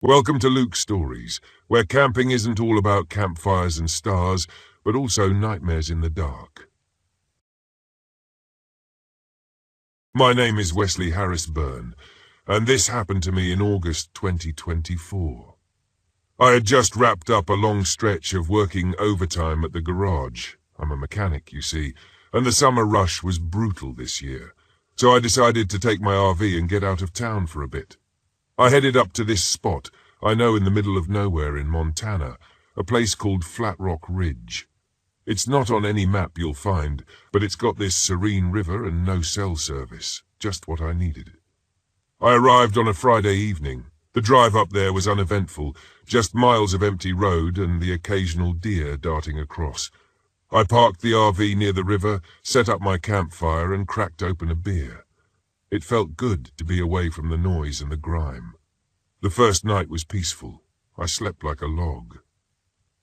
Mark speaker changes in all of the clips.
Speaker 1: Welcome to Luke's Stories, where camping isn't all about campfires and stars, but also nightmares in the dark. My name is Wesley Harris Byrne, and this happened to me in August 2024. I had just wrapped up a long stretch of working overtime at the garage. I'm a mechanic, you see, and the summer rush was brutal this year, so I decided to take my RV and get out of town for a bit. I headed up to this spot, I know in the middle of nowhere in Montana, a place called Flat Rock Ridge. It's not on any map you'll find, but it's got this serene river and no cell service, just what I needed. I arrived on a Friday evening. The drive up there was uneventful, just miles of empty road and the occasional deer darting across. I parked the RV near the river, set up my campfire and cracked open a beer. It felt good to be away from the noise and the grime. The first night was peaceful. I slept like a log.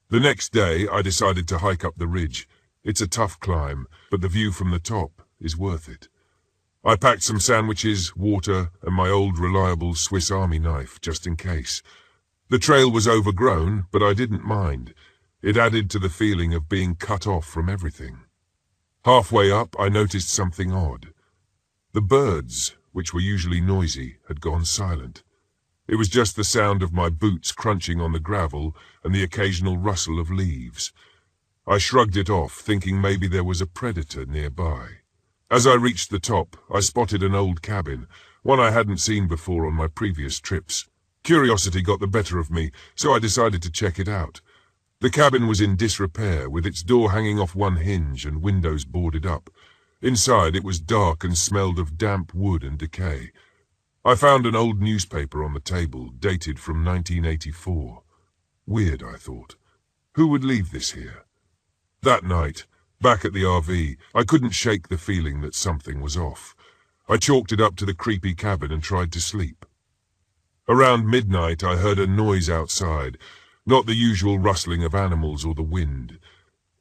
Speaker 1: The next day, I decided to hike up the ridge. It's a tough climb, but the view from the top is worth it. I packed some sandwiches, water, and my old reliable Swiss Army knife, just in case. The trail was overgrown, but I didn't mind. It added to the feeling of being cut off from everything. Halfway up, I noticed something odd. The birds, which were usually noisy, had gone silent. It was just the sound of my boots crunching on the gravel and the occasional rustle of leaves. I shrugged it off, thinking maybe there was a predator nearby. As I reached the top, I spotted an old cabin, one I hadn't seen before on my previous trips. Curiosity got the better of me, so I decided to check it out. The cabin was in disrepair, with its door hanging off one hinge and windows boarded up. Inside, it was dark and smelled of damp wood and decay. I found an old newspaper on the table, dated from 1984. Weird, I thought. Who would leave this here? That night, back at the RV, I couldn't shake the feeling that something was off. I chalked it up to the creepy cabin and tried to sleep. Around midnight, I heard a noise outside, not the usual rustling of animals or the wind.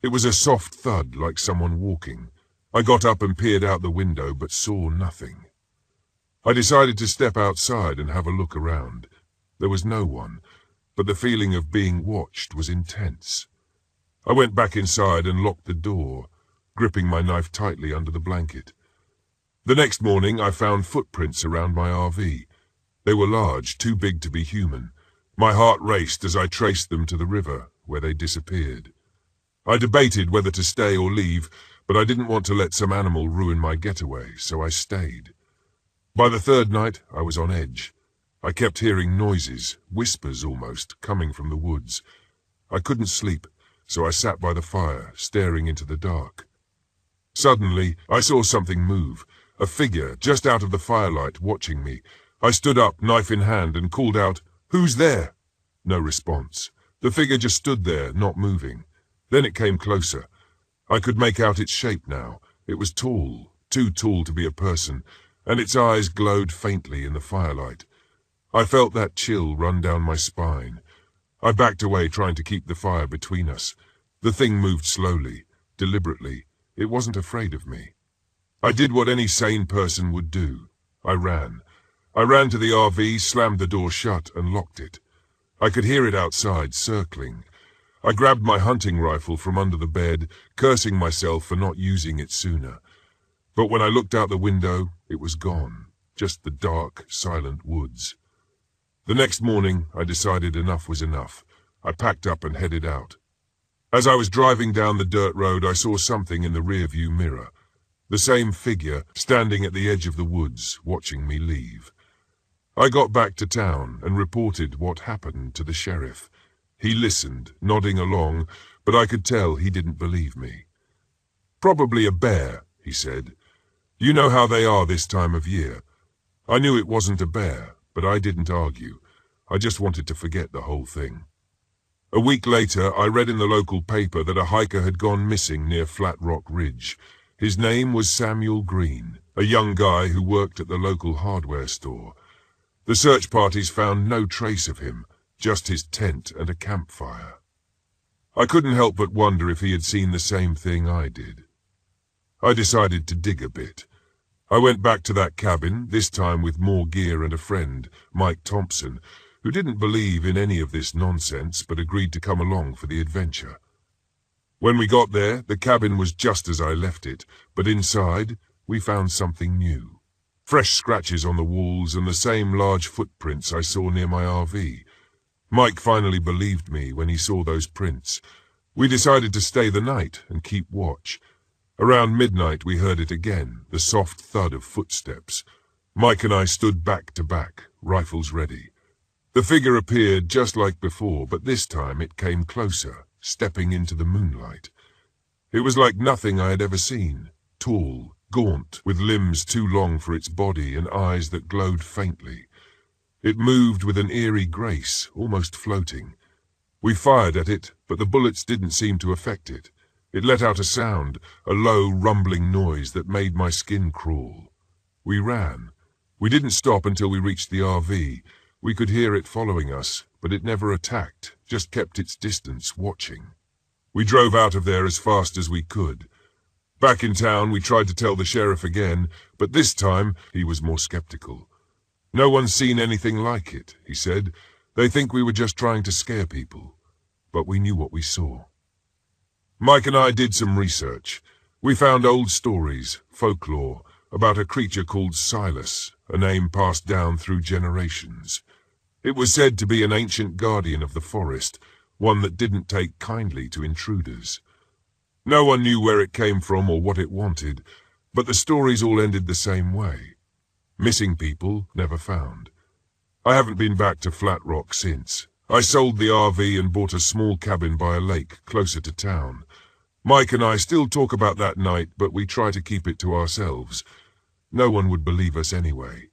Speaker 1: It was a soft thud, like someone walking. I got up and peered out the window, but saw nothing. I decided to step outside and have a look around. There was no one, but the feeling of being watched was intense. I went back inside and locked the door, gripping my knife tightly under the blanket. The next morning, I found footprints around my RV. They were large, too big to be human. My heart raced as I traced them to the river, where they disappeared. I debated whether to stay or leave, but I didn't want to let some animal ruin my getaway, so I stayed. By the third night, I was on edge. I kept hearing noises, whispers almost, coming from the woods. I couldn't sleep, so I sat by the fire, staring into the dark. Suddenly, I saw something move, a figure just out of the firelight watching me. I stood up, knife in hand, and called out, "Who's there?" No response. The figure just stood there, not moving. Then it came closer. I could make out its shape now. It was tall, too tall to be a person, and its eyes glowed faintly in the firelight. I felt that chill run down my spine. I backed away, trying to keep the fire between us. The thing moved slowly, deliberately. It wasn't afraid of me. I did what any sane person would do. I ran. I ran to the RV, slammed the door shut, and locked it. I could hear it outside, circling. I grabbed my hunting rifle from under the bed, cursing myself for not using it sooner. But when I looked out the window, it was gone, just the dark, silent woods. The next morning, I decided enough was enough. I packed up and headed out. As I was driving down the dirt road, I saw something in the rearview mirror. The same figure, standing at the edge of the woods, watching me leave. I got back to town and reported what happened to the sheriff. He listened, nodding along, but I could tell he didn't believe me. "Probably a bear," he said. "You know how they are this time of year." I knew it wasn't a bear, but I didn't argue. I just wanted to forget the whole thing. A week later, I read in the local paper that a hiker had gone missing near Flat Rock Ridge. His name was Samuel Green, a young guy who worked at the local hardware store. The search parties found no trace of him, just his tent and a campfire. I couldn't help but wonder if he had seen the same thing I did. I decided to dig a bit. I went back to that cabin, this time with more gear and a friend, Mike Thompson, who didn't believe in any of this nonsense but agreed to come along for the adventure. When we got there, the cabin was just as I left it, but inside we found something new. Fresh scratches on the walls and the same large footprints I saw near my RV. Mike finally believed me when he saw those prints. We decided to stay the night and keep watch. Around midnight we heard it again, the soft thud of footsteps. Mike and I stood back to back, rifles ready. The figure appeared just like before, but this time it came closer, stepping into the moonlight. It was like nothing I had ever seen, tall, gaunt, with limbs too long for its body and eyes that glowed faintly. It moved with an eerie grace, almost floating. We fired at it, but the bullets didn't seem to affect it. It let out a sound, a low, rumbling noise that made my skin crawl. We ran. We didn't stop until we reached the RV. We could hear it following us, but it never attacked, just kept its distance, watching. We drove out of there as fast as we could. Back in town, we tried to tell the sheriff again, but this time he was more skeptical. "No one's seen anything like it," he said. "They think we were just trying to scare people." But we knew what we saw. Mike and I did some research. We found old stories, folklore, about a creature called Silas, a name passed down through generations. It was said to be an ancient guardian of the forest, one that didn't take kindly to intruders. No one knew where it came from or what it wanted, but the stories all ended the same way. Missing people never found. I haven't been back to Flat Rock since. I sold the RV and bought a small cabin by a lake closer to town. Mike and I still talk about that night, but we try to keep it to ourselves. No one would believe us anyway.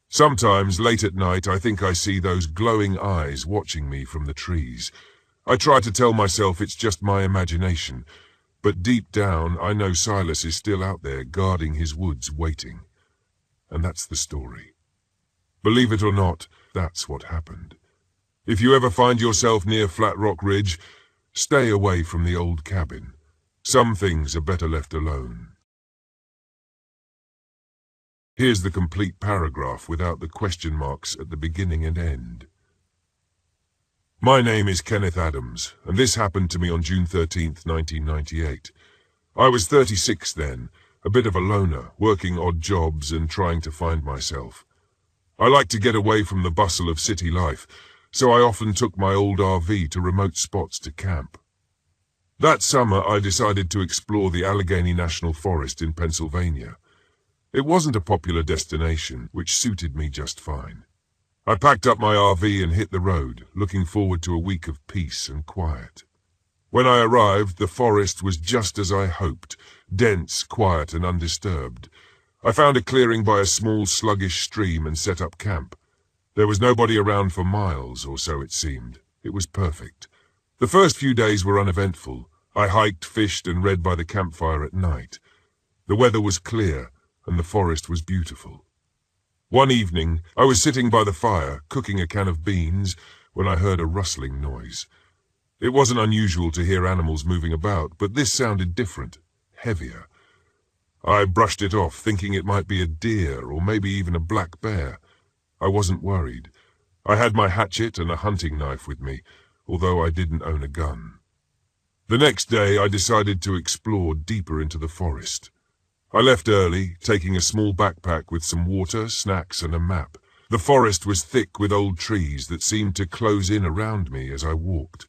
Speaker 1: Sometimes, late at night, I think I see those glowing eyes watching me from the trees. I try to tell myself it's just my imagination, but deep down I know Silas is still out there guarding his woods, waiting. And that's the story. Believe it or not, that's what happened. If you ever find yourself near Flat Rock Ridge, stay away from the old cabin. Some things are better left alone. Here's the complete paragraph without the question marks at the beginning and end. My name is Kenneth Adams, and this happened to me on June 13th, 1998. I was 36 then, a bit of a loner, working odd jobs and trying to find myself. I liked to get away from the bustle of city life, so I often took my old RV to remote spots to camp. That summer I decided to explore the Allegheny National Forest in Pennsylvania. It wasn't a popular destination, which suited me just fine. I packed up my RV and hit the road, looking forward to a week of peace and quiet. When I arrived, the forest was just as I hoped, dense, quiet, and undisturbed. I found a clearing by a small, sluggish stream and set up camp. There was nobody around for miles, or so it seemed. It was perfect. The first few days were uneventful. I hiked, fished, and read by the campfire at night. The weather was clear, and the forest was beautiful. One evening, I was sitting by the fire, cooking a can of beans, when I heard a rustling noise. It wasn't unusual to hear animals moving about, but this sounded different, heavier. I brushed it off, thinking it might be a deer or maybe even a black bear. I wasn't worried. I had my hatchet and a hunting knife with me, although I didn't own a gun. The next day, I decided to explore deeper into the forest. I left early, taking a small backpack with some water, snacks, and a map. The forest was thick with old trees that seemed to close in around me as I walked.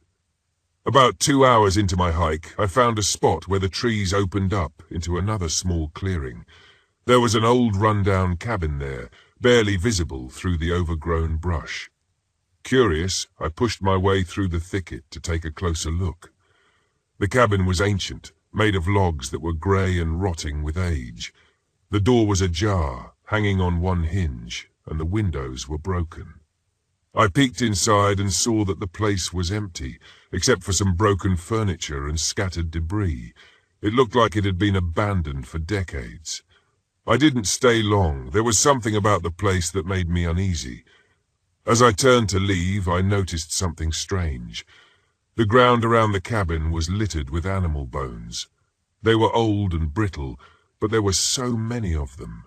Speaker 1: About 2 hours into my hike, I found a spot where the trees opened up into another small clearing. There was an old run-down cabin there, barely visible through the overgrown brush. Curious, I pushed my way through the thicket to take a closer look. The cabin was ancient, made of logs that were grey and rotting with age. The door was ajar, hanging on one hinge, and the windows were broken. I peeked inside and saw that the place was empty, except for some broken furniture and scattered debris. It looked like it had been abandoned for decades. I didn't stay long. There was something about the place that made me uneasy. As I turned to leave, I noticed something strange. The ground around the cabin was littered with animal bones. They were old and brittle, but there were so many of them.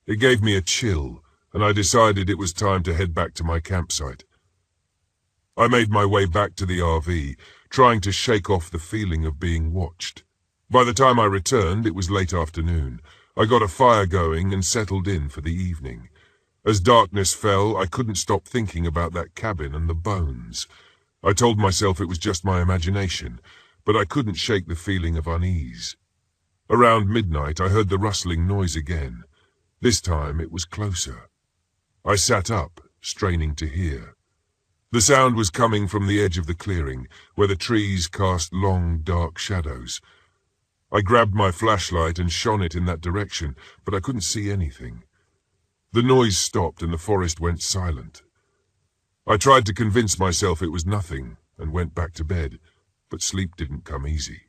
Speaker 1: It gave me a chill, and I decided it was time to head back to my campsite. I made my way back to the RV, trying to shake off the feeling of being watched. By the time I returned, it was late afternoon. I got a fire going and settled in for the evening. As darkness fell, I couldn't stop thinking about that cabin and the bones. I told myself it was just my imagination, but I couldn't shake the feeling of unease. Around midnight, I heard the rustling noise again. This time, it was closer. I sat up, straining to hear. The sound was coming from the edge of the clearing, where the trees cast long, dark shadows. I grabbed my flashlight and shone it in that direction, but I couldn't see anything. The noise stopped and the forest went silent. I tried to convince myself it was nothing and went back to bed, but sleep didn't come easy.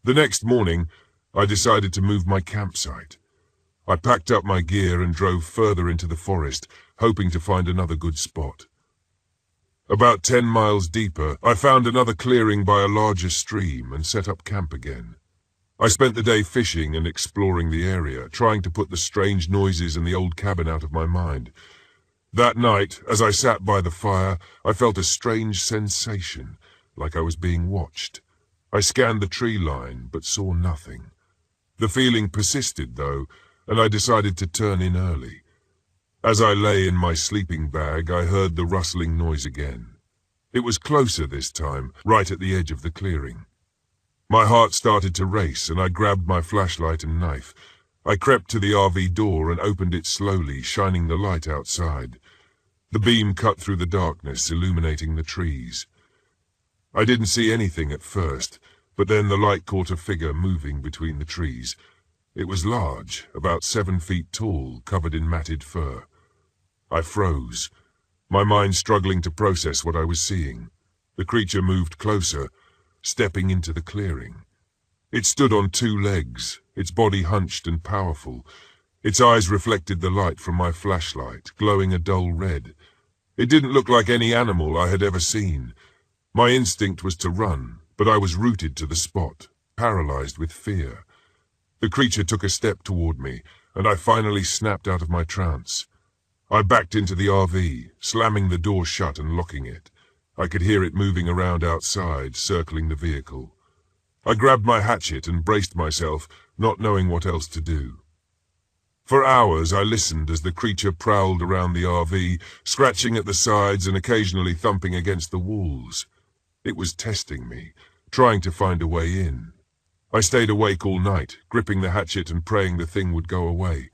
Speaker 1: The next morning, I decided to move my campsite. I packed up my gear and drove further into the forest, hoping to find another good spot. About 10 miles deeper, I found another clearing by a larger stream and set up camp again. I spent the day fishing and exploring the area, trying to put the strange noises in the old cabin out of my mind. That night, as I sat by the fire, I felt a strange sensation, like I was being watched. I scanned the tree line, but saw nothing. The feeling persisted, though, and I decided to turn in early. As I lay in my sleeping bag, I heard the rustling noise again. It was closer this time, right at the edge of the clearing. My heart started to race, and I grabbed my flashlight and knife. I crept to the RV door and opened it slowly, shining the light outside. The beam cut through the darkness, illuminating the trees. I didn't see anything at first, but then the light caught a figure moving between the trees. It was large, about 7 feet tall, covered in matted fur. I froze, my mind struggling to process what I was seeing. The creature moved closer, stepping into the clearing. It stood on 2 legs, its body hunched and powerful. Its eyes reflected the light from my flashlight, glowing a dull red. It didn't look like any animal I had ever seen. My instinct was to run, but I was rooted to the spot, paralyzed with fear. The creature took a step toward me, and I finally snapped out of my trance. I backed into the RV, slamming the door shut and locking it. I could hear it moving around outside, circling the vehicle. I grabbed my hatchet and braced myself, not knowing what else to do. For hours I listened as the creature prowled around the RV, scratching at the sides and occasionally thumping against the walls. It was testing me, trying to find a way in. I stayed awake all night, gripping the hatchet and praying the thing would go away.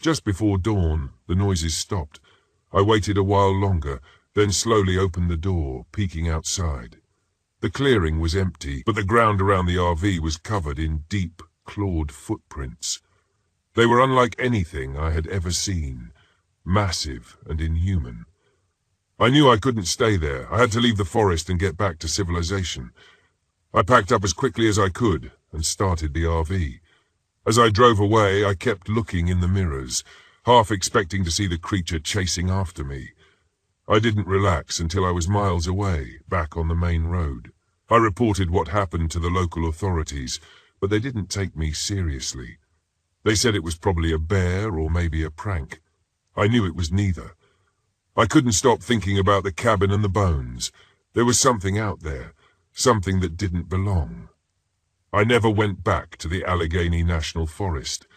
Speaker 1: Just before dawn, the noises stopped. I waited a while longer, then slowly opened the door, peeking outside. The clearing was empty, but the ground around the RV was covered in deep, clawed footprints. They were unlike anything I had ever seen, massive and inhuman. I knew I couldn't stay there. I had to leave the forest and get back to civilization. I packed up as quickly as I could and started the RV. As I drove away, I kept looking in the mirrors, half expecting to see the creature chasing after me. I didn't relax until I was miles away, back on the main road. I reported what happened to the local authorities, but they didn't take me seriously. They said it was probably a bear or maybe a prank. I knew it was neither. I couldn't stop thinking about the cabin and the bones. There was something out there, something that didn't belong. I never went back to the Allegheny National Forest.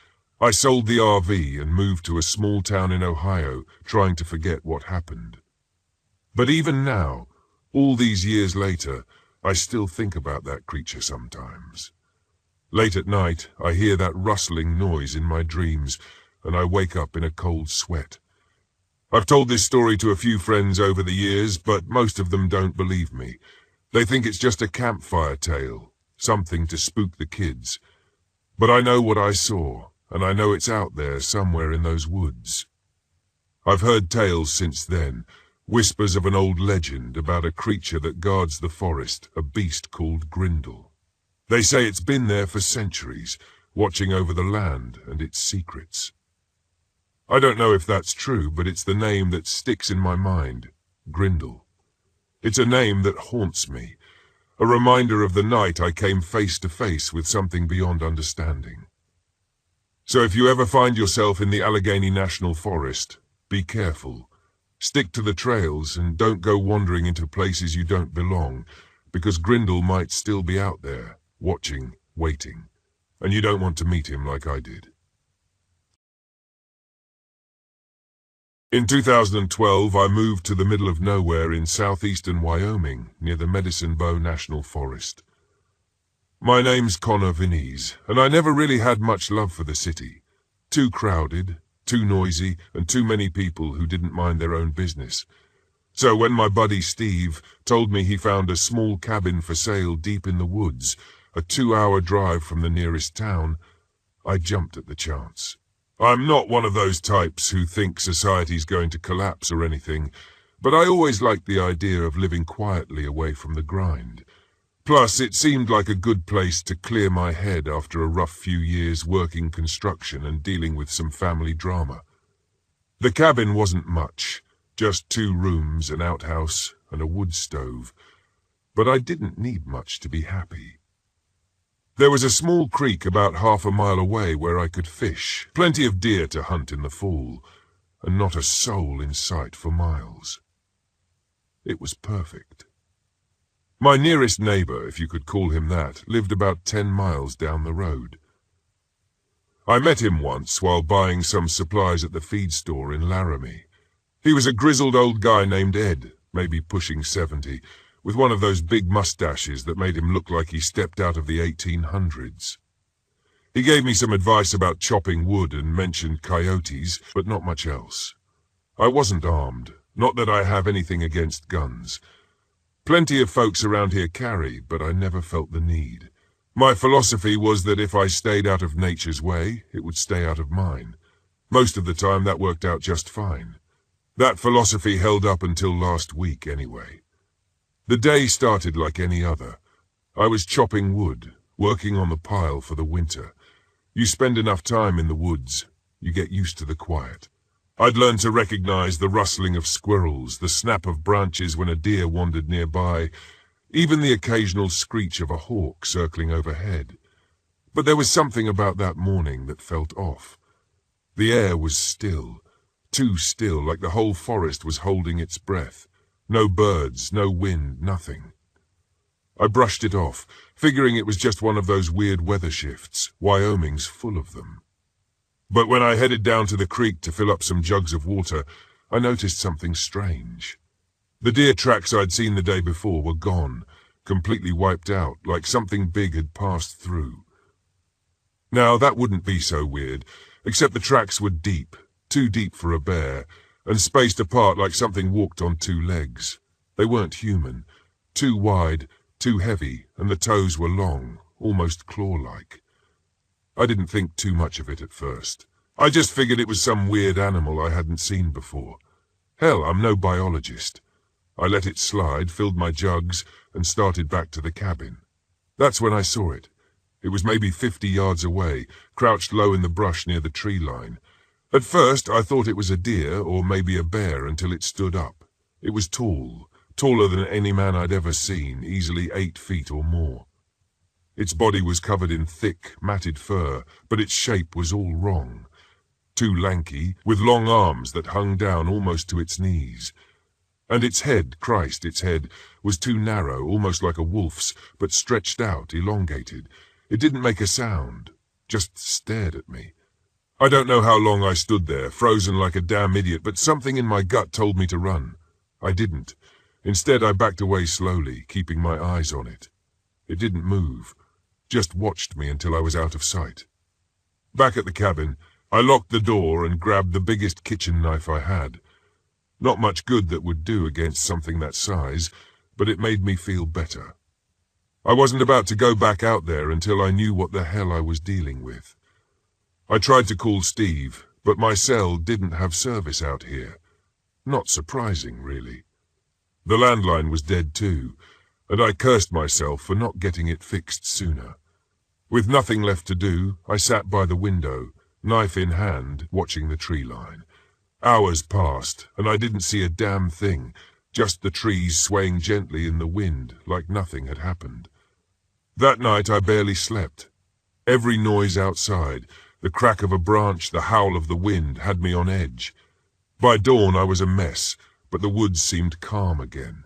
Speaker 1: I sold the RV and moved to a small town in Ohio, trying to forget what happened. But even now, all these years later, I still think about that creature sometimes. Late at night, I hear that rustling noise in my dreams, and I wake up in a cold sweat. I've told this story to a few friends over the years, but most of them don't believe me. They think it's just a campfire tale, something to spook the kids. But I know what I saw, and I know it's out there somewhere in those woods. I've heard tales since then, whispers of an old legend about a creature that guards the forest, a beast called Grindel. They say it's been there for centuries, watching over the land and its secrets. I don't know if that's true, but it's the name that sticks in my mind, Grindel. It's a name that haunts me, a reminder of the night I came face to face with something beyond understanding. So if you ever find yourself in the Allegheny National Forest, be careful. Stick to the trails and don't go wandering into places you don't belong, because Grindle might still be out there, watching, waiting, and you don't want to meet him like I did. In 2012, I moved to the middle of nowhere in southeastern Wyoming, near the Medicine Bow National Forest. My name's Connor Vinnies, and I never really had much love for the city. Too crowded, too noisy, and too many people who didn't mind their own business. So when my buddy Steve told me he found a small cabin for sale deep in the woods, a 2-hour drive from the nearest town, I jumped at the chance. I'm not one of those types who think society's going to collapse or anything, but I always liked the idea of living quietly away from the grind. Plus, it seemed like a good place to clear my head after a rough few years working construction and dealing with some family drama. The cabin wasn't much, just 2 rooms, an outhouse, and a wood stove, but I didn't need much to be happy. There was a small creek about half a mile away where I could fish, plenty of deer to hunt in the fall, and not a soul in sight for miles. It was perfect. My nearest neighbor, if you could call him that, lived about 10 miles down the road. I met him once while buying some supplies at the feed store in Laramie. He was a grizzled old guy named Ed, maybe pushing 70, with one of those big mustaches that made him look like he stepped out of the 1800s. He gave me some advice about chopping wood and mentioned coyotes, but not much else. I wasn't armed, not that I have anything against guns. Plenty of folks around here carry, but I never felt the need. My philosophy was that if I stayed out of nature's way, it would stay out of mine. Most of the time that worked out just fine. That philosophy held up until last week anyway. The day started like any other. I was chopping wood, working on the pile for the winter. You spend enough time in the woods, you get used to the quiet. I'd learned to recognize the rustling of squirrels, the snap of branches when a deer wandered nearby, even the occasional screech of a hawk circling overhead. But there was something about that morning that felt off. The air was still, too still, like the whole forest was holding its breath. No birds, no wind, nothing. I brushed it off, figuring it was just one of those weird weather shifts. Wyoming's full of them. But when I headed down to the creek to fill up some jugs of water, I noticed something strange. The deer tracks I'd seen the day before were gone, completely wiped out, like something big had passed through. Now, that wouldn't be so weird, except the tracks were deep, too deep for a bear, and spaced apart like something walked on 2 legs. They weren't human, too wide, too heavy, and the toes were long, almost claw-like. I didn't think too much of it at first. I just figured it was some weird animal I hadn't seen before. Hell, I'm no biologist. I let it slide, filled my jugs, and started back to the cabin. That's when I saw it. It was maybe 50 yards away, crouched low in the brush near the tree line. At first, I thought it was a deer or maybe a bear until it stood up. It was tall, taller than any man I'd ever seen, easily 8 feet or more. Its body was covered in thick, matted fur, but its shape was all wrong. Too lanky, with long arms that hung down almost to its knees. And its head, Christ, its head, was too narrow, almost like a wolf's, but stretched out, elongated. It didn't make a sound, just stared at me. I don't know how long I stood there, frozen like a damn idiot, but something in my gut told me to run. I didn't. Instead, I backed away slowly, keeping my eyes on it. It didn't move, just watched me until I was out of sight. Back at the cabin, I locked the door and grabbed the biggest kitchen knife I had. Not much good that would do against something that size, but it made me feel better. I wasn't about to go back out there until I knew what the hell I was dealing with. I tried to call Steve, but my cell didn't have service out here. Not surprising, really. The landline was dead too, and I cursed myself for not getting it fixed sooner. With nothing left to do, I sat by the window, knife in hand, watching the tree line. Hours passed, and I didn't see a damn thing, just the trees swaying gently in the wind, like nothing had happened. That night I barely slept. Every noise outside, the crack of a branch, the howl of the wind, had me on edge. By dawn I was a mess, but the woods seemed calm again.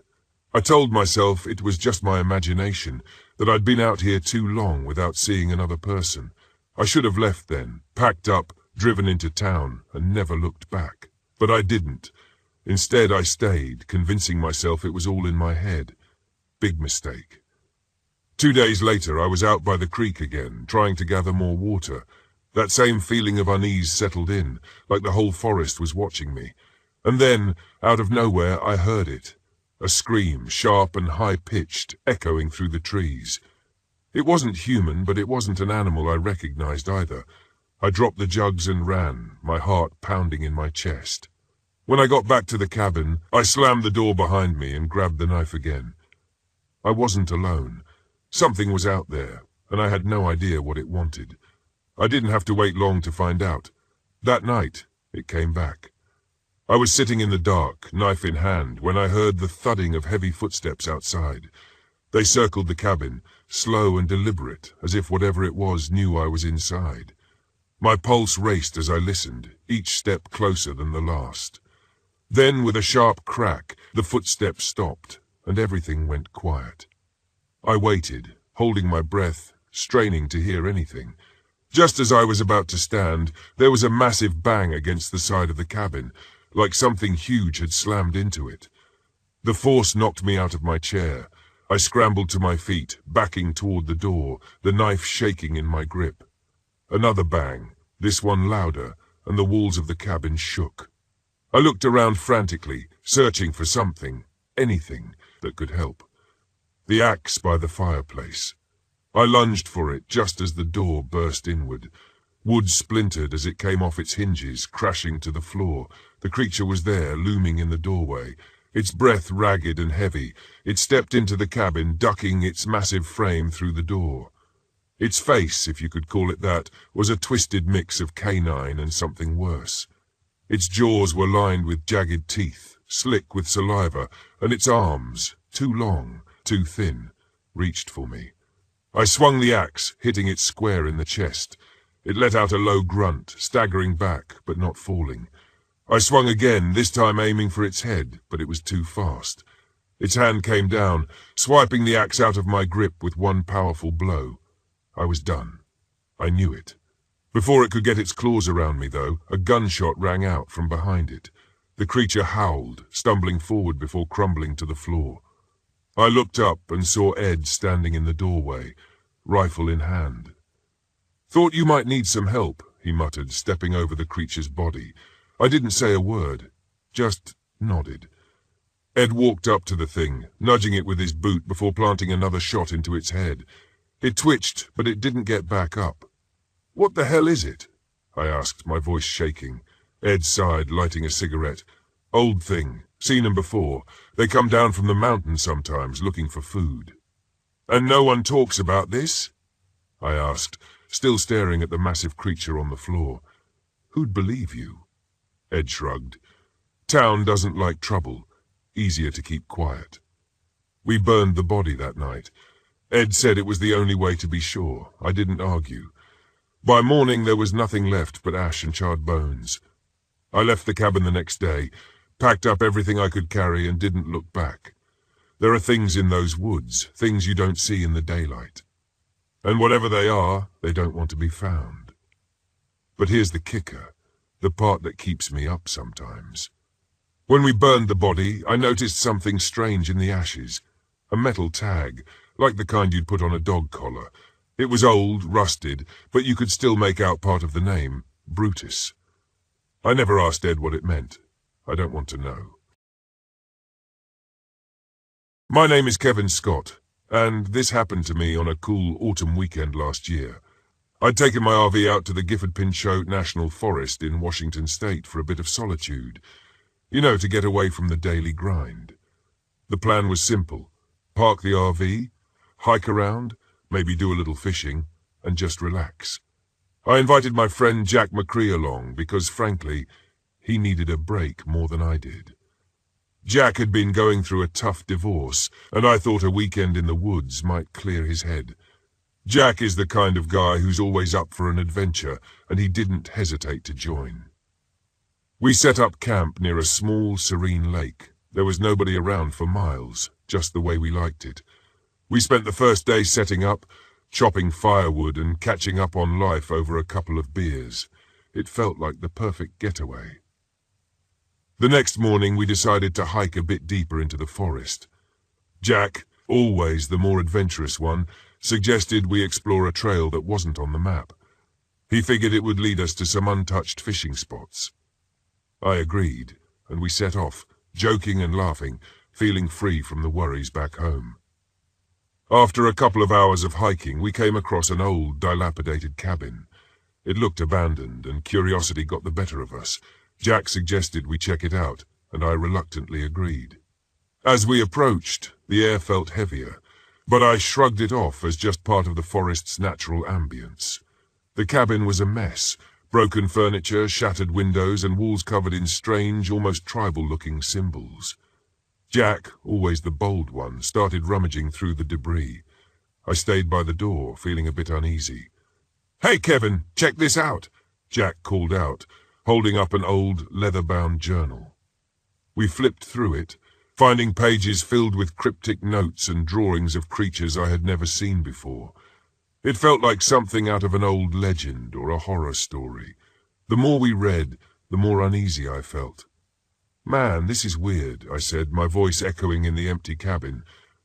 Speaker 1: I told myself it was just my imagination, that I'd been out here too long without seeing another person. I should have left then, packed up, driven into town, and never looked back. But I didn't. Instead I stayed, convincing myself it was all in my head. Big mistake. 2 days later I was out by the creek again, trying to gather more water. That same feeling of unease settled in, like the whole forest was watching me. And then, out of nowhere, I heard it. A scream, sharp and high-pitched, echoing through the trees. It wasn't human, but it wasn't an animal I recognized either. I dropped the jugs and ran, my heart pounding in my chest. When I got back to the cabin, I slammed the door behind me and grabbed the knife again. I wasn't alone. Something was out there, and I had no idea what it wanted. I didn't have to wait long to find out. That night, it came back. I was sitting in the dark, knife in hand, when I heard the thudding of heavy footsteps outside. They circled the cabin, slow and deliberate, as if whatever it was knew I was inside. My pulse raced as I listened, each step closer than the last. Then, with a sharp crack, the footsteps stopped, and everything went quiet. I waited, holding my breath, straining to hear anything. Just as I was about to stand, there was a massive bang against the side of the cabin, like something huge had slammed into it. The force knocked me out of my chair. I scrambled to my feet, backing toward the door, the knife shaking in my grip. Another bang, this one louder, and the walls of the cabin shook. I looked around frantically, searching for something, anything, that could help. The axe by the fireplace. I lunged for it just as the door burst inward. Wood splintered as it came off its hinges, crashing to the floor. The creature was there, looming in the doorway. Its breath ragged and heavy, it stepped into the cabin, ducking its massive frame through the door. Its face, if you could call it that, was a twisted mix of canine and something worse. Its jaws were lined with jagged teeth, slick with saliva, and its arms, too long, too thin, reached for me. I swung the axe, hitting it square in the chest. It let out a low grunt, staggering back, but not falling. I swung again, this time aiming for its head, but it was too fast. Its hand came down, swiping the axe out of my grip with one powerful blow. I was done. I knew it. Before it could get its claws around me, though, a gunshot rang out from behind it. The creature howled, stumbling forward before crumbling to the floor. I looked up and saw Ed standing in the doorway, rifle in hand. "Thought you might need some help," he muttered, stepping over the creature's body. I didn't say a word, just nodded. Ed walked up to the thing, nudging it with his boot before planting another shot into its head. It twitched, but it didn't get back up. "What the hell is it?" I asked, my voice shaking. Ed sighed, lighting a cigarette. "Old thing. Seen 'em before. They come down from the mountain sometimes, looking for food." "And no one talks about this?" I asked, still staring at the massive creature on the floor. "Who'd believe you?" Ed shrugged. "Town doesn't like trouble. Easier to keep quiet." We burned the body that night. Ed said it was the only way to be sure. I didn't argue. By morning there was nothing left but ash and charred bones. I left the cabin the next day, packed up everything I could carry and didn't look back. There are things in those woods, things you don't see in the daylight. And whatever they are, they don't want to be found. But here's the kicker, the part that keeps me up sometimes. When we burned the body, I noticed something strange in the ashes. A metal tag, like the kind you'd put on a dog collar. It was old, rusted, but you could still make out part of the name, Brutus. I never asked Ed what it meant. I don't want to know. My name is Kevin Scott, and this happened to me on a cool autumn weekend last year. I'd taken my RV out to the Gifford-Pinchot National Forest in Washington State for a bit of solitude. You know, to get away from the daily grind. The plan was simple. Park the RV, hike around, maybe do a little fishing, and just relax. I invited my friend Jack McCree along because, frankly, he needed a break more than I did. Jack had been going through a tough divorce, and I thought a weekend in the woods might clear his head. Jack is the kind of guy who's always up for an adventure, and he didn't hesitate to join. We set up camp near a small, serene lake. There was nobody around for miles, just the way we liked it. We spent the first day setting up, chopping firewood and catching up on life over a couple of beers. It felt like the perfect getaway. The next morning we decided to hike a bit deeper into the forest. Jack, always the more adventurous one, suggested we explore a trail that wasn't on the map. He figured it would lead us to some untouched fishing spots. I agreed, and we set off, joking and laughing, feeling free from the worries back home. After a couple of hours of hiking, we came across an old, dilapidated cabin. It looked abandoned, and curiosity got the better of us. Jack suggested we check it out, and I reluctantly agreed. As we approached, the air felt heavier, but I shrugged it off as just part of the forest's natural ambience. The cabin was a mess. Broken furniture, shattered windows, and walls covered in strange, almost tribal-looking symbols. Jack, always the bold one, started rummaging through the debris. I stayed by the door, feeling a bit uneasy. "Hey, Kevin, check this out," Jack called out, holding up an old, leather-bound journal. We flipped through it, finding pages filled with cryptic notes and drawings of creatures I had never seen before. It felt like something out of an old legend or a horror story. The more we read, the more uneasy I felt. "Man, this is weird," I said, my voice echoing in the empty cabin.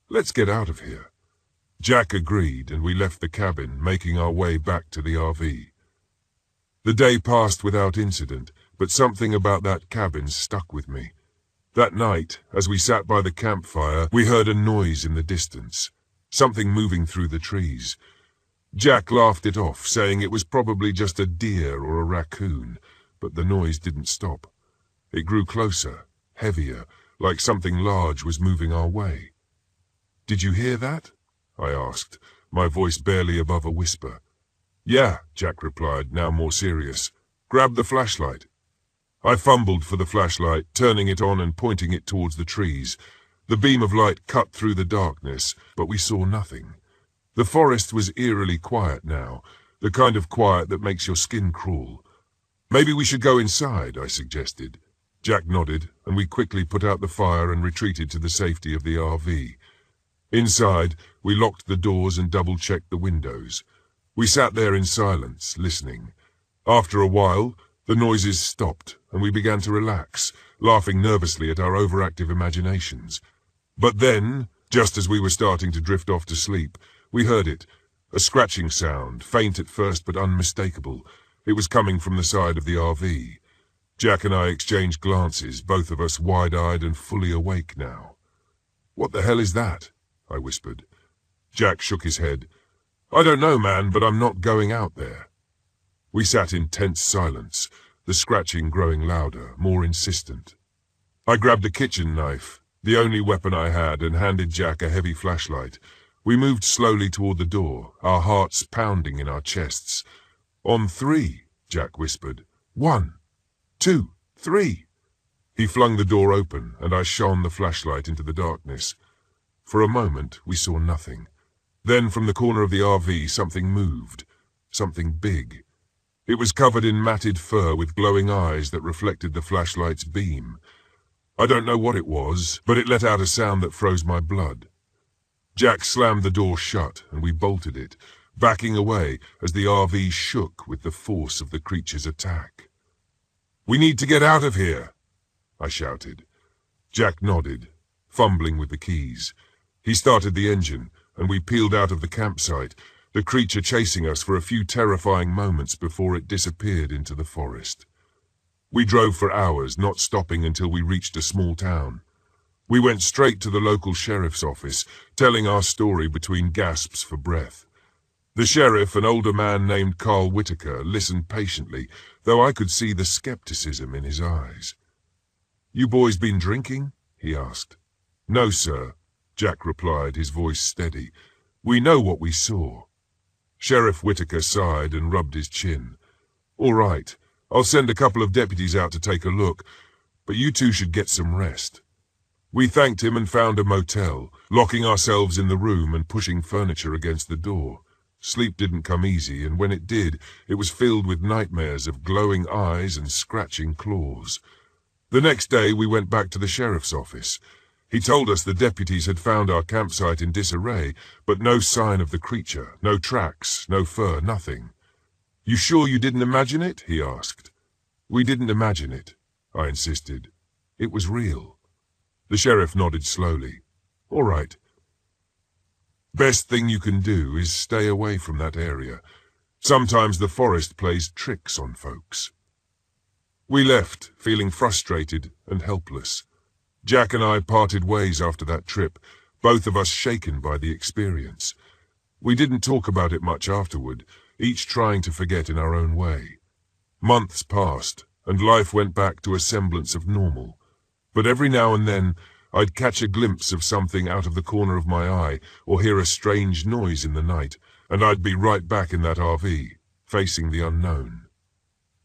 Speaker 1: "Let's get out of here." Jack agreed, and we left the cabin, making our way back to the RV. The day passed without incident, but something about that cabin stuck with me. That night, as we sat by the campfire, we heard a noise in the distance, something moving through the trees. Jack laughed it off, saying it was probably just a deer or a raccoon, but the noise didn't stop. It grew closer, heavier, like something large was moving our way. "Did you hear that?" I asked, my voice barely above a whisper. "Yeah," Jack replied, now more serious. "Grab the flashlight." I fumbled for the flashlight, turning it on and pointing it towards the trees. The beam of light cut through the darkness, but we saw nothing. The forest was eerily quiet now, the kind of quiet that makes your skin crawl. "Maybe we should go inside," I suggested. Jack nodded, and we quickly put out the fire and retreated to the safety of the RV. Inside, we locked the doors and double-checked the windows. We sat there in silence, listening. After a while, the noises stopped, and we began to relax, laughing nervously at our overactive imaginations. But then, just as we were starting to drift off to sleep, we heard it, a scratching sound, faint at first but unmistakable. It was coming from the side of the RV. Jack and I exchanged glances, both of us wide-eyed and fully awake now. "What the hell is that?" I whispered. Jack shook his head. "I don't know, man, but I'm not going out there." We sat in tense silence, the scratching growing louder, more insistent. I grabbed a kitchen knife, the only weapon I had, and handed Jack a heavy flashlight. We moved slowly toward the door, our hearts pounding in our chests. "On 3, Jack whispered. 1, 2, 3. He flung the door open, and I shone the flashlight into the darkness. For a moment, we saw nothing. Then, from the corner of the RV, something moved. Something big. It was covered in matted fur with glowing eyes that reflected the flashlight's beam. I don't know what it was, but it let out a sound that froze my blood. Jack slammed the door shut, and we bolted it, backing away as the RV shook with the force of the creature's attack. "We need to get out of here," I shouted. Jack nodded, fumbling with the keys. He started the engine, and we peeled out of the campsite, the creature chasing us for a few terrifying moments before it disappeared into the forest. We drove for hours, not stopping until we reached a small town. We went straight to the local sheriff's office, telling our story between gasps for breath. The sheriff, an older man named Carl Whitaker, listened patiently, though I could see the skepticism in his eyes. "You boys been drinking?" he asked. "No, sir," Jack replied, his voice steady. "We know what we saw." Sheriff Whitaker sighed and rubbed his chin. "All right, I'll send a couple of deputies out to take a look, but you two should get some rest." We thanked him and found a motel, locking ourselves in the room and pushing furniture against the door. Sleep didn't come easy, and when it did, it was filled with nightmares of glowing eyes and scratching claws. The next day we went back to the sheriff's office. He told us the deputies had found our campsite in disarray, but no sign of the creature, no tracks, no fur, nothing. "You sure you didn't imagine it?" he asked. "We didn't imagine it," I insisted. "It was real." The sheriff nodded slowly. "All right. Best thing you can do is stay away from that area. Sometimes the forest plays tricks on folks." We left, feeling frustrated and helpless. Jack and I parted ways after that trip, both of us shaken by the experience. We didn't talk about it much afterward, each trying to forget in our own way. Months passed, and life went back to a semblance of normal. But every now and then, I'd catch a glimpse of something out of the corner of my eye, or hear a strange noise in the night, and I'd be right back in that RV, facing the unknown.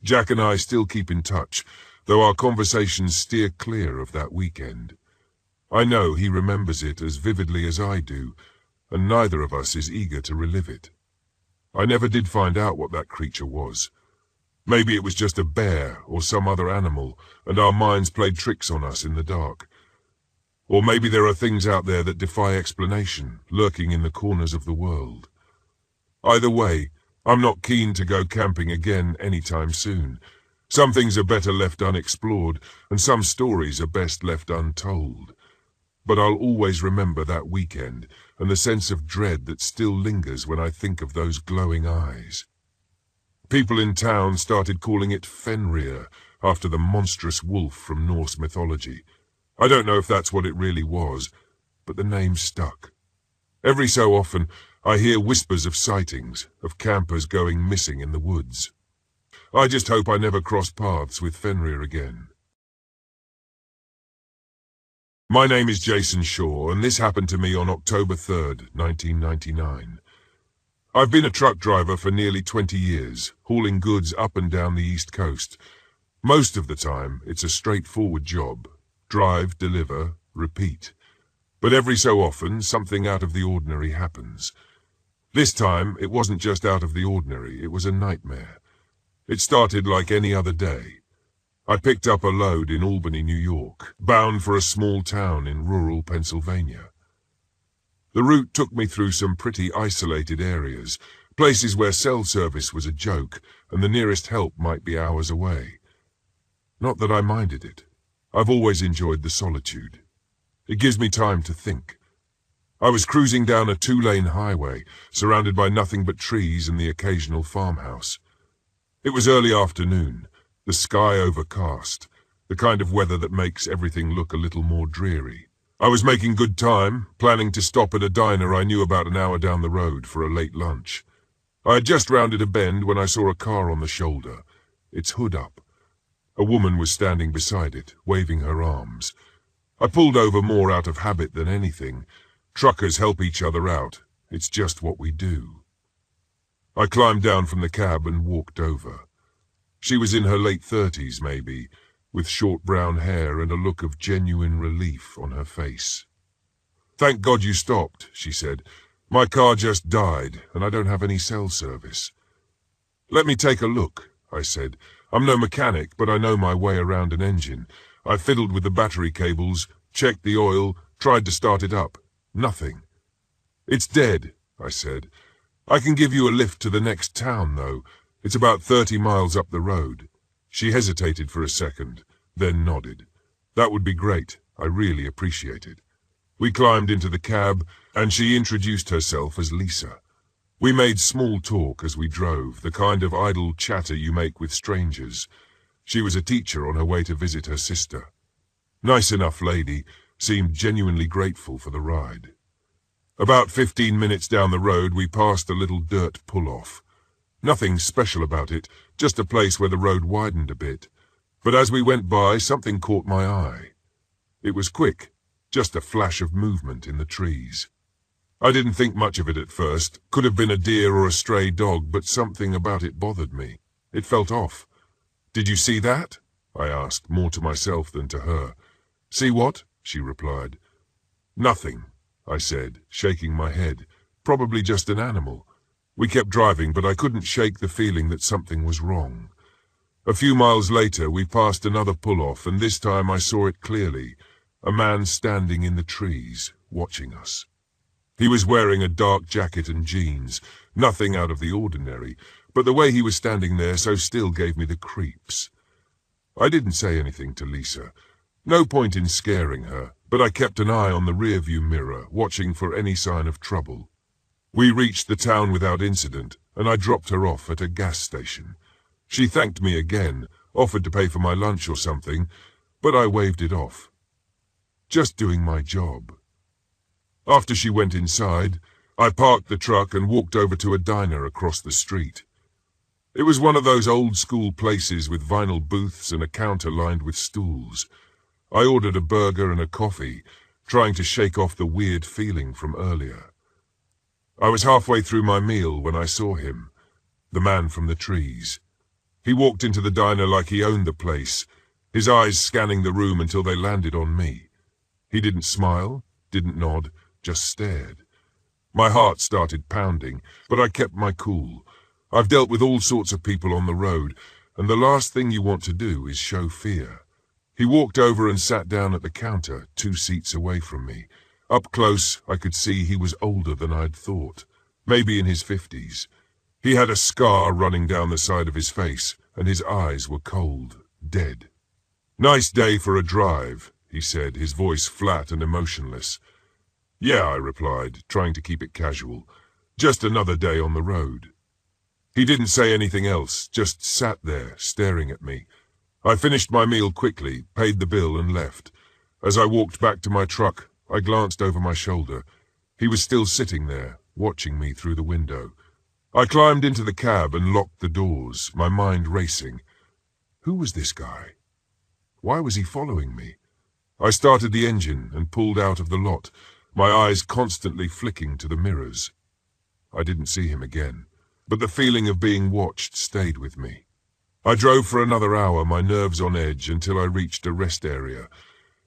Speaker 1: Jack and I still keep in touch, though our conversations steer clear of that weekend. I know he remembers it as vividly as I do, and neither of us is eager to relive it. I never did find out what that creature was. Maybe it was just a bear or some other animal, and our minds played tricks on us in the dark. Or maybe there are things out there that defy explanation, lurking in the corners of the world. Either way, I'm not keen to go camping again anytime soon. Some things are better left unexplored, and some stories are best left untold. But I'll always remember that weekend, and the sense of dread that still lingers when I think of those glowing eyes. People in town started calling it Fenrir, after the monstrous wolf from Norse mythology. I don't know if that's what it really was, but the name stuck. Every so often, I hear whispers of sightings, of campers going missing in the woods. I just hope I never cross paths with Fenrir again. My name is Jason Shaw, and this happened to me on October 3rd, 1999. I've been a truck driver for nearly 20 years, hauling goods up and down the East Coast. Most of the time, it's a straightforward job. Drive, deliver, repeat. But every so often, something out of the ordinary happens. This time, it wasn't just out of the ordinary, it was a nightmare. It started like any other day. I picked up a load in Albany, New York, bound for a small town in rural Pennsylvania. The route took me through some pretty isolated areas, places where cell service was a joke, and the nearest help might be hours away. Not that I minded it. I've always enjoyed the solitude. It gives me time to think. I was cruising down a 2-lane highway, surrounded by nothing but trees and the occasional farmhouse. It was early afternoon, the sky overcast, the kind of weather that makes everything look a little more dreary. I was making good time, planning to stop at a diner I knew about an hour down the road for a late lunch. I had just rounded a bend when I saw a car on the shoulder, its hood up. A woman was standing beside it, waving her arms. I pulled over more out of habit than anything. Truckers help each other out. It's just what we do. I climbed down from the cab and walked over. She was in her late 30s, maybe, with short brown hair and a look of genuine relief on her face. "Thank God you stopped," she said. "My car just died, and I don't have any cell service." "Let me take a look," I said. "I'm no mechanic, but I know my way around an engine. I fiddled with the battery cables, checked the oil, tried to start it up. Nothing." "It's dead," I said. "I can give you a lift to the next town, though. It's about 30 miles up the road." She hesitated for a second, then nodded. "That would be great. I really appreciate it." We climbed into the cab, and she introduced herself as Lisa. We made small talk as we drove, the kind of idle chatter you make with strangers. She was a teacher on her way to visit her sister. Nice enough lady, seemed genuinely grateful for the ride. About 15 minutes down the road, we passed a little dirt pull-off. Nothing special about it, just a place where the road widened a bit. But as we went by, something caught my eye. It was quick, just a flash of movement in the trees. I didn't think much of it at first. Could have been a deer or a stray dog, but something about it bothered me. It felt off. "Did you see that?" I asked, more to myself than to her. "See what?" she replied. "Nothing," I said, shaking my head. "Probably just an animal." We kept driving, but I couldn't shake the feeling that something was wrong. A few miles later, we passed another pull-off, and this time I saw it clearly. A man standing in the trees, watching us. He was wearing a dark jacket and jeans, nothing out of the ordinary, but the way he was standing there so still gave me the creeps. I didn't say anything to Lisa. No point in scaring her, but I kept an eye on the rearview mirror, watching for any sign of trouble. We reached the town without incident, and I dropped her off at a gas station. She thanked me again, offered to pay for my lunch or something, but I waved it off. Just doing my job. After she went inside, I parked the truck and walked over to a diner across the street. It was one of those old-school places with vinyl booths and a counter lined with stools. I ordered a burger and a coffee, trying to shake off the weird feeling from earlier. I was halfway through my meal when I saw him, the man from the trees. He walked into the diner like he owned the place, his eyes scanning the room until they landed on me. He didn't smile, didn't nod, just stared. My heart started pounding, but I kept my cool. I've dealt with all sorts of people on the road, and the last thing you want to do is show fear. He walked over and sat down at the counter, 2 seats away from me. Up close, I could see he was older than I'd thought, maybe in his 50s. He had a scar running down the side of his face, and his eyes were cold, dead. "Nice day for a drive," he said, his voice flat and emotionless. "Yeah," I replied, trying to keep it casual. "Just another day on the road." He didn't say anything else, just sat there, staring at me. I finished my meal quickly, paid the bill, and left. As I walked back to my truck, I glanced over my shoulder. He was still sitting there, watching me through the window. I climbed into the cab and locked the doors, my mind racing. Who was this guy? Why was he following me? I started the engine and pulled out of the lot, my eyes constantly flicking to the mirrors. I didn't see him again, but the feeling of being watched stayed with me. I drove for another hour, my nerves on edge, until I reached a rest area.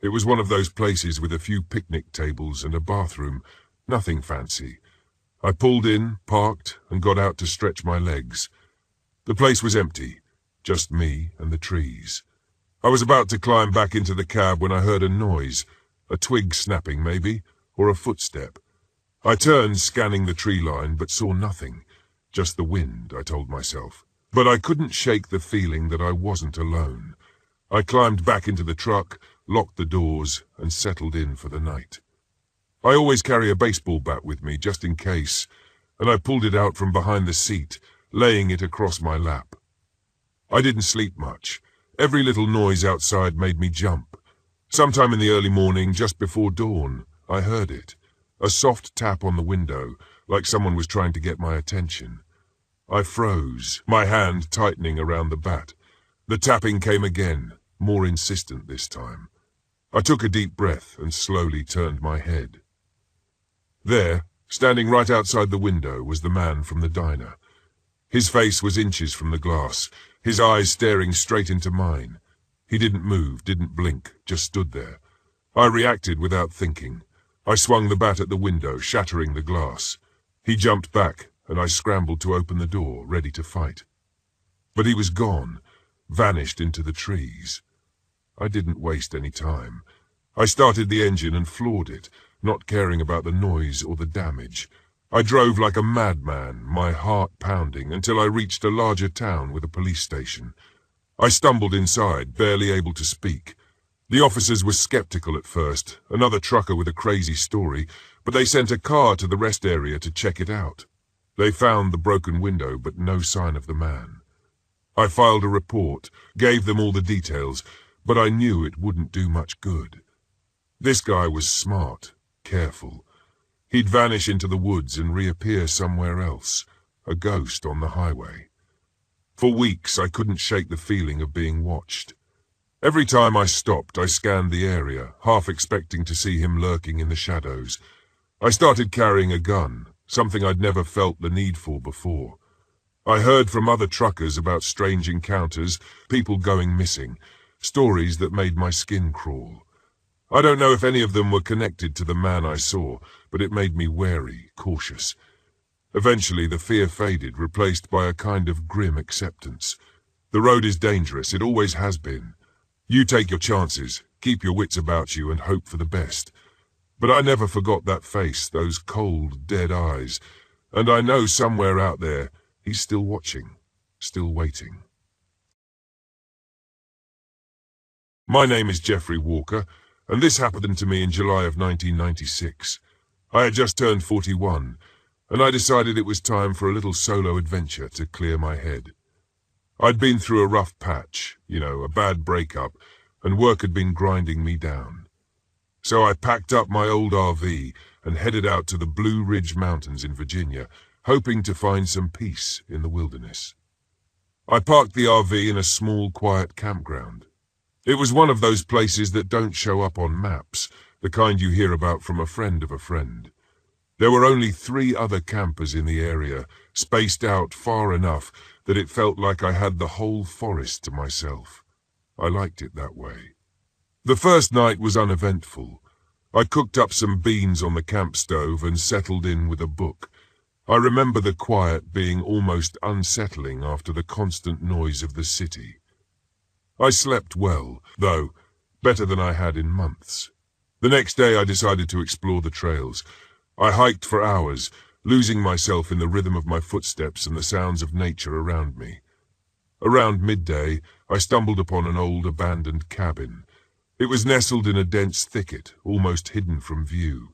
Speaker 1: It was one of those places with a few picnic tables and a bathroom, nothing fancy. I pulled in, parked, and got out to stretch my legs. The place was empty, just me and the trees. I was about to climb back into the cab when I heard a noise, a twig snapping maybe, or a footstep. I turned, scanning the tree line, but saw nothing. Just the wind, I told myself. But I couldn't shake the feeling that I wasn't alone. I climbed back into the truck, locked the doors, and settled in for the night. I always carry a baseball bat with me, just in case, and I pulled it out from behind the seat, laying it across my lap. I didn't sleep much. Every little noise outside made me jump. Sometime in the early morning, just before dawn, I heard it. A soft tap on the window, like someone was trying to get my attention. I froze, my hand tightening around the bat. The tapping came again, more insistent this time. I took a deep breath and slowly turned my head. There, standing right outside the window, was the man from the diner. His face was inches from the glass, his eyes staring straight into mine. He didn't move, didn't blink, just stood there. I reacted without thinking. I swung the bat at the window, shattering the glass. He jumped back, and I scrambled to open the door, ready to fight. But he was gone, vanished into the trees. I didn't waste any time. I started the engine and floored it, not caring about the noise or the damage. I drove like a madman, my heart pounding, until I reached a larger town with a police station. I stumbled inside, barely able to speak. The officers were skeptical at first, another trucker with a crazy story, but they sent a car to the rest area to check it out. They found the broken window, but no sign of the man. I filed a report, gave them all the details, but I knew it wouldn't do much good. This guy was smart, careful. He'd vanish into the woods and reappear somewhere else, a ghost on the highway. For weeks I couldn't shake the feeling of being watched. Every time I stopped, I scanned the area, half expecting to see him lurking in the shadows. I started carrying a gun, something I'd never felt the need for before. I heard from other truckers about strange encounters, people going missing, stories that made my skin crawl. I don't know if any of them were connected to the man I saw, but it made me wary, cautious. Eventually, the fear faded, replaced by a kind of grim acceptance. The road is dangerous, it always has been. You take your chances, keep your wits about you, and hope for the best. But I never forgot that face, those cold, dead eyes, and I know somewhere out there, he's still watching, still waiting. My name is Jeffrey Walker, and this happened to me in July of 1996. I had just turned 41, and I decided it was time for a little solo adventure to clear my head. I'd been through a rough patch, a bad breakup, and work had been grinding me down. So I packed up my old RV and headed out to the Blue Ridge Mountains in Virginia, hoping to find some peace in the wilderness. I parked the RV in a small, quiet campground. It was one of those places that don't show up on maps, the kind you hear about from a friend of a friend. There were only 3 other campers in the area, spaced out far enough that it felt like I had the whole forest to myself. I liked it that way. The first night was uneventful. I cooked up some beans on the camp stove and settled in with a book. I remember the quiet being almost unsettling after the constant noise of the city. I slept well, though, better than I had in months. The next day I decided to explore the trails. I hiked for hours, losing myself in the rhythm of my footsteps and the sounds of nature around me. Around midday, I stumbled upon an old abandoned cabin. It was nestled in a dense thicket, almost hidden from view.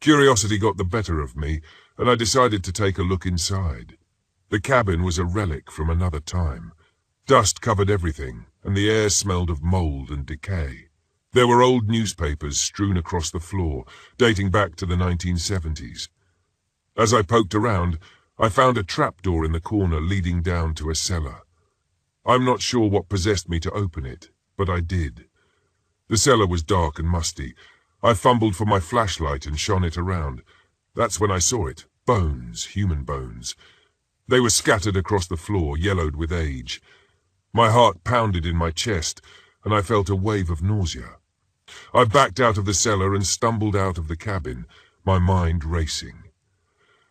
Speaker 1: Curiosity got the better of me, and I decided to take a look inside. The cabin was a relic from another time. Dust covered everything, and the air smelled of mold and decay. There were old newspapers strewn across the floor, dating back to the 1970s. As I poked around, I found a trapdoor in the corner leading down to a cellar. I'm not sure what possessed me to open it, but I did. The cellar was dark and musty. I fumbled for my flashlight and shone it around. That's when I saw it. Bones, human bones. They were scattered across the floor, yellowed with age. My heart pounded in my chest, and I felt a wave of nausea. I backed out of the cellar and stumbled out of the cabin, my mind racing.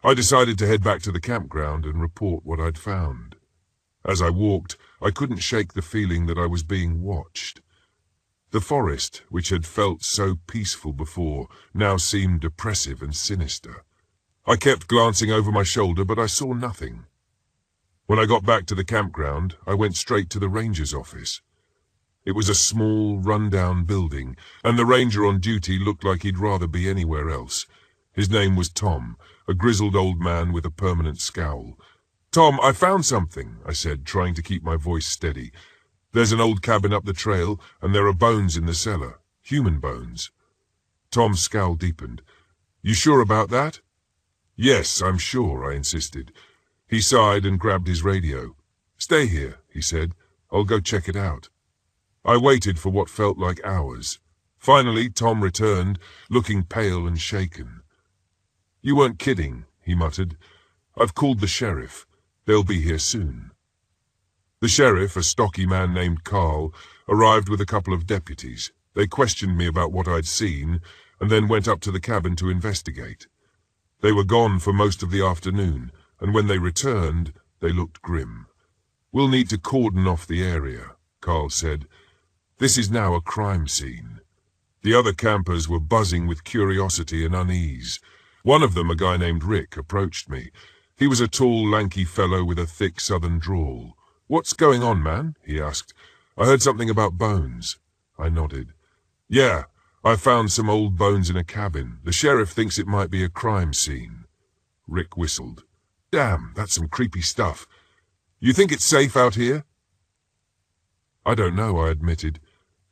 Speaker 1: I decided to head back to the campground and report what I'd found. As I walked, I couldn't shake the feeling that I was being watched. The forest, which had felt so peaceful before, now seemed oppressive and sinister. I kept glancing over my shoulder, but I saw nothing. When I got back to the campground, I went straight to the ranger's office. It was a small, run-down building, and the ranger on duty looked like he'd rather be anywhere else. His name was Tom, a grizzled old man with a permanent scowl. "Tom, I found something," I said, trying to keep my voice steady. "There's an old cabin up the trail, and there are bones in the cellar. Human bones." Tom's scowl deepened. "You sure about that?" "Yes, I'm sure," I insisted. He sighed and grabbed his radio. "Stay here," he said. "I'll go check it out." I waited for what felt like hours. Finally, Tom returned, looking pale and shaken. "You weren't kidding," he muttered. "I've called the sheriff. They'll be here soon." The sheriff, a stocky man named Carl, arrived with a couple of deputies. They questioned me about what I'd seen, and then went up to the cabin to investigate. They were gone for most of the afternoon, and when they returned, they looked grim. "We'll need to cordon off the area," Carl said. "This is now a crime scene." The other campers were buzzing with curiosity and unease. One of them, a guy named Rick, approached me. He was a tall, lanky fellow with a thick southern drawl. "What's going on, man?" he asked. "I heard something about bones." I nodded. "Yeah, I found some old bones in a cabin. The sheriff thinks it might be a crime scene." Rick whistled. "Damn, that's some creepy stuff. You think it's safe out here?" "I don't know," I admitted.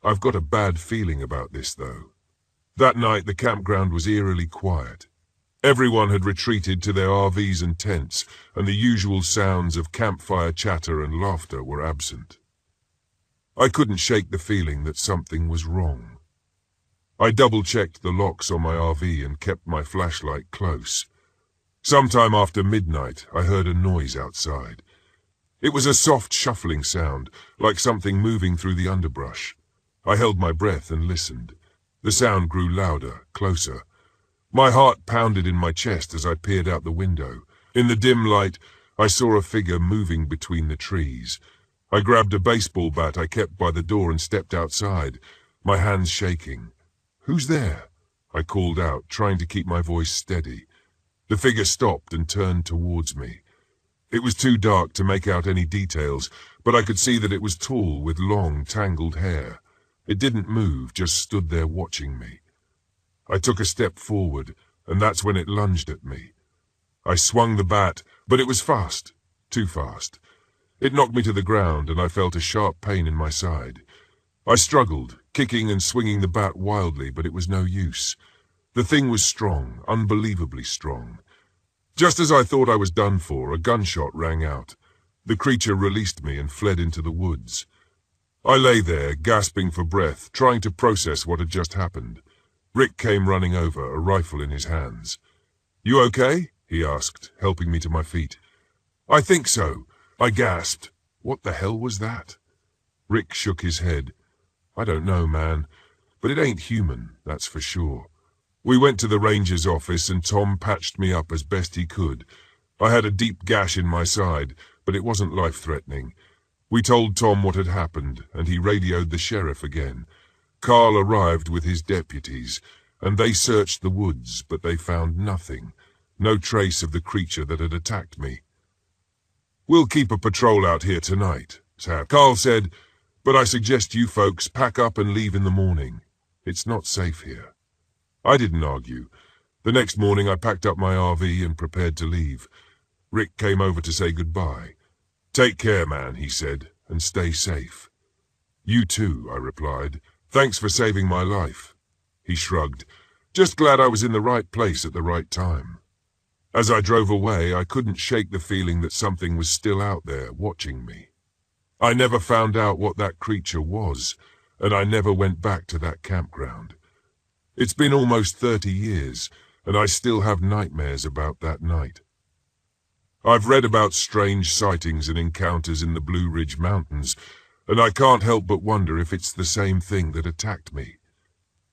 Speaker 1: "I've got a bad feeling about this, though." That night the campground was eerily quiet. Everyone had retreated to their RVs and tents, and the usual sounds of campfire chatter and laughter were absent. I couldn't shake the feeling that something was wrong. I double-checked the locks on my RV and kept my flashlight close. Sometime after midnight, I heard a noise outside. It was a soft shuffling sound, like something moving through the underbrush. I held my breath and listened. The sound grew louder, closer. My heart pounded in my chest as I peered out the window. In the dim light, I saw a figure moving between the trees. I grabbed a baseball bat I kept by the door and stepped outside, my hands shaking. "Who's there?" I called out, trying to keep my voice steady. The figure stopped and turned towards me. It was too dark to make out any details, but I could see that it was tall with long, tangled hair. It didn't move, just stood there watching me. I took a step forward, and that's when it lunged at me. I swung the bat, but it was fast, too fast. It knocked me to the ground, and I felt a sharp pain in my side. I struggled, kicking and swinging the bat wildly, but it was no use. The thing was strong, unbelievably strong. Just as I thought I was done for, a gunshot rang out. The creature released me and fled into the woods. I lay there, gasping for breath, trying to process what had just happened. Rick came running over, a rifle in his hands. "You okay?" he asked, helping me to my feet. "I think so," I gasped. "What the hell was that?" Rick shook his head. "I don't know, man, but it ain't human, that's for sure." We went to the ranger's office and Tom patched me up as best he could. I had a deep gash in my side, but it wasn't life-threatening. We told Tom what had happened, and he radioed the sheriff again. Carl arrived with his deputies, and they searched the woods, but they found nothing. No trace of the creature that had attacked me. "We'll keep a patrol out here tonight," Carl said, "but I suggest you folks pack up and leave in the morning. It's not safe here." I didn't argue. The next morning I packed up my RV and prepared to leave. Rick came over to say goodbye. "Take care, man," he said, "and stay safe." "You too," I replied. "Thanks for saving my life." He shrugged. "Just glad I was in the right place at the right time." As I drove away, I couldn't shake the feeling that something was still out there watching me. I never found out what that creature was, and I never went back to that campground. It's been almost 30 years, and I still have nightmares about that night. I've read about strange sightings and encounters in the Blue Ridge Mountains, and I can't help but wonder if it's the same thing that attacked me.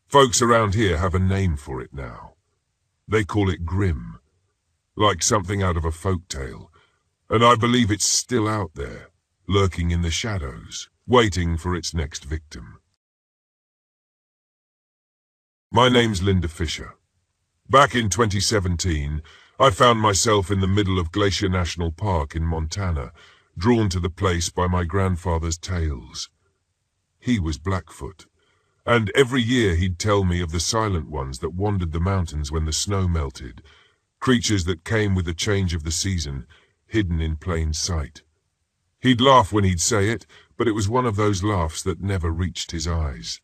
Speaker 1: Folks around here have a name for it now. They call it Grim, like something out of a folk tale, and I believe it's still out there, lurking in the shadows, waiting for its next victim. My name's Linda Fisher. Back in 2017, I found myself in the middle of Glacier National Park in Montana, drawn to the place by my grandfather's tales. He was Blackfoot, and every year he'd tell me of the silent ones that wandered the mountains when the snow melted, creatures that came with the change of the season, hidden in plain sight. He'd laugh when he'd say it, but it was one of those laughs that never reached his eyes.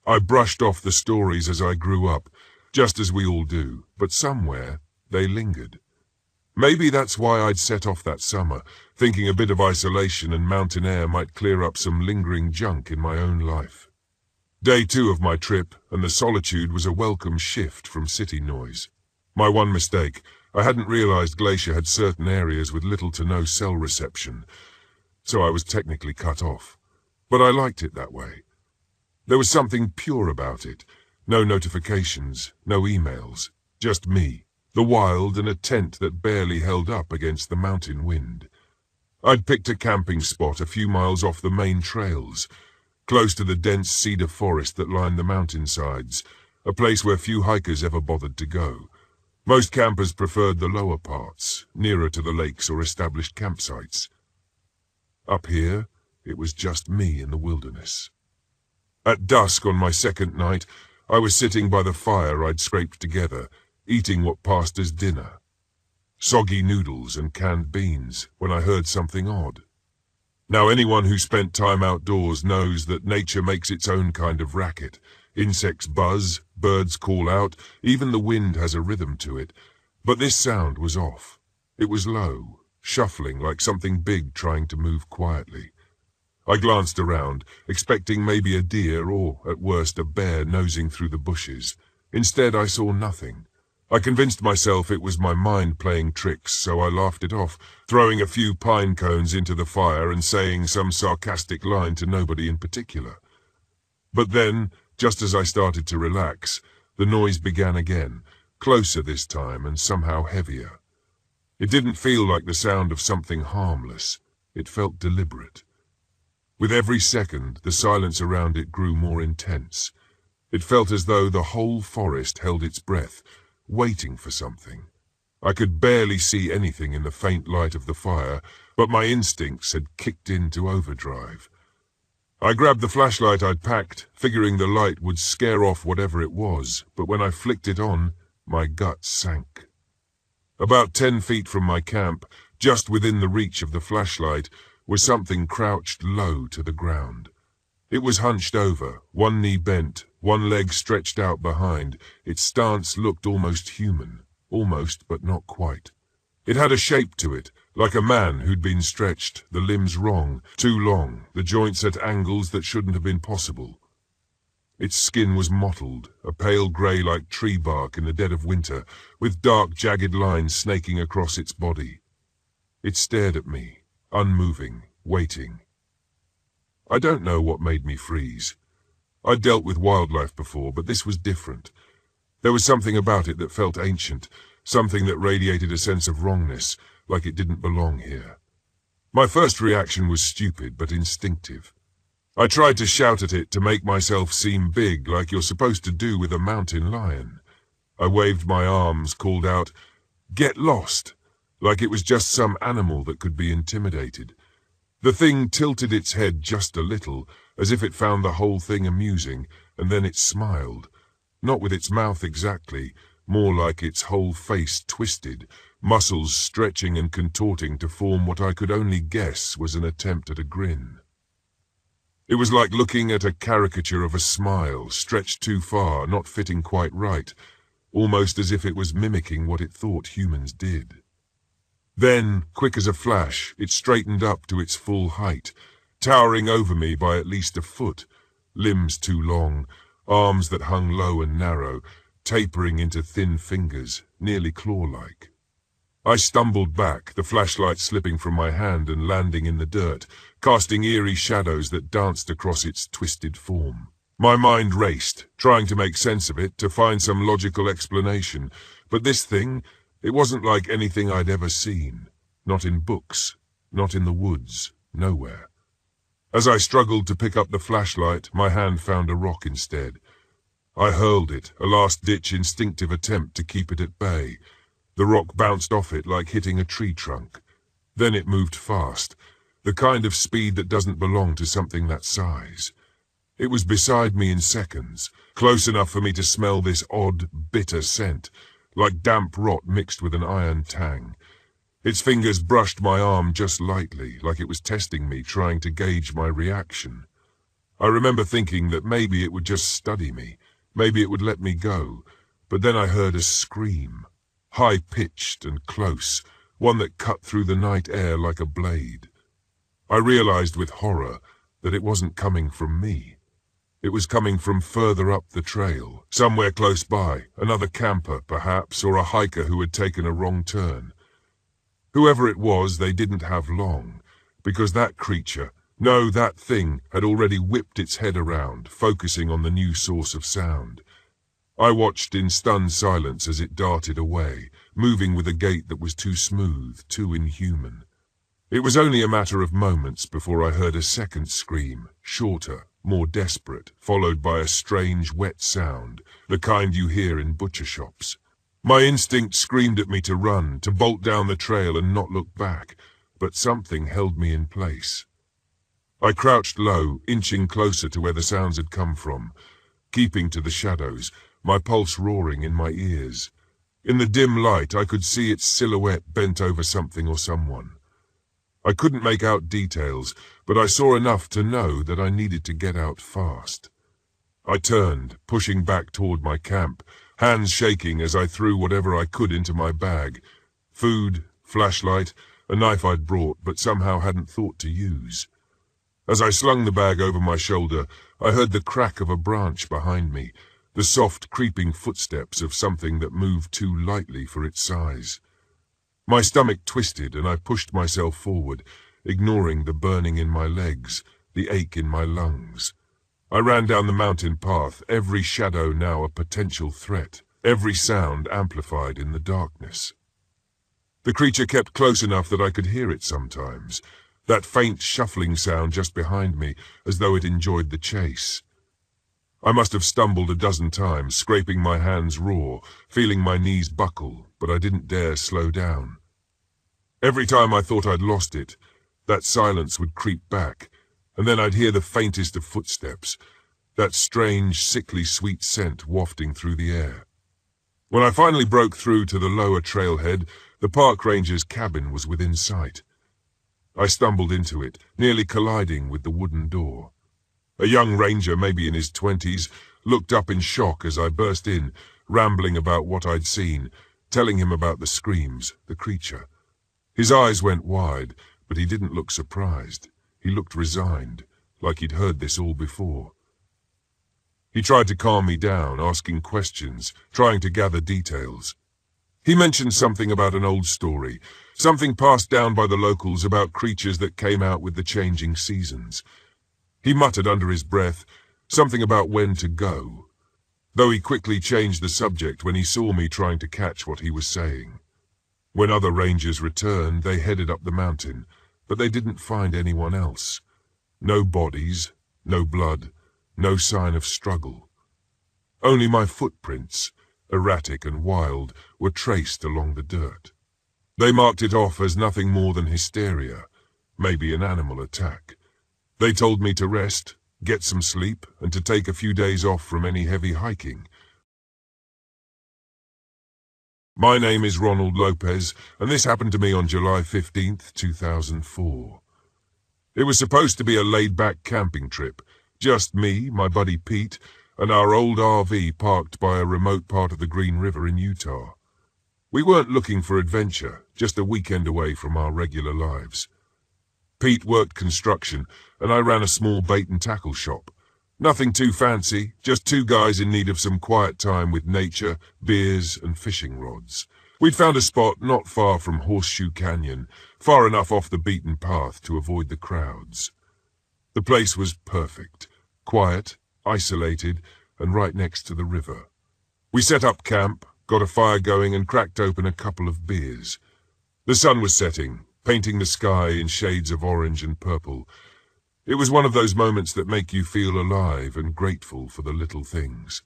Speaker 1: I brushed off the stories as I grew up, just as we all do, but somewhere they lingered. Maybe that's why I'd set off that summer, thinking a bit of isolation and mountain air might clear up some lingering junk in my own life. Day 2 of my trip, and the solitude was a welcome shift from city noise. My one mistake, I hadn't realized Glacier had certain areas with little to no cell reception, so I was technically cut off. But I liked it that way. There was something pure about it. No notifications, no emails, just me, the wild, and a tent that barely held up against the mountain wind. I'd picked a camping spot a few miles off the main trails, close to the dense cedar forest that lined the mountainsides, a place where few hikers ever bothered to go. Most campers preferred the lower parts, nearer to the lakes or established campsites. Up here, it was just me in the wilderness. At dusk on my second night, I was sitting by the fire I'd scraped together, eating what passed as dinner. Soggy noodles and canned beans, when I heard something odd. Now anyone who spent time outdoors knows that nature makes its own kind of racket. Insects buzz, birds call out, even the wind has a rhythm to it. But this sound was off. It was low, shuffling like something big trying to move quietly. I glanced around, expecting maybe a deer or, at worst, a bear nosing through the bushes. Instead, I saw nothing. I convinced myself it was my mind playing tricks, so I laughed it off, throwing a few pine cones into the fire and saying some sarcastic line to nobody in particular. But then, just as I started to relax, the noise began again, closer this time and somehow heavier. It didn't feel like the sound of something harmless. It felt deliberate. With every second, the silence around it grew more intense. It felt as though the whole forest held its breath, waiting for something. I could barely see anything in the faint light of the fire, but my instincts had kicked into overdrive. I grabbed the flashlight I'd packed, figuring the light would scare off whatever it was, but when I flicked it on, my gut sank. About 10 feet from my camp, just within the reach of the flashlight, was something crouched low to the ground. It was hunched over, one knee bent, one leg stretched out behind. Its stance looked almost human. Almost, but not quite. It had a shape to it, like a man who'd been stretched, the limbs wrong, too long, the joints at angles that shouldn't have been possible. Its skin was mottled, a pale grey like tree bark in the dead of winter, with dark jagged lines snaking across its body. It stared at me, unmoving, waiting. I don't know what made me freeze. I'd dealt with wildlife before, but this was different. There was something about it that felt ancient, something that radiated a sense of wrongness, like it didn't belong here. My first reaction was stupid but instinctive. I tried to shout at it to make myself seem big, like you're supposed to do with a mountain lion. I waved my arms, called out, "Get lost!" like it was just some animal that could be intimidated. The thing tilted its head just a little, as if it found the whole thing amusing, and then it smiled. Not with its mouth exactly, more like its whole face twisted, muscles stretching and contorting to form what I could only guess was an attempt at a grin. It was like looking at a caricature of a smile, stretched too far, not fitting quite right, almost as if it was mimicking what it thought humans did. Then, quick as a flash, it straightened up to its full height, towering over me by at least a foot, limbs too long, arms that hung low and narrow, tapering into thin fingers, nearly claw-like. I stumbled back, the flashlight slipping from my hand and landing in the dirt, casting eerie shadows that danced across its twisted form. My mind raced, trying to make sense of it, to find some logical explanation, but this thing, it wasn't like anything I'd ever seen. Not in books, not in the woods, nowhere. As I struggled to pick up the flashlight, my hand found a rock instead. I hurled it, a last-ditch instinctive attempt to keep it at bay. The rock bounced off it like hitting a tree trunk. Then it moved fast, the kind of speed that doesn't belong to something that size. It was beside me in seconds, close enough for me to smell this odd, bitter scent, like damp rot mixed with an iron tang. Its fingers brushed my arm just lightly, like it was testing me, trying to gauge my reaction. I remember thinking that maybe it would just study me, maybe it would let me go, but then I heard a scream, high-pitched and close, one that cut through the night air like a blade. I realized with horror that it wasn't coming from me. It was coming from further up the trail, somewhere close by, another camper, perhaps, or a hiker who had taken a wrong turn. Whoever it was, they didn't have long, because that creature, no, that thing, had already whipped its head around, focusing on the new source of sound. I watched in stunned silence as it darted away, moving with a gait that was too smooth, too inhuman. It was only a matter of moments before I heard a second scream, shorter, more desperate, followed by a strange, wet sound, the kind you hear in butcher shops. My instinct screamed at me to run, to bolt down the trail and not look back, but something held me in place. I crouched low, inching closer to where the sounds had come from, keeping to the shadows, my pulse roaring in my ears. In the dim light, I could see its silhouette bent over something or someone. I couldn't make out details, but I saw enough to know that I needed to get out fast. I turned, pushing back toward my camp, hands shaking as I threw whatever I could into my bag. Food, flashlight, a knife I'd brought but somehow hadn't thought to use. As I slung the bag over my shoulder, I heard the crack of a branch behind me, the soft, creeping footsteps of something that moved too lightly for its size. My stomach twisted and I pushed myself forward, ignoring the burning in my legs, the ache in my lungs. I ran down the mountain path, every shadow now a potential threat, every sound amplified in the darkness. The creature kept close enough that I could hear it sometimes, that faint shuffling sound just behind me, as though it enjoyed the chase. I must have stumbled a dozen times, scraping my hands raw, feeling my knees buckle, but I didn't dare slow down. Every time I thought I'd lost it, that silence would creep back, and then I'd hear the faintest of footsteps, that strange, sickly sweet scent wafting through the air. When I finally broke through to the lower trailhead, the park ranger's cabin was within sight. I stumbled into it, nearly colliding with the wooden door. A young ranger, maybe in his 20s, looked up in shock as I burst in, rambling about what I'd seen, telling him about the screams, the creature. His eyes went wide, but he didn't look surprised. He looked resigned, like he'd heard this all before. He tried to calm me down, asking questions, trying to gather details. He mentioned something about an old story, something passed down by the locals about creatures that came out with the changing seasons. He muttered under his breath something about when to go, though he quickly changed the subject when he saw me trying to catch what he was saying. When other rangers returned, they headed up the mountain, but they didn't find anyone else. No bodies, no blood, no sign of struggle. Only my footprints, erratic and wild, were traced along the dirt. They marked it off as nothing more than hysteria, maybe an animal attack. They told me to rest, get some sleep, and to take a few days off from any heavy hiking. My name is Ronald Lopez, and this happened to me on July 15th, 2004. It was supposed to be a laid-back camping trip, just me, my buddy Pete, and our old RV parked by a remote part of the Green River in Utah. We weren't looking for adventure, just a weekend away from our regular lives. Pete worked construction, and I ran a small bait and tackle shop. Nothing too fancy, just two guys in need of some quiet time with nature, beers, and fishing rods. We'd found a spot not far from Horseshoe Canyon, far enough off the beaten path to avoid the crowds. The place was perfect, quiet, isolated, and right next to the river. We set up camp, got a fire going, and cracked open a couple of beers. The sun was setting, painting the sky in shades of orange and purple. It was one of those moments that make you feel alive and grateful for the little things.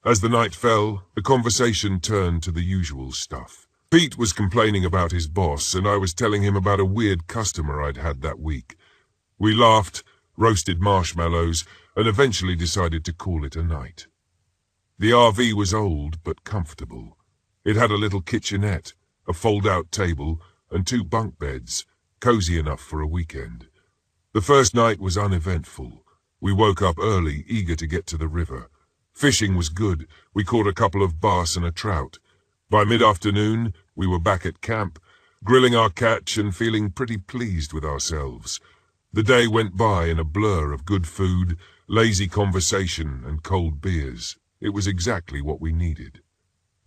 Speaker 1: As the night fell, the conversation turned to the usual stuff. Pete was complaining about his boss, and I was telling him about a weird customer I'd had that week. We laughed, roasted marshmallows, and eventually decided to call it a night. The RV was old but comfortable. It had a little kitchenette, a fold-out table, and 2 bunk beds, cozy enough for a weekend. The first night was uneventful. We woke up early, eager to get to the river. Fishing was good. We caught a couple of bass and a trout. By mid-afternoon, we were back at camp, grilling our catch and feeling pretty pleased with ourselves. The day went by in a blur of good food, lazy conversation, and cold beers. It was exactly what we needed.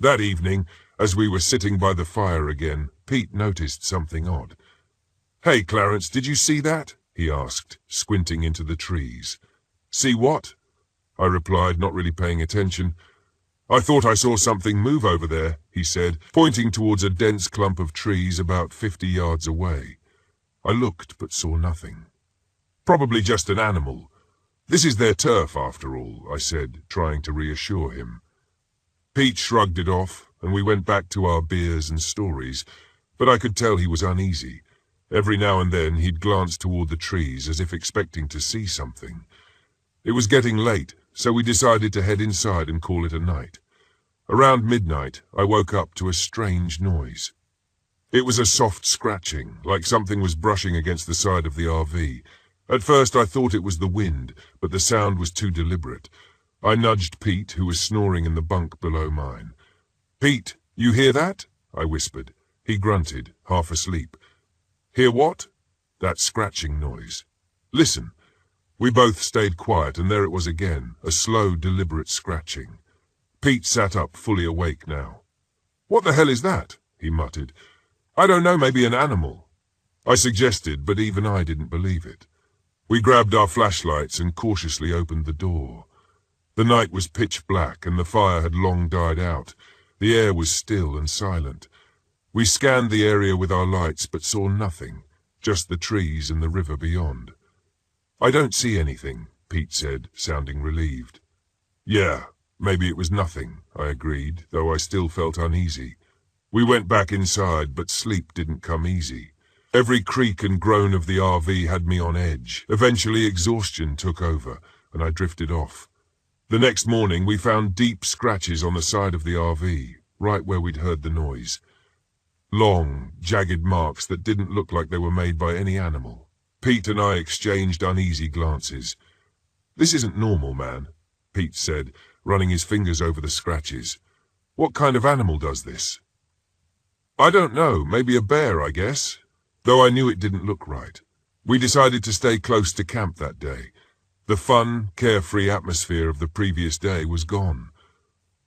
Speaker 1: That evening, as we were sitting by the fire again, Pete noticed something odd. "Hey, Clarence, did you see that?" he asked, squinting into the trees. "See what?" I replied, not really paying attention. "I thought I saw something move over there," he said, pointing towards a dense clump of trees about 50 yards away. I looked but saw nothing. "Probably just an animal. This is their turf, after all," I said, trying to reassure him. Pete shrugged it off, and we went back to our beers and stories, but I could tell he was uneasy. Every now and then he'd glance toward the trees as if expecting to see something. It was getting late, so we decided to head inside and call it a night. Around midnight, I woke up to a strange noise. It was a soft scratching, like something was brushing against the side of the RV. At first I thought it was the wind, but the sound was too deliberate. I nudged Pete, who was snoring in the bunk below mine. "Pete, you hear that?" I whispered. He grunted, half asleep. "Hear what?" "That scratching noise. Listen." We both stayed quiet, and there it was again, a slow, deliberate scratching. Pete sat up, fully awake now. "What the hell is that?" he muttered. "I don't know, maybe an animal." I suggested, but even I didn't believe it. We grabbed our flashlights and cautiously opened the door. The night was pitch black, and the fire had long died out. The air was still and silent. We scanned the area with our lights but saw nothing, just the trees and the river beyond. "I don't see anything," Pete said, sounding relieved. "Yeah, maybe it was nothing," I agreed, though I still felt uneasy. We went back inside, but sleep didn't come easy. Every creak and groan of the RV had me on edge. Eventually exhaustion took over, and I drifted off. The next morning we found deep scratches on the side of the RV, right where we'd heard the noise. Long, jagged marks that didn't look like they were made by any animal. Pete and I exchanged uneasy glances. "This isn't normal, man," Pete said, running his fingers over the scratches. "What kind of animal does this?" "I don't know, maybe a bear, I guess," though I knew it didn't look right. We decided to stay close to camp that day. The fun, carefree atmosphere of the previous day was gone.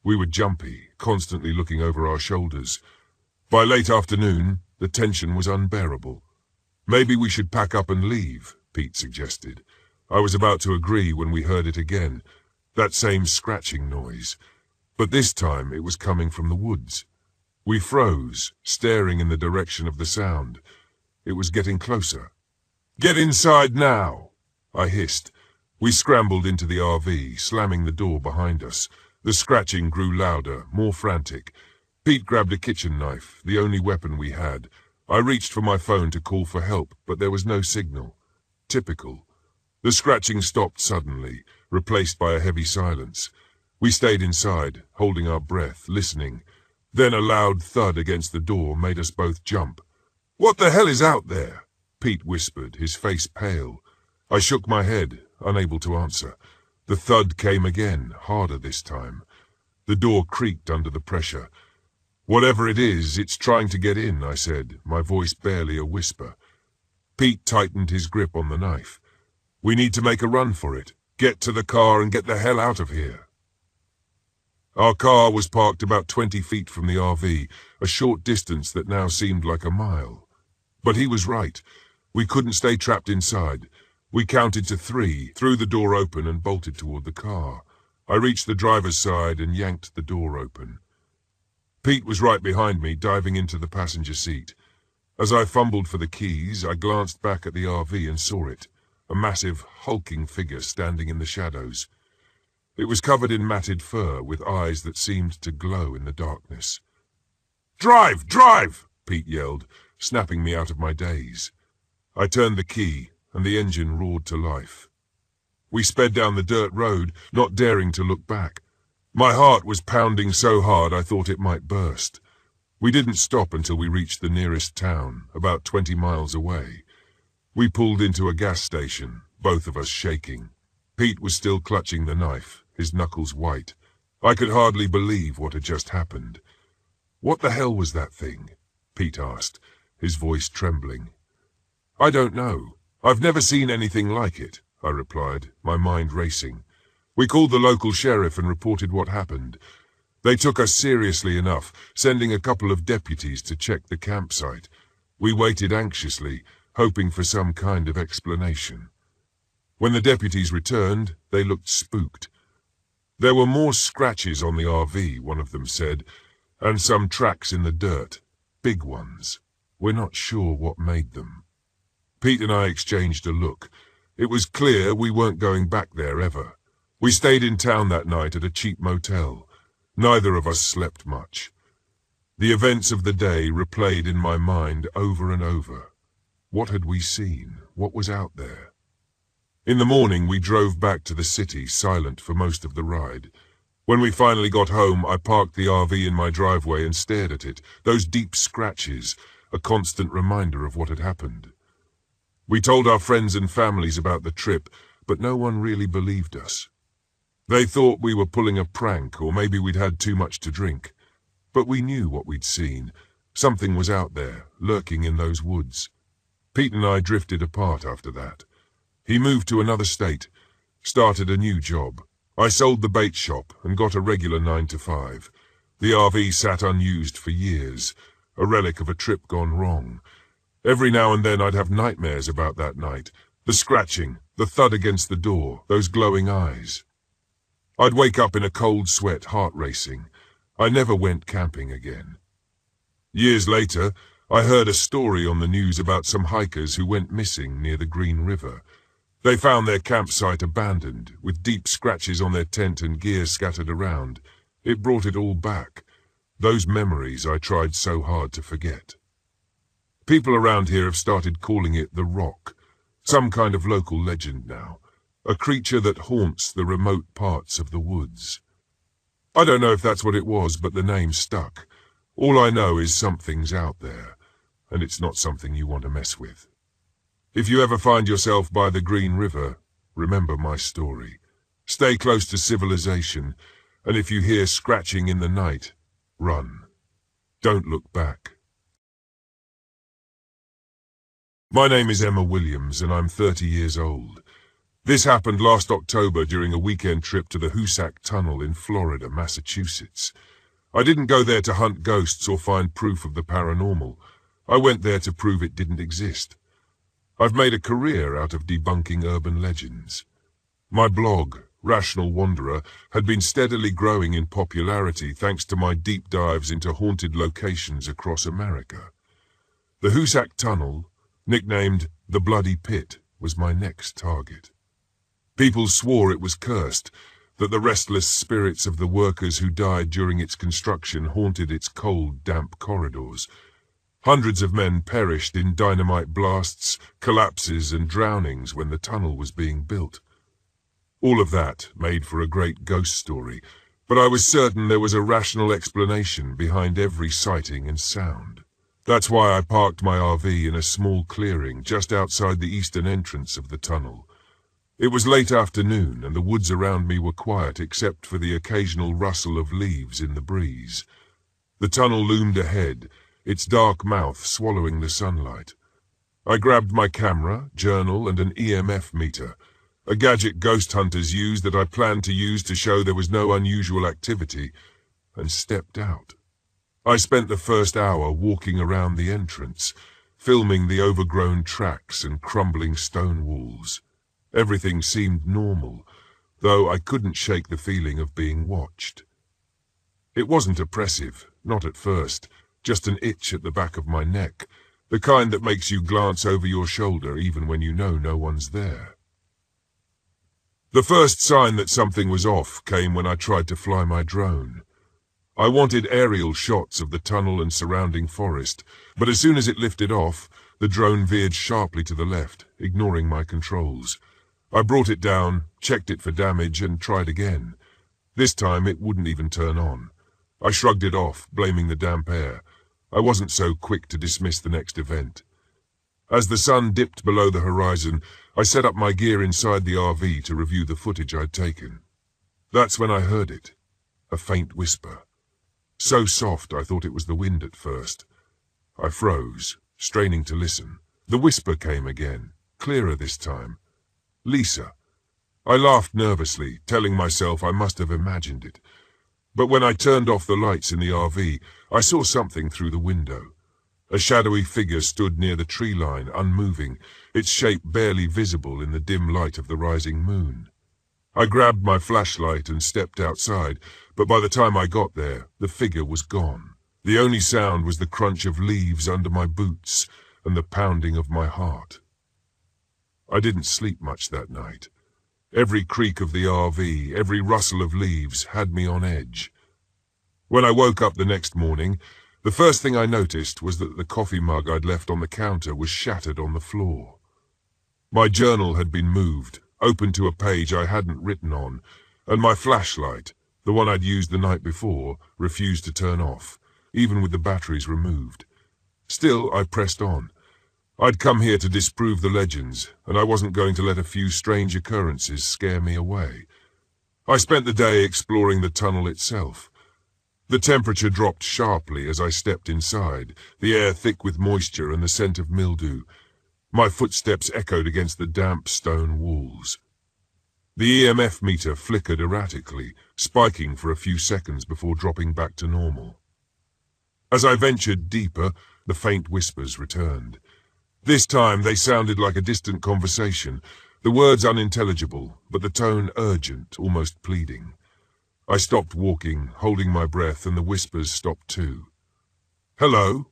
Speaker 1: We were jumpy, constantly looking over our shoulders. By late afternoon, the tension was unbearable. "Maybe we should pack up and leave," Pete suggested. I was about to agree when we heard it again, that same scratching noise. But this time it was coming from the woods. We froze, staring in the direction of the sound. It was getting closer. "Get inside now," I hissed. We scrambled into the RV, slamming the door behind us. The scratching grew louder, more frantic. Pete grabbed a kitchen knife, the only weapon we had. I reached for my phone to call for help, but there was no signal. Typical. The scratching stopped suddenly, replaced by a heavy silence. We stayed inside, holding our breath, listening. Then a loud thud against the door made us both jump. "What the hell is out there?" Pete whispered, his face pale. I shook my head, unable to answer. The thud came again, harder this time. The door creaked under the pressure. "Whatever it is, it's trying to get in," I said, my voice barely a whisper. Pete tightened his grip on the knife. "We need to make a run for it. Get to the car and get the hell out of here." Our car was parked about 20 feet from the RV, a short distance that now seemed like a mile. But he was right. We couldn't stay trapped inside. We counted to 3, threw the door open and bolted toward the car. I reached the driver's side and yanked the door open. Pete was right behind me, diving into the passenger seat. As I fumbled for the keys, I glanced back at the RV and saw it, a massive, hulking figure standing in the shadows. It was covered in matted fur, with eyes that seemed to glow in the darkness. "Drive! Drive!" Pete yelled, snapping me out of my daze. I turned the key, and the engine roared to life. We sped down the dirt road, not daring to look back. My heart was pounding so hard I thought it might burst. We didn't stop until we reached the nearest town, about 20 miles away. We pulled into a gas station, both of us shaking. Pete was still clutching the knife, his knuckles white. I could hardly believe what had just happened. "What the hell was that thing?" Pete asked, his voice trembling. "I don't know. I've never seen anything like it," I replied, my mind racing. We called the local sheriff and reported what happened. They took us seriously enough, sending a couple of deputies to check the campsite. We waited anxiously, hoping for some kind of explanation. When the deputies returned, they looked spooked. "There were more scratches on the RV," one of them said, "and some tracks in the dirt. Big ones. We're not sure what made them." Pete and I exchanged a look. It was clear we weren't going back there ever. We stayed in town that night at a cheap motel. Neither of us slept much. The events of the day replayed in my mind over and over. What had we seen? What was out there? In the morning, we drove back to the city, silent for most of the ride. When we finally got home, I parked the RV in my driveway and stared at it, those deep scratches, a constant reminder of what had happened. We told our friends and families about the trip, but no one really believed us. They thought we were pulling a prank, or maybe we'd had too much to drink. But we knew what we'd seen. Something was out there, lurking in those woods. Pete and I drifted apart after that. He moved to another state, started a new job. I sold the bait shop and got a regular 9 to 5. The RV sat unused for years, a relic of a trip gone wrong. Every now and then I'd have nightmares about that night. The scratching, the thud against the door, those glowing eyes. I'd wake up in a cold sweat, heart racing. I never went camping again. Years later, I heard a story on the news about some hikers who went missing near the Green River. They found their campsite abandoned, with deep scratches on their tent and gear scattered around. It brought it all back. Those memories I tried so hard to forget. People around here have started calling it the Rock, some kind of local legend now, a creature that haunts the remote parts of the woods. I don't know if that's what it was, but the name stuck. All I know is something's out there, and it's not something you want to mess with. If you ever find yourself by the Green River, remember my story. Stay close to civilization, and if you hear scratching in the night, run. Don't look back. My name is Emma Williams, and I'm 30 years old. This happened last October during a weekend trip to the Hoosac Tunnel in Florida, Massachusetts. I didn't go there to hunt ghosts or find proof of the paranormal. I went there to prove it didn't exist. I've made a career out of debunking urban legends. My blog, Rational Wanderer, had been steadily growing in popularity thanks to my deep dives into haunted locations across America. The Hoosac Tunnel, nicknamed the Bloody Pit, was my next target. People swore it was cursed, that the restless spirits of the workers who died during its construction haunted its cold, damp corridors. Hundreds of men perished in dynamite blasts, collapses, and drownings when the tunnel was being built. All of that made for a great ghost story, but I was certain there was a rational explanation behind every sighting and sound. That's why I parked my RV in a small clearing just outside the eastern entrance of the tunnel. It was late afternoon, and the woods around me were quiet except for the occasional rustle of leaves in the breeze. The tunnel loomed ahead, its dark mouth swallowing the sunlight. I grabbed my camera, journal, and an EMF meter, a gadget ghost hunters use that I planned to use to show there was no unusual activity, and stepped out. I spent the first hour walking around the entrance, filming the overgrown tracks and crumbling stone walls. Everything seemed normal, though I couldn't shake the feeling of being watched. It wasn't oppressive, not at first, just an itch at the back of my neck, the kind that makes you glance over your shoulder even when you know no one's there. The first sign that something was off came when I tried to fly my drone. I wanted aerial shots of the tunnel and surrounding forest, but as soon as it lifted off, the drone veered sharply to the left, ignoring my controls. I brought it down, checked it for damage, and tried again. This time it wouldn't even turn on. I shrugged it off, blaming the damp air. I wasn't so quick to dismiss the next event. As the sun dipped below the horizon, I set up my gear inside the RV to review the footage I'd taken. That's when I heard it, a faint whisper. So soft I thought it was the wind at first. I froze, straining to listen. The whisper came again, clearer this time. Lisa. I laughed nervously, telling myself I must have imagined it. But when I turned off the lights in the RV, I saw something through the window. A shadowy figure stood near the tree line, unmoving, its shape barely visible in the dim light of the rising moon. I grabbed my flashlight and stepped outside, but by the time I got there, the figure was gone. The only sound was the crunch of leaves under my boots and the pounding of my heart. I didn't sleep much that night. Every creak of the RV, every rustle of leaves had me on edge. When I woke up the next morning, the first thing I noticed was that the coffee mug I'd left on the counter was shattered on the floor. My journal had been moved, open to a page I hadn't written on, and my flashlight, the one I'd used the night before, refused to turn off, even with the batteries removed. Still, I pressed on. I'd come here to disprove the legends, and I wasn't going to let a few strange occurrences scare me away. I spent the day exploring the tunnel itself. The temperature dropped sharply as I stepped inside, the air thick with moisture and the scent of mildew. My footsteps echoed against the damp stone walls. The EMF meter flickered erratically, spiking for a few seconds before dropping back to normal. As I ventured deeper, the faint whispers returned. This time they sounded like a distant conversation, the words unintelligible, but the tone urgent, almost pleading. I stopped walking, holding my breath, and the whispers stopped too. "Hello?"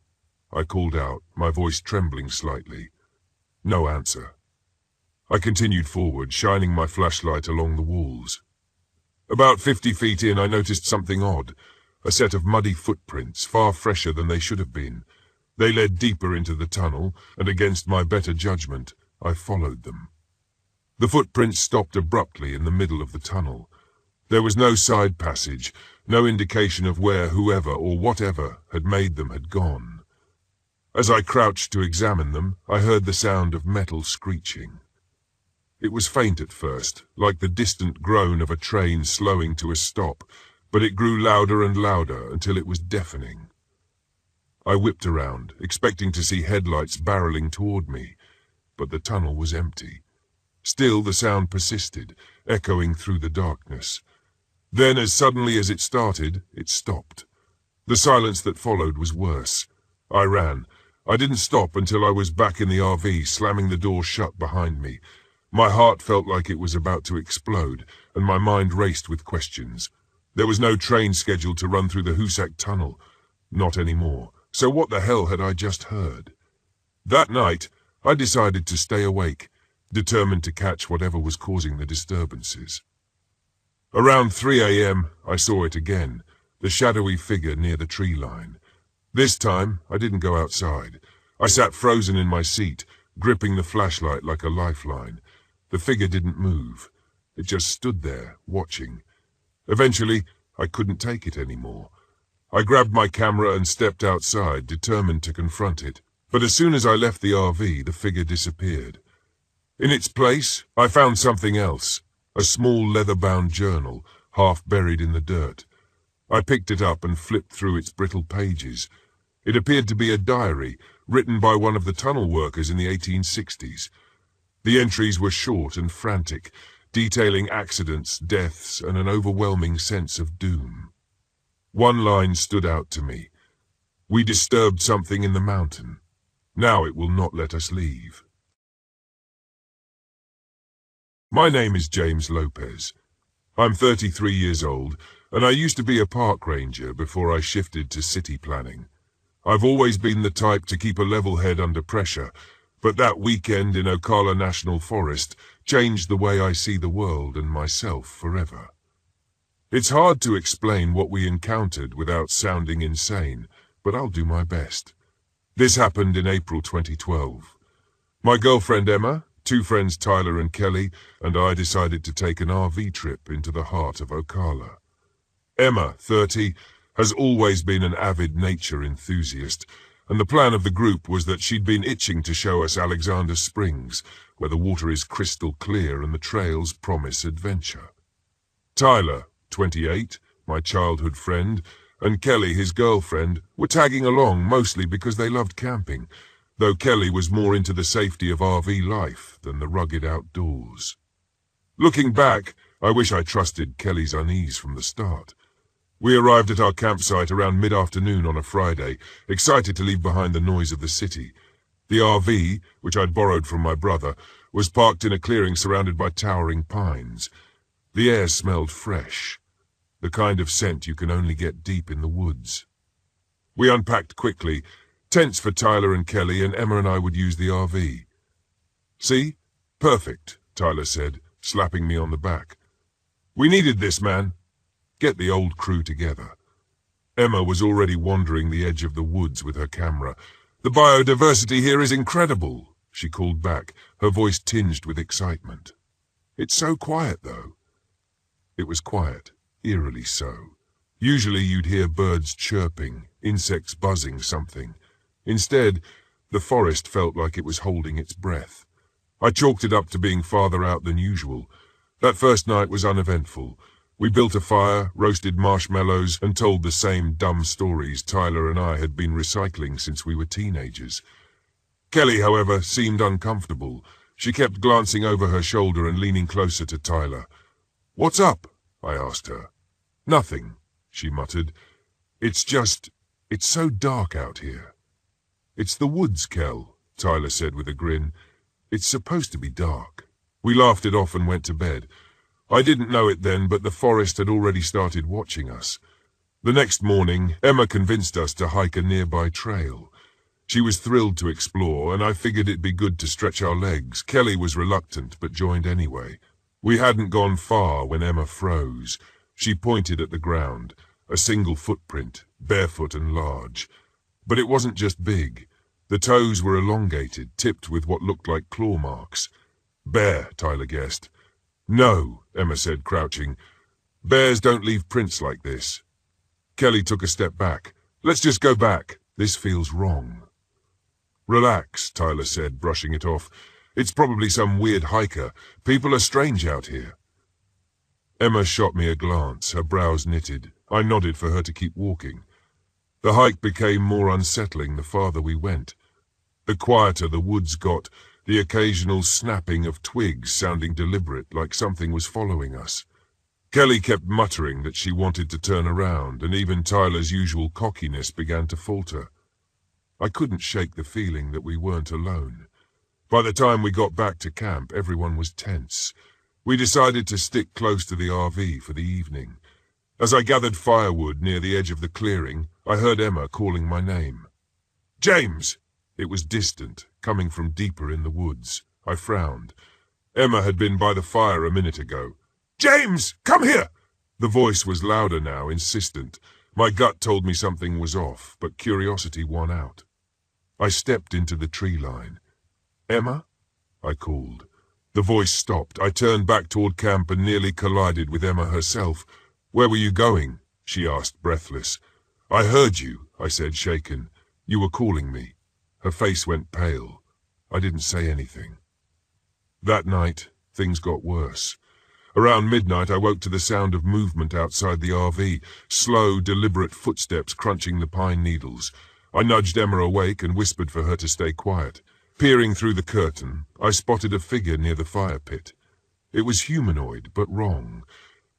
Speaker 1: I called out, my voice trembling slightly. No answer. I continued forward, shining my flashlight along the walls. About 50 feet in, I noticed something odd. A set of muddy footprints, far fresher than they should have been. They led deeper into the tunnel, and against my better judgment, I followed them. The footprints stopped abruptly in the middle of the tunnel. There was no side passage, no indication of where whoever or whatever had made them had gone. As I crouched to examine them, I heard the sound of metal screeching. It was faint at first, like the distant groan of a train slowing to a stop, but it grew louder and louder until it was deafening. I whipped around, expecting to see headlights barreling toward me, but the tunnel was empty. Still the sound persisted, echoing through the darkness. Then, as suddenly as it started, it stopped. The silence that followed was worse. I ran. I didn't stop until I was back in the RV, slamming the door shut behind me. My heart felt like it was about to explode, and my mind raced with questions. There was no train scheduled to run through the Hoosac Tunnel. Not anymore. So what the hell had I just heard? That night, I decided to stay awake, determined to catch whatever was causing the disturbances. Around 3 a.m., I saw it again, the shadowy figure near the tree line. This time, I didn't go outside. I sat frozen in my seat, gripping the flashlight like a lifeline. The figure didn't move. It just stood there, watching. Eventually, I couldn't take it anymore. I grabbed my camera and stepped outside, determined to confront it. But as soon as I left the RV, the figure disappeared. In its place, I found something else, a small leather-bound journal, half buried in the dirt. I picked it up and flipped through its brittle pages. It appeared to be a diary, written by one of the tunnel workers in the 1860s. The entries were short and frantic, detailing accidents, deaths, and an overwhelming sense of doom. One line stood out to me. "We disturbed something in the mountain. Now it will not let us leave." My name is James Lopez. I'm 33 years old, and I used to be a park ranger before I shifted to city planning. I've always been the type to keep a level head under pressure, but that weekend in Ocala National Forest changed the way I see the world and myself forever. It's hard to explain what we encountered without sounding insane, but I'll do my best. This happened in April 2012. My girlfriend Emma, two friends Tyler and Kelly, and I decided to take an RV trip into the heart of Ocala. Emma, 30, has always been an avid nature enthusiast, and the plan of the group was that she'd been itching to show us Alexander Springs, where the water is crystal clear and the trails promise adventure. Tyler, 28, my childhood friend, and Kelly, his girlfriend, were tagging along mostly because they loved camping, though Kelly was more into the safety of RV life than the rugged outdoors. Looking back, I wish I trusted Kelly's unease from the start. We arrived at our campsite around mid-afternoon on a Friday, excited to leave behind the noise of the city. The RV, which I'd borrowed from my brother, was parked in a clearing surrounded by towering pines. The air smelled fresh, the kind of scent you can only get deep in the woods. We unpacked quickly, tents for Tyler and Kelly, and Emma and I would use the RV. "See? Perfect," Tyler said, slapping me on the back. "We needed this, man. Get the old crew together." Emma was already wandering the edge of the woods with her camera. "The biodiversity here is incredible," she called back, her voice tinged with excitement. "It's so quiet, though." It was quiet, eerily so. Usually you'd hear birds chirping, insects buzzing something. Instead, the forest felt like it was holding its breath. I chalked it up to being farther out than usual. That first night was uneventful. We built a fire, roasted marshmallows, and told the same dumb stories Tyler and I had been recycling since we were teenagers. Kelly, however, seemed uncomfortable. She kept glancing over her shoulder and leaning closer to Tyler. "What's up?" I asked her. "Nothing," she muttered. It's so dark out here." "It's the woods, Kel," Tyler said with a grin. "It's supposed to be dark." We laughed it off and went to bed. I didn't know it then, but the forest had already started watching us. The next morning, Emma convinced us to hike a nearby trail. She was thrilled to explore, and I figured it'd be good to stretch our legs. Kelly was reluctant, but joined anyway. We hadn't gone far when Emma froze. She pointed at the ground, a single footprint, barefoot and large. But it wasn't just big. The toes were elongated, tipped with what looked like claw marks. Bear, Tyler guessed. No, Emma said, crouching. Bears don't leave prints like this. Kelly took a step back. Let's just go back. This feels wrong. Relax, Tyler said, brushing it off. It's probably some weird hiker. People are strange out here. Emma shot me a glance, her brows knitted. I nodded for her to keep walking. The hike became more unsettling the farther we went. The quieter the woods got, the occasional snapping of twigs sounding deliberate, like something was following us. Kelly kept muttering that she wanted to turn around, and even Tyler's usual cockiness began to falter. I couldn't shake the feeling that we weren't alone. By the time we got back to camp, everyone was tense. We decided to stick close to the RV for the evening. As I gathered firewood near the edge of the clearing, I heard Emma calling my name. James! It was distant, coming from deeper in the woods. I frowned. Emma had been by the fire a minute ago. James, come here! The voice was louder now, insistent. My gut told me something was off, but curiosity won out. I stepped into the tree line. Emma? I called. The voice stopped. I turned back toward camp and nearly collided with Emma herself. Where were you going? She asked, breathless. I heard you, I said, shaken. You were calling me. Her face went pale. I didn't say anything. That night, things got worse. Around midnight, I woke to the sound of movement outside the RV, slow, deliberate footsteps crunching the pine needles. I nudged Emma awake and whispered for her to stay quiet. Peering through the curtain, I spotted a figure near the fire pit. It was humanoid, but wrong.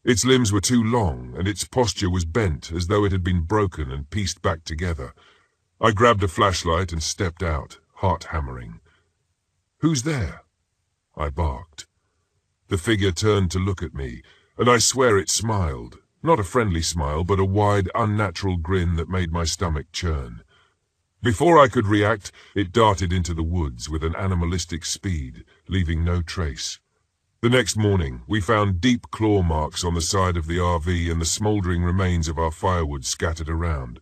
Speaker 1: Its limbs were too long, and its posture was bent, as though it had been broken and pieced back together. I grabbed a flashlight and stepped out, heart hammering. Who's there? I barked. The figure turned to look at me, and I swear it smiled. Not a friendly smile, but a wide, unnatural grin that made my stomach churn. Before I could react, it darted into the woods with an animalistic speed, leaving no trace. The next morning, we found deep claw marks on the side of the RV and the smouldering remains of our firewood scattered around.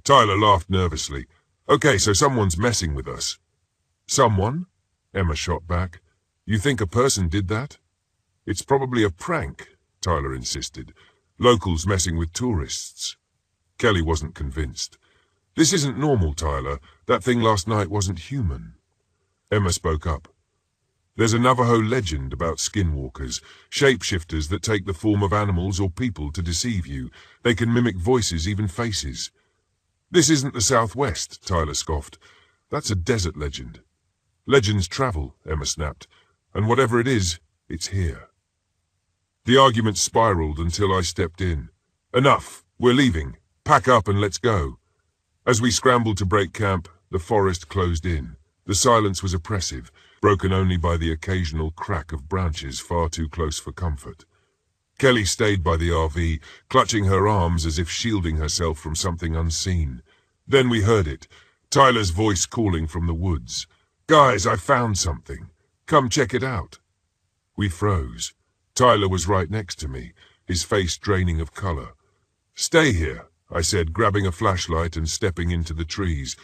Speaker 1: Tyler laughed nervously. Okay, so someone's messing with us. Someone? Emma shot back. You think a person did that? It's probably a prank, Tyler insisted. Locals messing with tourists. Kelly wasn't convinced. This isn't normal, Tyler. That thing last night wasn't human. Emma spoke up. There's a Navajo legend about skinwalkers, shapeshifters that take the form of animals or people to deceive you. They can mimic voices, even faces. This isn't the Southwest, Tyler scoffed. That's a desert legend. Legends travel, Emma snapped. And whatever it is, it's here. The argument spiraled until I stepped in. Enough. We're leaving. Pack up and let's go. As we scrambled to break camp, the forest closed in. The silence was oppressive, broken only by the occasional crack of branches far too close for comfort. Kelly stayed by the RV, clutching her arms as if shielding herself from something unseen. Then we heard it, Tyler's voice calling from the woods. Guys, I found something. Come check it out. We froze. Tyler was right next to me, his face draining of color. Stay here, I said, grabbing a flashlight and stepping into the trees.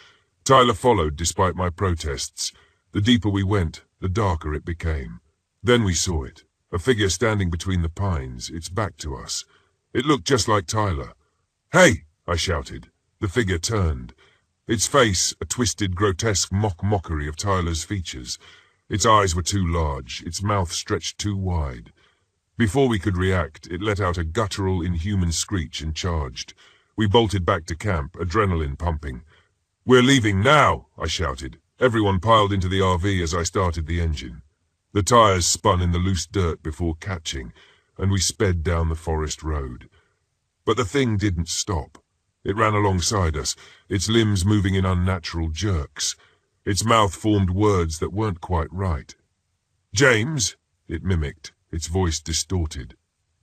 Speaker 1: Tyler followed despite my protests. The deeper we went, the darker it became. Then we saw it, a figure standing between the pines, its back to us. It looked just like Tyler. Hey, I shouted. The figure turned. Its face, a twisted, grotesque mockery of Tyler's features. Its eyes were too large, its mouth stretched too wide. Before we could react, it let out a guttural, inhuman screech and charged. We bolted back to camp, adrenaline pumping. We're leaving now, I shouted. Everyone piled into the RV as I started the engine. The tires spun in the loose dirt before catching, and we sped down the forest road. But the thing didn't stop. It ran alongside us, its limbs moving in unnatural jerks. Its mouth formed words that weren't quite right. James, it mimicked, its voice distorted.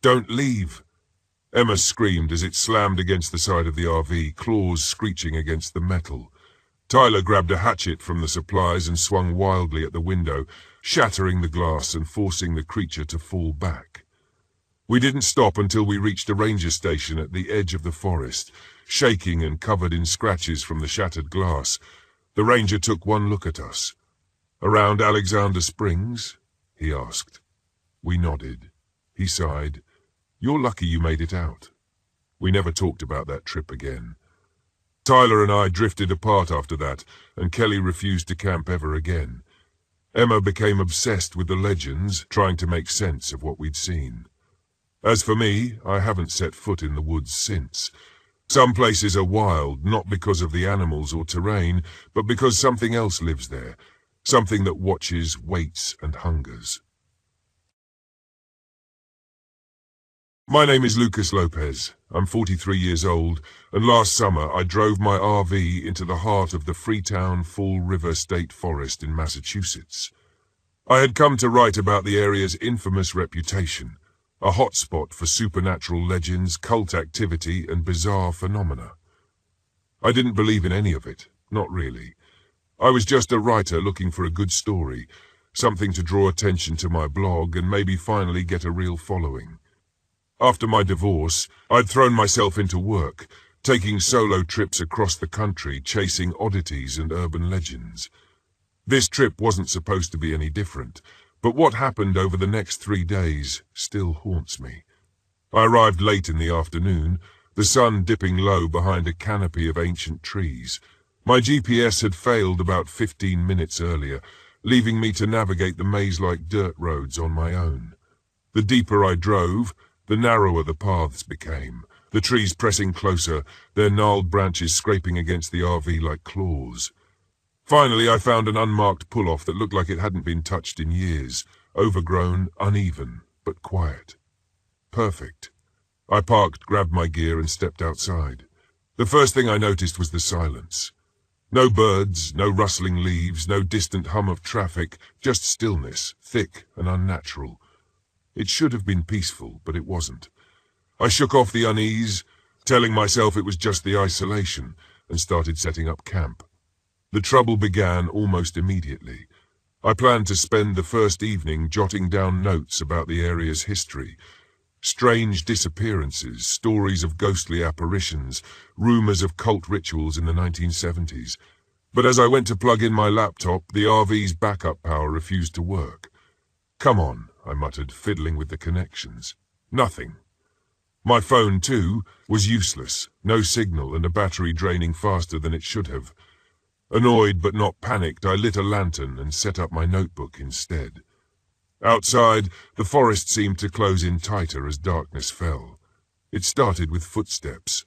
Speaker 1: Don't leave. Emma screamed as it slammed against the side of the RV, claws screeching against the metal. Tyler grabbed a hatchet from the supplies and swung wildly at the window, shattering the glass and forcing the creature to fall back. We didn't stop until we reached a ranger station at the edge of the forest, shaking and covered in scratches from the shattered glass. The ranger took one look at us. "Around Alexander Springs?" he asked. We nodded. He sighed. "You're lucky you made it out." We never talked about that trip again. Tyler and I drifted apart after that, and Kelly refused to camp ever again. Emma became obsessed with the legends, trying to make sense of what we'd seen. As for me, I haven't set foot in the woods since. Some places are wild, not because of the animals or terrain, but because something else lives there, something that watches, waits, and hungers. My name is Lucas Lopez. I'm 43 years old, and last summer I drove my RV into the heart of the Freetown Fall River State Forest in Massachusetts. I had come to write about the area's infamous reputation, a hotspot for supernatural legends, cult activity, and bizarre phenomena. I didn't believe in any of it, not really. I was just a writer looking for a good story, something to draw attention to my blog and maybe finally get a real following. After my divorce, I'd thrown myself into work, taking solo trips across the country, chasing oddities and urban legends. This trip wasn't supposed to be any different, but what happened over the next 3 days still haunts me. I arrived late in the afternoon, the sun dipping low behind a canopy of ancient trees. My GPS had failed about 15 minutes earlier, leaving me to navigate the maze-like dirt roads on my own. The deeper I drove, the narrower the paths became, the trees pressing closer, their gnarled branches scraping against the RV like claws. Finally, I found an unmarked pull-off that looked like it hadn't been touched in years, overgrown, uneven, but quiet. Perfect. I parked, grabbed my gear, and stepped outside. The first thing I noticed was the silence. No birds, no rustling leaves, no distant hum of traffic, just stillness, thick and unnatural. It should have been peaceful, but it wasn't. I shook off the unease, telling myself it was just the isolation, and started setting up camp. The trouble began almost immediately. I planned to spend the first evening jotting down notes about the area's history. Strange disappearances, stories of ghostly apparitions, rumors of cult rituals in the 1970s. But as I went to plug in my laptop, the RV's backup power refused to work. "Come on," I muttered, fiddling with the connections. Nothing. My phone, too, was useless, no signal and a battery draining faster than it should have. Annoyed but not panicked, I lit a lantern and set up my notebook instead. Outside, the forest seemed to close in tighter as darkness fell. It started with footsteps.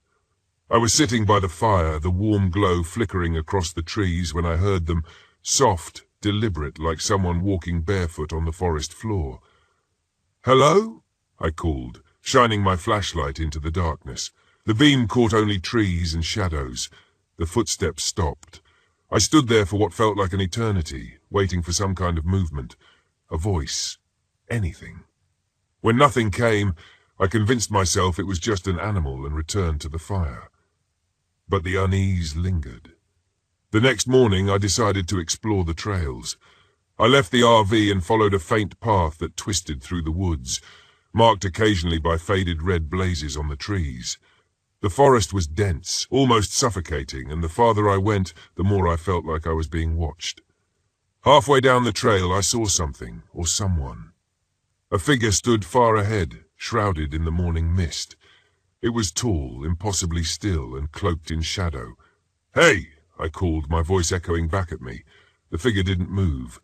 Speaker 1: I was sitting by the fire, the warm glow flickering across the trees when I heard them, soft, deliberate, like someone walking barefoot on the forest floor. "Hello?" I called, shining my flashlight into the darkness. The beam caught only trees and shadows. The footsteps stopped. I stood there for what felt like an eternity, waiting for some kind of movement, a voice, anything. When nothing came, I convinced myself it was just an animal and returned to the fire. But the unease lingered. The next morning, I decided to explore the trails. I left the RV and followed a faint path that twisted through the woods, marked occasionally by faded red blazes on the trees. The forest was dense, almost suffocating, and the farther I went, the more I felt like I was being watched. Halfway down the trail, I saw something, or someone. A figure stood far ahead, shrouded in the morning mist. It was tall, impossibly still, and cloaked in shadow. "Hey!" I called, my voice echoing back at me. The figure didn't move.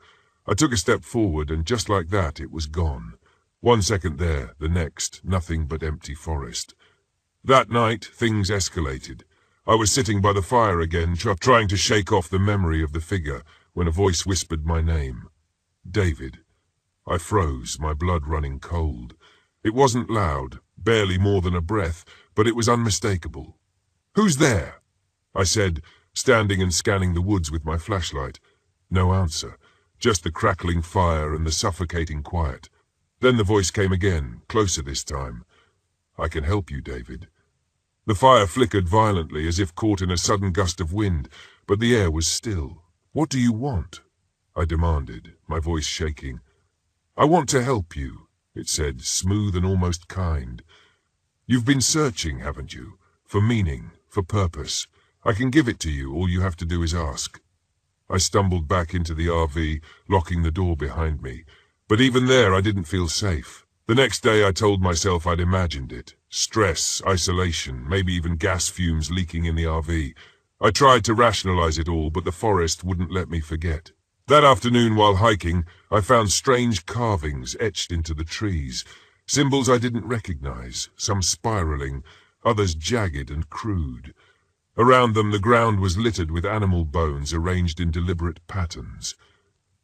Speaker 1: I took a step forward, and just like that, it was gone. 1 second there, the next, nothing but empty forest. That night, things escalated. I was sitting by the fire again, trying to shake off the memory of the figure, when a voice whispered my name. "David." I froze, my blood running cold. It wasn't loud, barely more than a breath, but it was unmistakable. "Who's there?" I said, standing and scanning the woods with my flashlight. No answer, just the crackling fire and the suffocating quiet. Then the voice came again, closer this time. "I can help you, David." The fire flickered violently as if caught in a sudden gust of wind, but the air was still. "What do you want?" I demanded, my voice shaking. "I want to help you," it said, smooth and almost kind. "You've been searching, haven't you? For meaning, for purpose. I can give it to you, all you have to do is ask." I stumbled back into the RV, locking the door behind me. But even there I didn't feel safe. The next day I told myself I'd imagined it. Stress, isolation, maybe even gas fumes leaking in the RV. I tried to rationalize it all, but the forest wouldn't let me forget. That afternoon while hiking, I found strange carvings etched into the trees. Symbols I didn't recognize, some spiraling, others jagged and crude. Around them the ground was littered with animal bones arranged in deliberate patterns.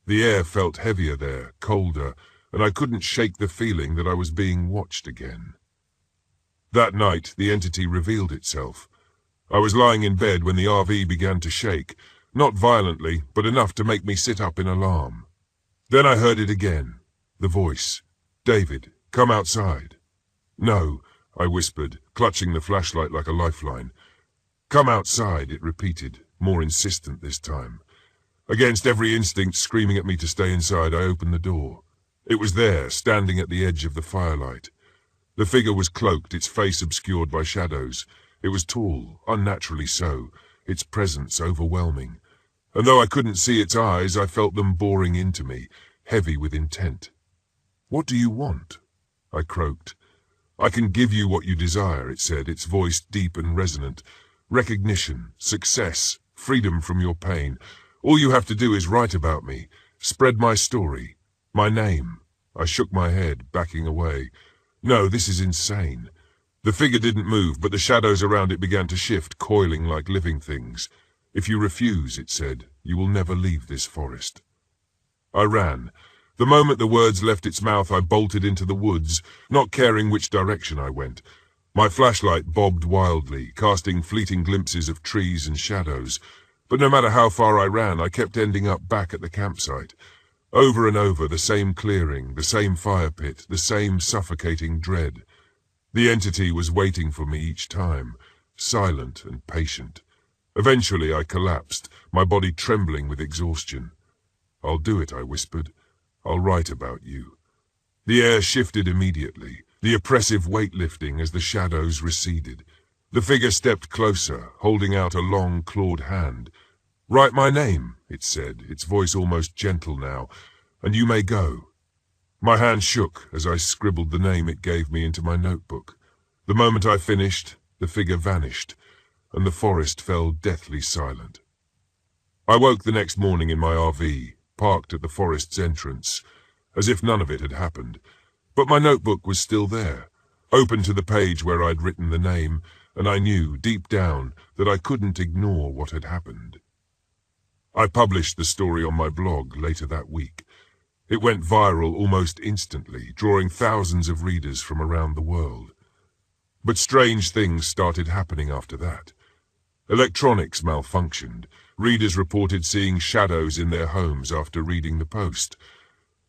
Speaker 1: The air felt heavier there, colder, and I couldn't shake the feeling that I was being watched again. That night the entity revealed itself. I was lying in bed when the RV began to shake, not violently, but enough to make me sit up in alarm. Then I heard it again, the voice. "David, come outside." "No," I whispered, clutching the flashlight like a lifeline. "Come outside," it repeated, more insistent this time. Against every instinct screaming at me to stay inside, I opened the door. It was there, standing at the edge of the firelight. The figure was cloaked, its face obscured by shadows. It was tall, unnaturally so, its presence overwhelming. And though I couldn't see its eyes, I felt them boring into me, heavy with intent. "What do you want?" I croaked. "I can give you what you desire," it said, its voice deep and resonant. "Recognition, success, freedom from your pain. All you have to do is write about me, spread my story, my name." I shook my head, backing away. "No, this is insane." The figure didn't move, but the shadows around it began to shift, coiling like living things. "If you refuse," it said, "you will never leave this forest." I ran. The moment the words left its mouth, I bolted into the woods, not caring which direction I went. My flashlight bobbed wildly, casting fleeting glimpses of trees and shadows. But no matter how far I ran, I kept ending up back at the campsite. Over and over, the same clearing, the same fire pit, the same suffocating dread. The entity was waiting for me each time, silent and patient. Eventually I collapsed, my body trembling with exhaustion. "I'll do it," I whispered. "I'll write about you." The air shifted immediately, the oppressive weight lifting as the shadows receded. The figure stepped closer, holding out a long, clawed hand. "Write my name," it said, its voice almost gentle now, "and you may go." My hand shook as I scribbled the name it gave me into my notebook. The moment I finished, the figure vanished, and the forest fell deathly silent. I woke the next morning in my RV, parked at the forest's entrance, as if none of it had happened. But my notebook was still there, open to the page where I'd written the name, and I knew, deep down, that I couldn't ignore what had happened. I published the story on my blog later that week. It went viral almost instantly, drawing thousands of readers from around the world. But strange things started happening after that. Electronics malfunctioned. Readers reported seeing shadows in their homes after reading the post.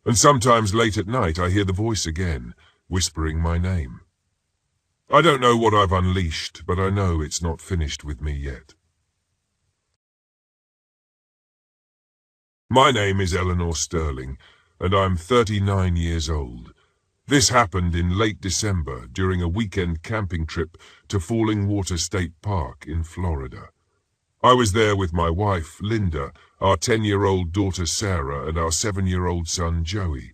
Speaker 1: And sometimes late at night I hear the voice again, whispering my name. I don't know what I've unleashed, but I know it's not finished with me yet. My name is Eleanor Sterling, and I'm 39 years old. This happened in late December during a weekend camping trip to Falling Water State Park in Florida. I was there with my wife, Linda, our 10-year-old daughter Sarah, and our 7-year-old son Joey.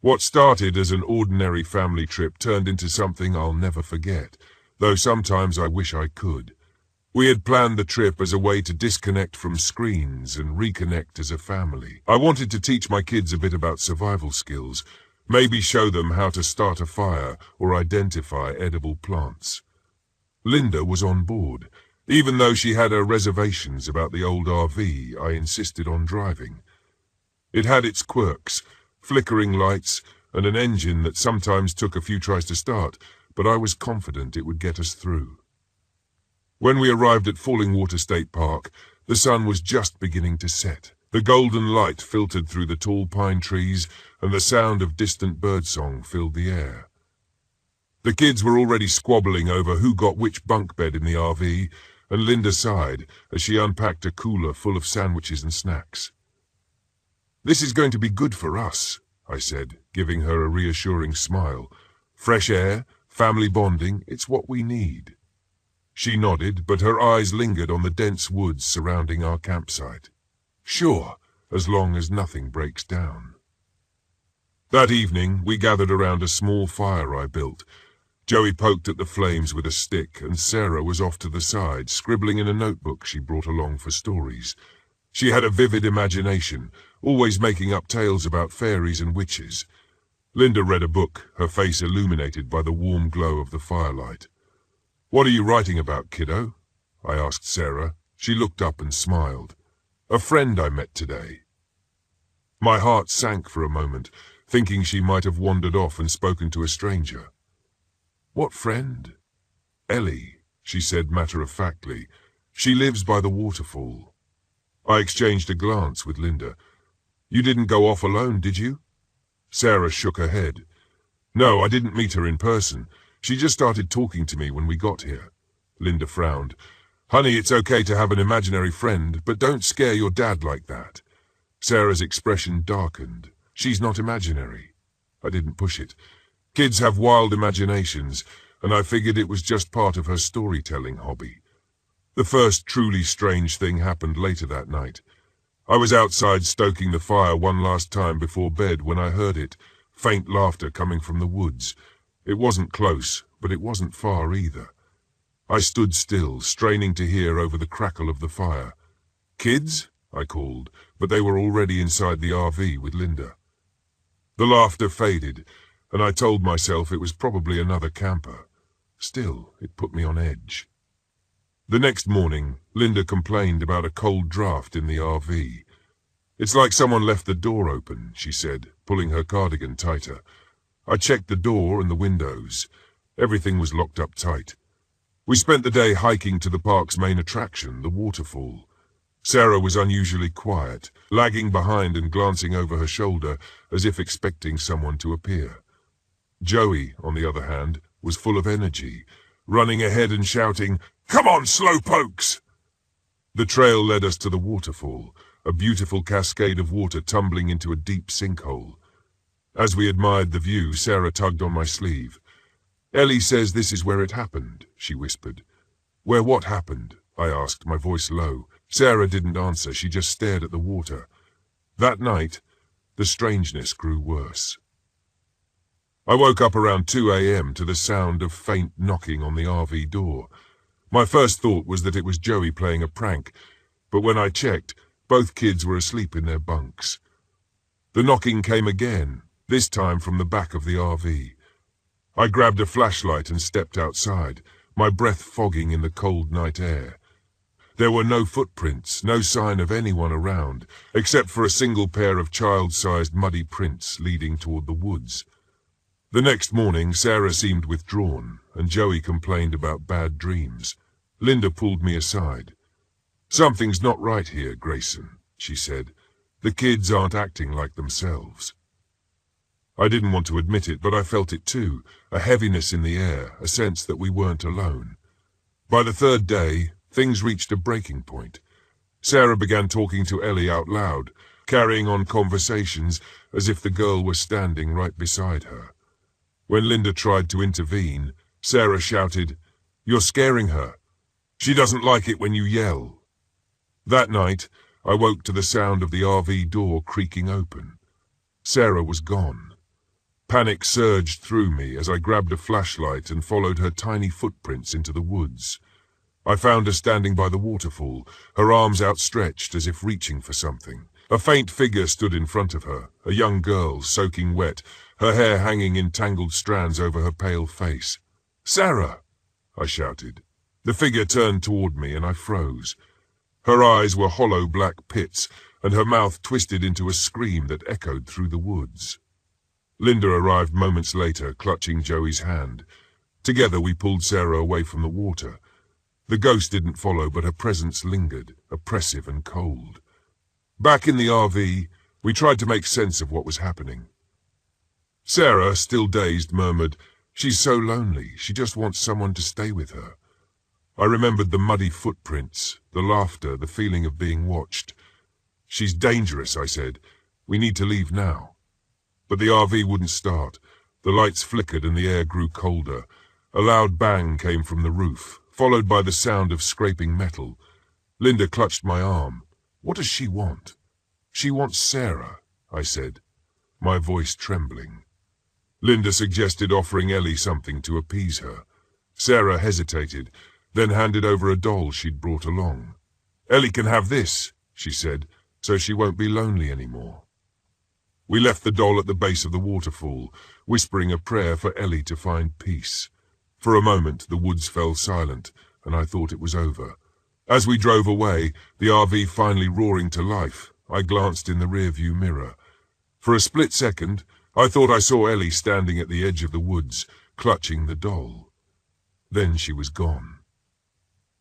Speaker 1: What started as an ordinary family trip turned into something I'll never forget, though sometimes I wish I could. We had planned the trip as a way to disconnect from screens and reconnect as a family. I wanted to teach my kids a bit about survival skills, maybe show them how to start a fire or identify edible plants. Linda was on board. Even though she had her reservations about the old RV, I insisted on driving. It had its quirks, flickering lights, and an engine that sometimes took a few tries to start, but I was confident it would get us through. When we arrived at Falling Water State Park, the sun was just beginning to set. The golden light filtered through the tall pine trees, and the sound of distant birdsong filled the air. The kids were already squabbling over who got which bunk bed in the RV, and Linda sighed as she unpacked a cooler full of sandwiches and snacks. "This is going to be good for us," I said, giving her a reassuring smile. "Fresh air, family bonding, it's what we need." She nodded, but her eyes lingered on the dense woods surrounding our campsite. "Sure, as long as nothing breaks down." That evening, we gathered around a small fire I built. Joey poked at the flames with a stick, and Sarah was off to the side, scribbling in a notebook she brought along for stories. She had a vivid imagination, always making up tales about fairies and witches. Linda read a book, her face illuminated by the warm glow of the firelight. "What are you writing about, kiddo?" I asked Sarah. She looked up and smiled. "A friend I met today." My heart sank for a moment, thinking she might have wandered off and spoken to a stranger. "What friend?" "Ellie," she said matter-of-factly. "She lives by the waterfall." I exchanged a glance with Linda. "You didn't go off alone, did you?" Sarah shook her head. "No, I didn't meet her in person. She just started talking to me when we got here." Linda frowned. "Honey, it's okay to have an imaginary friend, but don't scare your dad like that." Sarah's expression darkened. "She's not imaginary." I didn't push it. Kids have wild imaginations, and I figured it was just part of her storytelling hobby. The first truly strange thing happened later that night. I was outside stoking the fire one last time before bed when I heard it, faint laughter coming from the woods. It wasn't close, but it wasn't far either. I stood still, straining to hear over the crackle of the fire. "Kids?" I called, but they were already inside the RV with Linda. The laughter faded, and I told myself it was probably another camper. Still, it put me on edge. The next morning, Linda complained about a cold draft in the RV. "It's like someone left the door open," she said, pulling her cardigan tighter. I checked the door and the windows. Everything was locked up tight. We spent the day hiking to the park's main attraction, the waterfall. Sarah was unusually quiet, lagging behind and glancing over her shoulder as if expecting someone to appear. Joey, on the other hand, was full of energy, running ahead and shouting, "Come on, slowpokes!" The trail led us to the waterfall, a beautiful cascade of water tumbling into a deep sinkhole. As we admired the view, Sarah tugged on my sleeve. "Ellie says this is where it happened," she whispered. "Where what happened?" I asked, my voice low. Sarah didn't answer, she just stared at the water. That night, the strangeness grew worse. I woke up around 2 a.m. to the sound of faint knocking on the RV door. My first thought was that it was Joey playing a prank, but when I checked, both kids were asleep in their bunks. The knocking came again, this time from the back of the RV. I grabbed a flashlight and stepped outside, my breath fogging in the cold night air. There were no footprints, no sign of anyone around, except for a single pair of child-sized muddy prints leading toward the woods. The next morning, Sarah seemed withdrawn, and Joey complained about bad dreams. Linda pulled me aside. "Something's not right here, Grayson," she said. "The kids aren't acting like themselves." I didn't want to admit it, but I felt it too, a heaviness in the air, a sense that we weren't alone. By the third day, things reached a breaking point. Sarah began talking to Ellie out loud, carrying on conversations as if the girl were standing right beside her. When Linda tried to intervene, Sarah shouted, "You're scaring her. She doesn't like it when you yell." That night, I woke to the sound of the RV door creaking open. Sarah was gone. Panic surged through me as I grabbed a flashlight and followed her tiny footprints into the woods. I found her standing by the waterfall, her arms outstretched as if reaching for something. A faint figure stood in front of her, a young girl, soaking wet, her hair hanging in tangled strands over her pale face. "Sarah!" I shouted. The figure turned toward me and I froze. Her eyes were hollow black pits, and her mouth twisted into a scream that echoed through the woods. Linda arrived moments later, clutching Joey's hand. Together we pulled Sarah away from the water. The ghost didn't follow, but her presence lingered, oppressive and cold. Back in the RV, we tried to make sense of what was happening. Sarah, still dazed, murmured, She's so lonely, she just wants someone to stay with her. I remembered the muddy footprints, the laughter, the feeling of being watched. She's dangerous, I said. We need to leave now. But the RV wouldn't start. The lights flickered and the air grew colder. A loud bang came from the roof, followed by the sound of scraping metal. Linda clutched my arm. What does she want? She wants Sarah, I said, my voice trembling. Linda suggested offering Ellie something to appease her. Sarah hesitated, then handed over a doll she'd brought along. Ellie can have this, she said, so she won't be lonely anymore. We left the doll at the base of the waterfall, whispering a prayer for Ellie to find peace. For a moment the woods fell silent, and I thought it was over. As we drove away, the RV finally roaring to life, I glanced in the rearview mirror. For a split second, I thought I saw Ellie standing at the edge of the woods, clutching the doll. Then she was gone.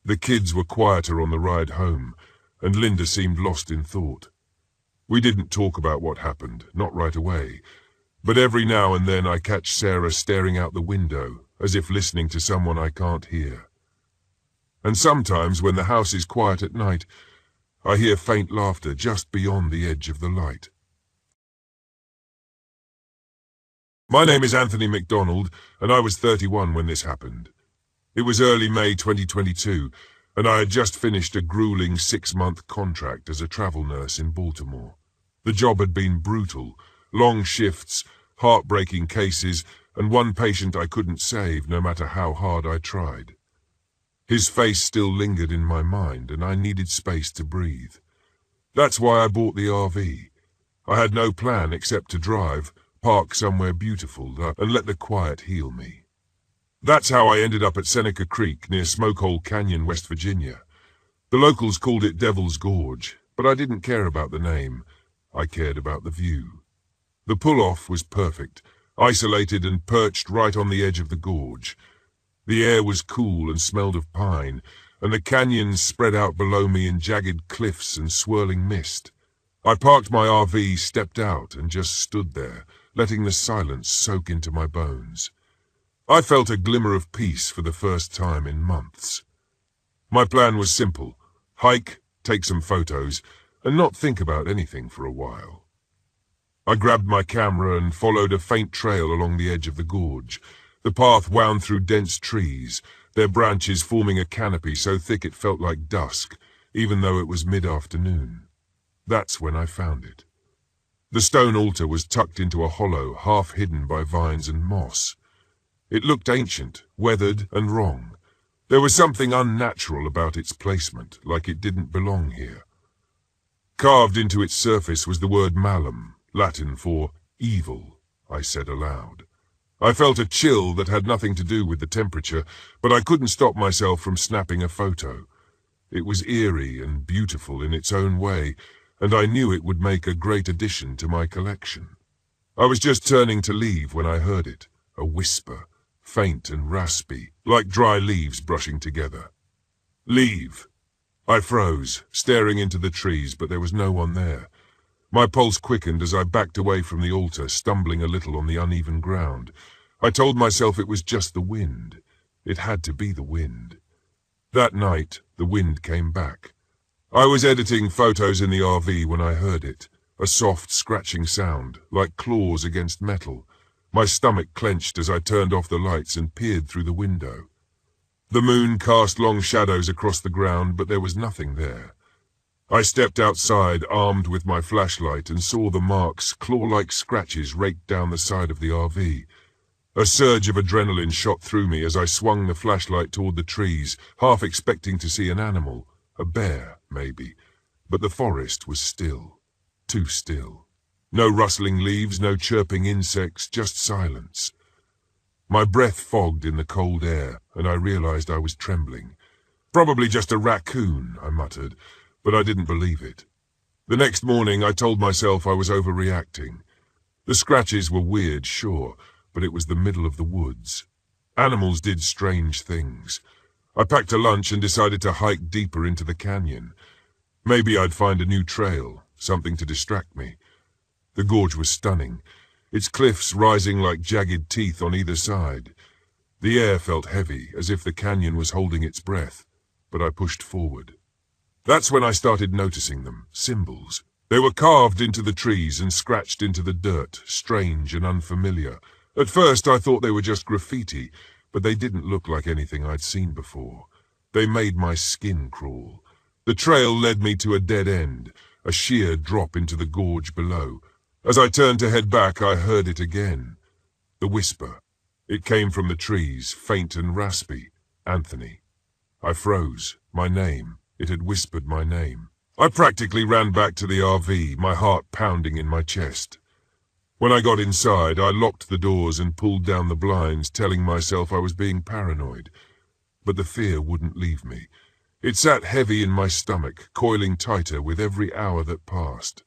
Speaker 1: The kids were quieter on the ride home, and Linda seemed lost in thought. We didn't talk about what happened, not right away, but every now and then I catch Sarah staring out the window, as if listening to someone I can't hear. And sometimes, when the house is quiet at night, I hear faint laughter just beyond the edge of the light. My name is Anthony MacDonald, and I was 31 when this happened. It was early May 2022, and I had just finished a grueling 6-month contract as a travel nurse in Baltimore. The job had been brutal, long shifts, heartbreaking cases, and one patient I couldn't save no matter how hard I tried. His face still lingered in my mind, and I needed space to breathe. That's why I bought the RV. I had no plan except to drive, park somewhere beautiful, and let the quiet heal me. That's how I ended up at Seneca Creek near Smokehole Canyon, West Virginia. The locals called it Devil's Gorge, but I didn't care about the name. I cared about the view. The pull-off was perfect, isolated and perched right on the edge of the gorge. The air was cool and smelled of pine, and the canyons spread out below me in jagged cliffs and swirling mist. I parked my RV, stepped out, and just stood there, letting the silence soak into my bones. I felt a glimmer of peace for the first time in months. My plan was simple: hike, take some photos, and not think about anything for a while. I grabbed my camera and followed a faint trail along the edge of the gorge. The path wound through dense trees, their branches forming a canopy so thick it felt like dusk, even though it was mid-afternoon. That's when I found it. The stone altar was tucked into a hollow, half hidden by vines and moss. It looked ancient, weathered, and wrong. There was something unnatural about its placement, like it didn't belong here. Carved into its surface was the word malum, Latin for evil, I said aloud. I felt a chill that had nothing to do with the temperature, but I couldn't stop myself from snapping a photo. It was eerie and beautiful in its own way, and I knew it would make a great addition to my collection. I was just turning to leave when I heard it, a whisper, faint and raspy, like dry leaves brushing together. Leave. I froze, staring into the trees, but there was no one there. My pulse quickened as I backed away from the altar, stumbling a little on the uneven ground. I told myself it was just the wind. It had to be the wind. That night, the wind came back. I was editing photos in the RV when I heard it, a soft scratching sound, like claws against metal. My stomach clenched as I turned off the lights and peered through the window. The moon cast long shadows across the ground, but there was nothing there. I stepped outside, armed with my flashlight, and saw the marks, claw-like scratches, raked down the side of the RV. A surge of adrenaline shot through me as I swung the flashlight toward the trees, half expecting to see an animal, a bear, maybe. But the forest was still, too still. No rustling leaves, no chirping insects, just silence. My breath fogged in the cold air, and I realized I was trembling. Probably just a raccoon, I muttered, but I didn't believe it. The next morning I told myself I was overreacting. The scratches were weird, sure, but it was the middle of the woods. Animals did strange things. I packed a lunch and decided to hike deeper into the canyon. Maybe I'd find a new trail, something to distract me. The gorge was stunning, its cliffs rising like jagged teeth on either side, The air felt heavy, as if the canyon was holding its breath, but I pushed forward. That's when I started noticing them, symbols. They were carved into the trees and scratched into the dirt, strange and unfamiliar. At first I thought they were just graffiti, but they didn't look like anything I'd seen before. They made my skin crawl. The trail led me to a dead end, a sheer drop into the gorge below. As I turned to head back, I heard it again. The whisper. It came from the trees, faint and raspy. Anthony. I froze. My name. It had whispered my name. I practically ran back to the RV, my heart pounding in my chest. When I got inside, I locked the doors and pulled down the blinds, telling myself I was being paranoid. But the fear wouldn't leave me. It sat heavy in my stomach, coiling tighter with every hour that passed.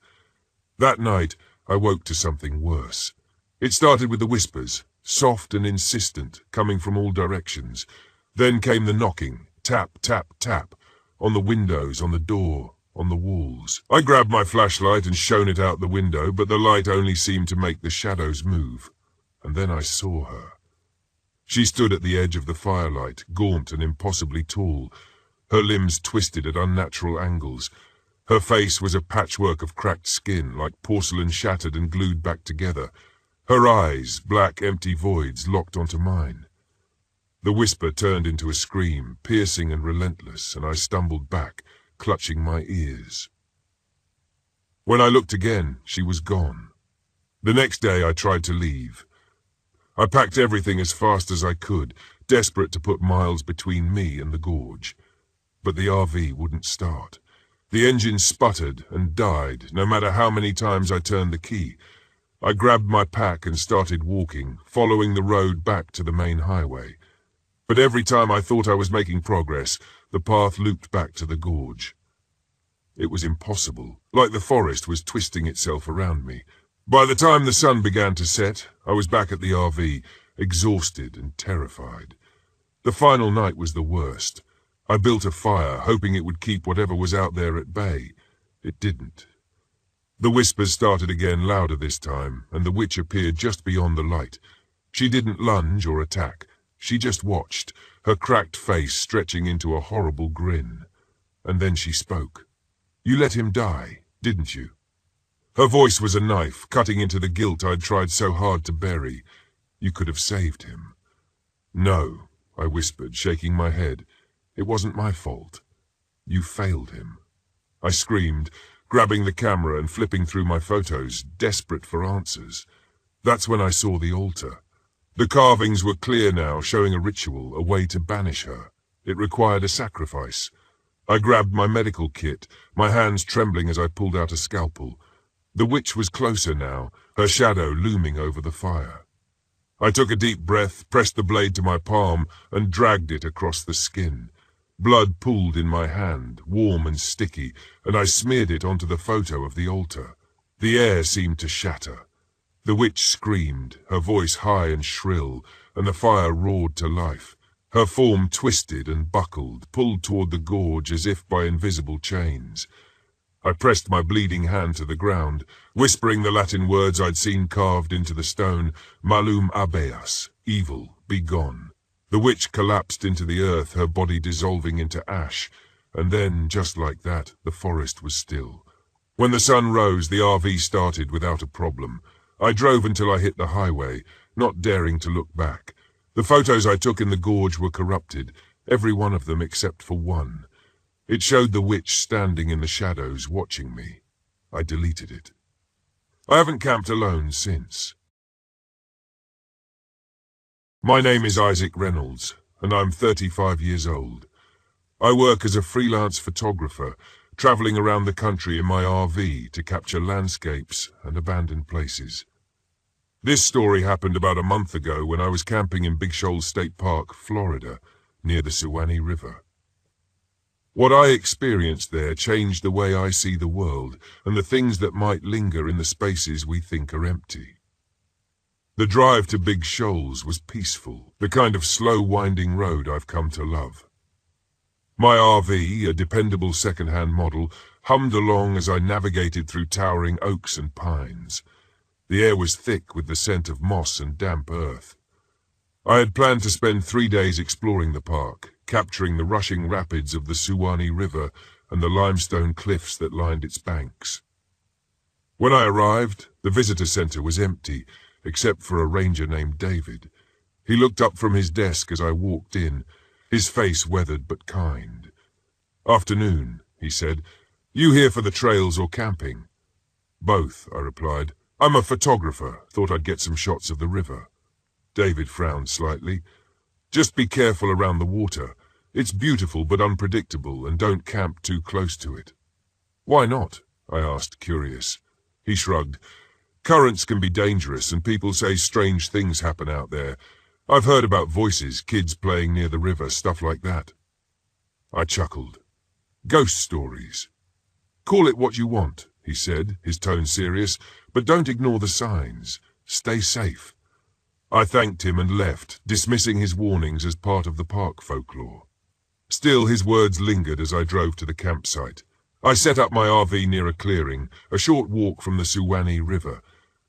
Speaker 1: That night, I woke to something worse. It started with the whispers, soft and insistent, coming from all directions. Then came the knocking, tap, tap, tap, on the windows, on the door, on the walls. I grabbed my flashlight and shone it out the window, but the light only seemed to make the shadows move. And then I saw her. She stood at the edge of the firelight, gaunt and impossibly tall, her limbs twisted at unnatural angles. Her face was a patchwork of cracked skin, like porcelain shattered and glued back together. Her eyes, black, empty voids, locked onto mine. The whisper turned into a scream, piercing and relentless, and I stumbled back, clutching my ears. When I looked again, she was gone. The next day I tried to leave. I packed everything as fast as I could, desperate to put miles between me and the gorge. But the RV wouldn't start. The engine sputtered and died, no matter how many times I turned the key. I grabbed my pack and started walking, following the road back to the main highway. But every time I thought I was making progress, the path looped back to the gorge. It was impossible, like the forest was twisting itself around me. By the time the sun began to set, I was back at the RV, exhausted and terrified. The final night was the worst. I built a fire, hoping it would keep whatever was out there at bay. It didn't. The whispers started again, louder this time, and the witch appeared just beyond the light. She didn't lunge or attack. She just watched, her cracked face stretching into a horrible grin. And then she spoke. "You let him die, didn't you?" Her voice was a knife, cutting into the guilt I'd tried so hard to bury. "You could have saved him." "No," I whispered, shaking my head. "It wasn't my fault. You failed him." I screamed, grabbing the camera and flipping through my photos, desperate for answers. That's when I saw the altar. The carvings were clear now, showing a ritual, a way to banish her. It required a sacrifice. I grabbed my medical kit, my hands trembling as I pulled out a scalpel. The witch was closer now, her shadow looming over the fire. I took a deep breath, pressed the blade to my palm, and dragged it across the skin. Blood pooled in my hand, warm and sticky, and I smeared it onto the photo of the altar. The air seemed to shatter. The witch screamed, her voice high and shrill, and the fire roared to life. Her form twisted and buckled, pulled toward the gorge as if by invisible chains. I pressed my bleeding hand to the ground, whispering the Latin words I'd seen carved into the stone, Malum habeas, evil, be gone. The witch collapsed into the earth, her body dissolving into ash, and then, just like that, the forest was still. When the sun rose, the RV started without a problem. I drove until I hit the highway, not daring to look back. The photos I took in the gorge were corrupted, every one of them except for one. It showed the witch standing in the shadows, watching me. I deleted it. I haven't camped alone since. My name is Isaac Reynolds, and I'm 35 years old. I work as a freelance photographer, traveling around the country in my RV to capture landscapes and abandoned places. This story happened about a month ago when I was camping in Big Shoals State Park, Florida, near the Suwannee River. What I experienced there changed the way I see the world and the things that might linger in the spaces we think are empty. The drive to Big Shoals was peaceful, the kind of slow winding road I've come to love. My RV, a dependable second-hand model, hummed along as I navigated through towering oaks and pines. The air was thick with the scent of moss and damp earth. I had planned to spend 3 days exploring the park, capturing the rushing rapids of the Suwannee River and the limestone cliffs that lined its banks. When I arrived, the visitor center was empty, except for a ranger named David. He looked up from his desk as I walked in, his face weathered but kind. "Afternoon," he said. "You here for the trails or camping?" "Both," I replied. "I'm a photographer. Thought I'd get some shots of the river." David frowned slightly. "Just be careful around the water. It's beautiful but unpredictable, and don't camp too close to it." "Why not?" I asked, curious. He shrugged. "Currents can be dangerous, and people say strange things happen out there. I've heard about voices, kids playing near the river, stuff like that." I chuckled. "Ghost stories." "Call it what you want," he said, his tone serious, "but don't ignore the signs. Stay safe." I thanked him and left, dismissing his warnings as part of the park folklore. Still, his words lingered as I drove to the campsite. I set up my RV near a clearing, a short walk from the Suwannee River.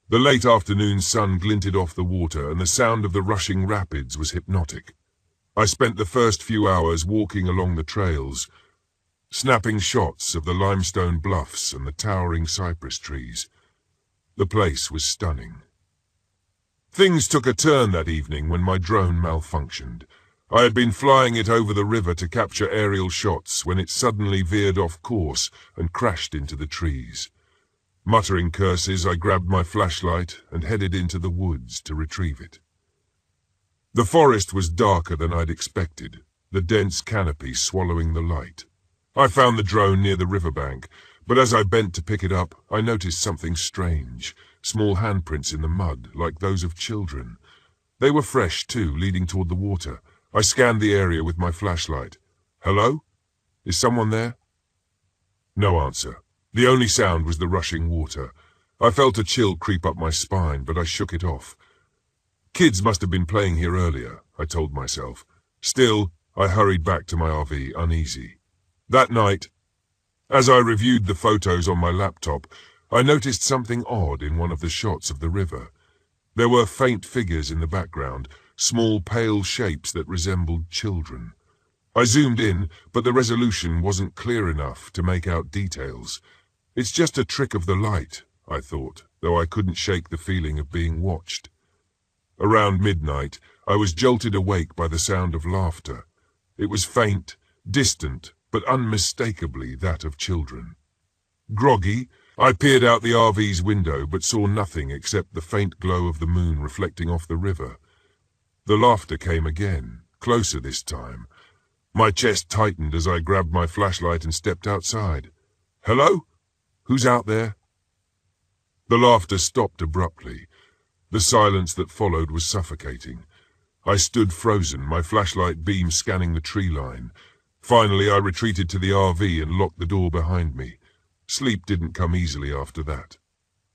Speaker 1: The late afternoon sun glinted off the water, and the sound of the rushing rapids was hypnotic. I spent the first few hours walking along the trails, snapping shots of the limestone bluffs and the towering cypress trees. The place was stunning. Things took a turn that evening when my drone malfunctioned. I had been flying it over the river to capture aerial shots when it suddenly veered off course and crashed into the trees. Muttering curses, I grabbed my flashlight and headed into the woods to retrieve it. The forest was darker than I'd expected, the dense canopy swallowing the light. I found the drone near the riverbank, but as I bent to pick it up, I noticed something strange. Small handprints in the mud, like those of children. They were fresh, too, leading toward the water. I scanned the area with my flashlight. "Hello? Is someone there?" No answer. The only sound was the rushing water. I felt a chill creep up my spine, but I shook it off. Kids must have been playing here earlier, I told myself. Still, I hurried back to my RV, uneasy. That night, as I reviewed the photos on my laptop, I noticed something odd in one of the shots of the river. There were faint figures in the background, small pale shapes that resembled children. I zoomed in, but the resolution wasn't clear enough to make out details. It's just a trick of the light, I thought, though I couldn't shake the feeling of being watched. Around midnight, I was jolted awake by the sound of laughter. It was faint, distant, but unmistakably that of children. Groggy, I peered out the RV's window but saw nothing except the faint glow of the moon reflecting off the river. The laughter came again, closer this time. My chest tightened as I grabbed my flashlight and stepped outside. "Hello? Who's out there?" The laughter stopped abruptly. The silence that followed was suffocating. I stood frozen, my flashlight beam scanning the tree line. Finally, I retreated to the RV and locked the door behind me. Sleep didn't come easily after that.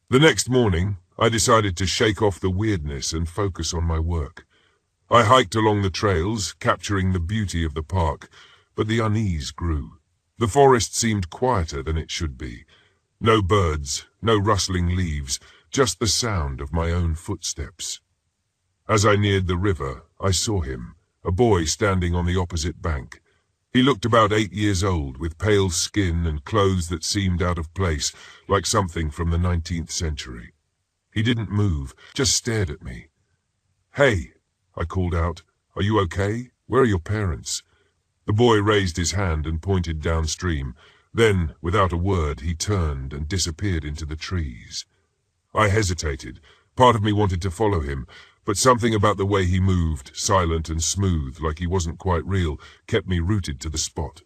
Speaker 1: The next morning, I decided to shake off the weirdness and focus on my work. I hiked along the trails, capturing the beauty of the park, but the unease grew. The forest seemed quieter than it should be. No birds, no rustling leaves, just the sound of my own footsteps. As I neared the river, I saw him, a boy standing on the opposite bank. He looked about 8 years old, with pale skin and clothes that seemed out of place, like something from the 19th century. He didn't move, just stared at me. "Hey," I called out, "are you okay? Where are your parents?" The boy raised his hand and pointed downstream. Then, without a word, he turned and disappeared into the trees. I hesitated. Part of me wanted to follow him, but something about the way he moved, silent and smooth, like he wasn't quite real, kept me rooted to the spot.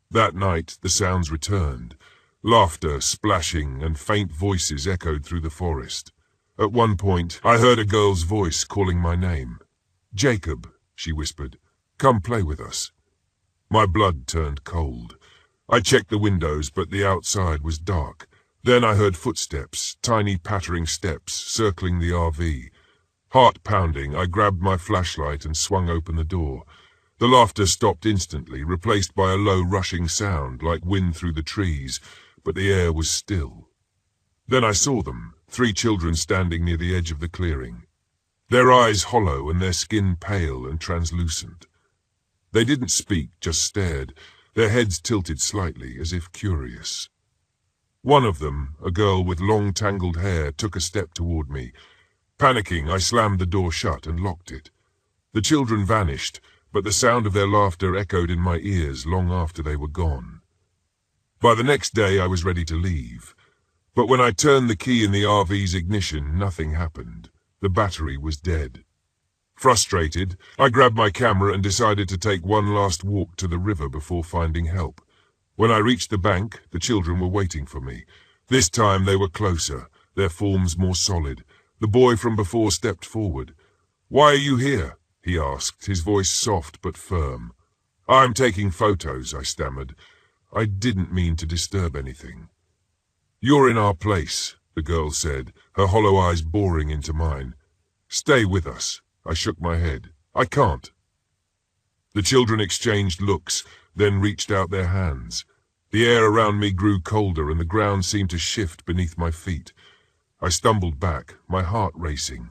Speaker 1: That night, the sounds returned. Laughter, splashing, and faint voices echoed through the forest. At one point, I heard a girl's voice calling my name. "Jacob," she whispered, "come play with us." My blood turned cold. I checked the windows, but the outside was dark. Then I heard footsteps, tiny pattering steps, circling the RV. Heart pounding, I grabbed my flashlight and swung open the door. The laughter stopped instantly, replaced by a low rushing sound, like wind through the trees, but the air was still. Then I saw them, 3 children standing near the edge of the clearing. their eyes hollow and their skin pale and translucent. They didn't speak, just stared, their heads tilted slightly, as if curious. One of them, a girl with long tangled hair, took a step toward me. Panicking, I slammed the door shut and locked it. The children vanished, but the sound of their laughter echoed in my ears long after they were gone. By the next day I was ready to leave, but when I turned the key in the RV's ignition, nothing happened. The battery was dead. Frustrated, I grabbed my camera and decided to take one last walk to the river before finding help. When I reached the bank, the children were waiting for me. This time they were closer, their forms more solid. The boy from before stepped forward. "Why are you here?" he asked, his voice soft but firm. "I'm taking photos," I stammered. I didn't mean to disturb anything. "You're in our place," the girl said, her hollow eyes boring into mine. "Stay with us." I shook my head. "I can't." The children exchanged looks, then reached out their hands. The air around me grew colder and the ground seemed to shift beneath my feet. I stumbled back, my heart racing.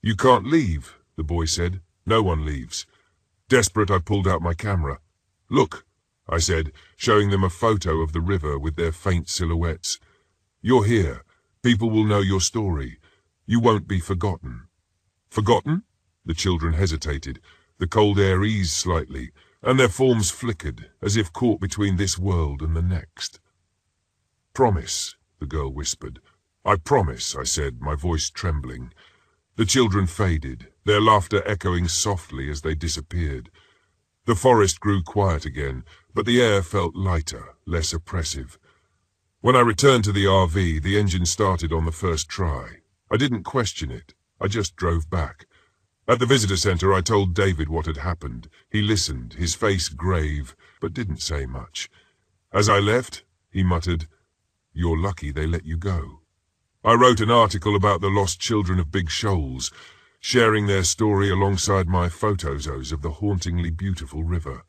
Speaker 1: "You can't leave," the boy said. "No one leaves." Desperate, I pulled out my camera. "Look," I said, showing them a photo of the river with their faint silhouettes. "You're here. People will know your story. You won't be forgotten." "Forgotten?" The children hesitated. The cold air eased slightly, and their forms flickered, as if caught between this world and the next. "Promise," the girl whispered. "I promise," I said, my voice trembling. The children faded, their laughter echoing softly as they disappeared. The forest grew quiet again, but the air felt lighter, less oppressive. When I returned to the RV, the engine started on the first try. I didn't question it. I just drove back. At the visitor center, I told David what had happened. He listened, his face grave, but didn't say much. As I left, he muttered, "You're lucky they let you go." I wrote an article about the lost children of Big Shoals, sharing their story alongside my photos of the hauntingly beautiful river.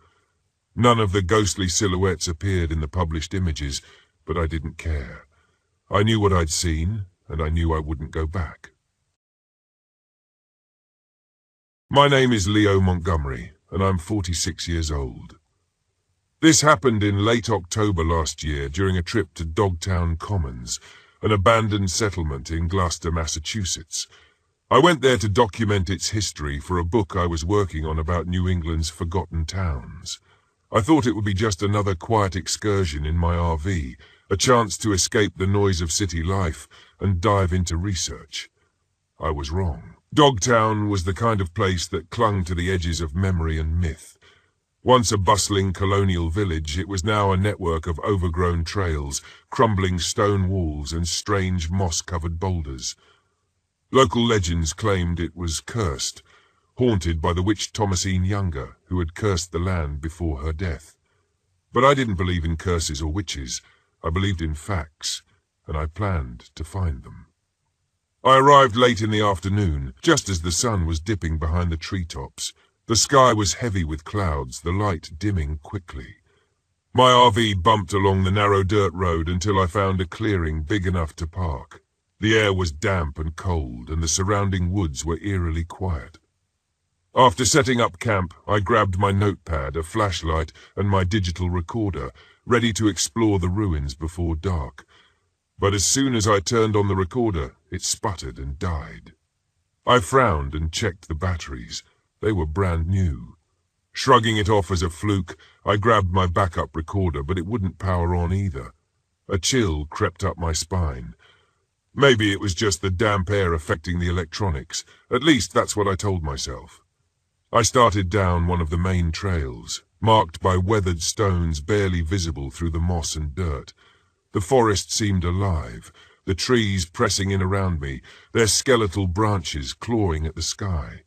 Speaker 1: None of the ghostly silhouettes appeared in the published images, but I didn't care. I knew what I'd seen, and I knew I wouldn't go back. My name is Leo Montgomery, and I'm 46 years old. This happened in late October last year during a trip to Dogtown Commons, an abandoned settlement in Gloucester, Massachusetts. I went there to document its history for a book I was working on about New England's forgotten towns. I thought it would be just another quiet excursion in my RV, a chance to escape the noise of city life and dive into research. I was wrong. Dogtown was the kind of place that clung to the edges of memory and myth. Once a bustling colonial village, it was now a network of overgrown trails, crumbling stone walls and strange moss-covered boulders. Local legends claimed it was cursed, haunted by the witch Thomasine Younger, who had cursed the land before her death. But I didn't believe in curses or witches. I believed in facts, and I planned to find them. I arrived late in the afternoon, just as the sun was dipping behind the treetops. The sky was heavy with clouds, the light dimming quickly. My RV bumped along the narrow dirt road until I found a clearing big enough to park. The air was damp and cold, and the surrounding woods were eerily quiet. After setting up camp, I grabbed my notepad, a flashlight, and my digital recorder, ready to explore the ruins before dark. But as soon as I turned on the recorder, it sputtered and died. I frowned and checked the batteries. They were brand new. Shrugging it off as a fluke, I grabbed my backup recorder, but it wouldn't power on either. A chill crept up my spine. Maybe it was just the damp air affecting the electronics. At least that's what I told myself. I started down one of the main trails, marked by weathered stones barely visible through the moss and dirt. The forest seemed alive, the trees pressing in around me, their skeletal branches clawing at the sky.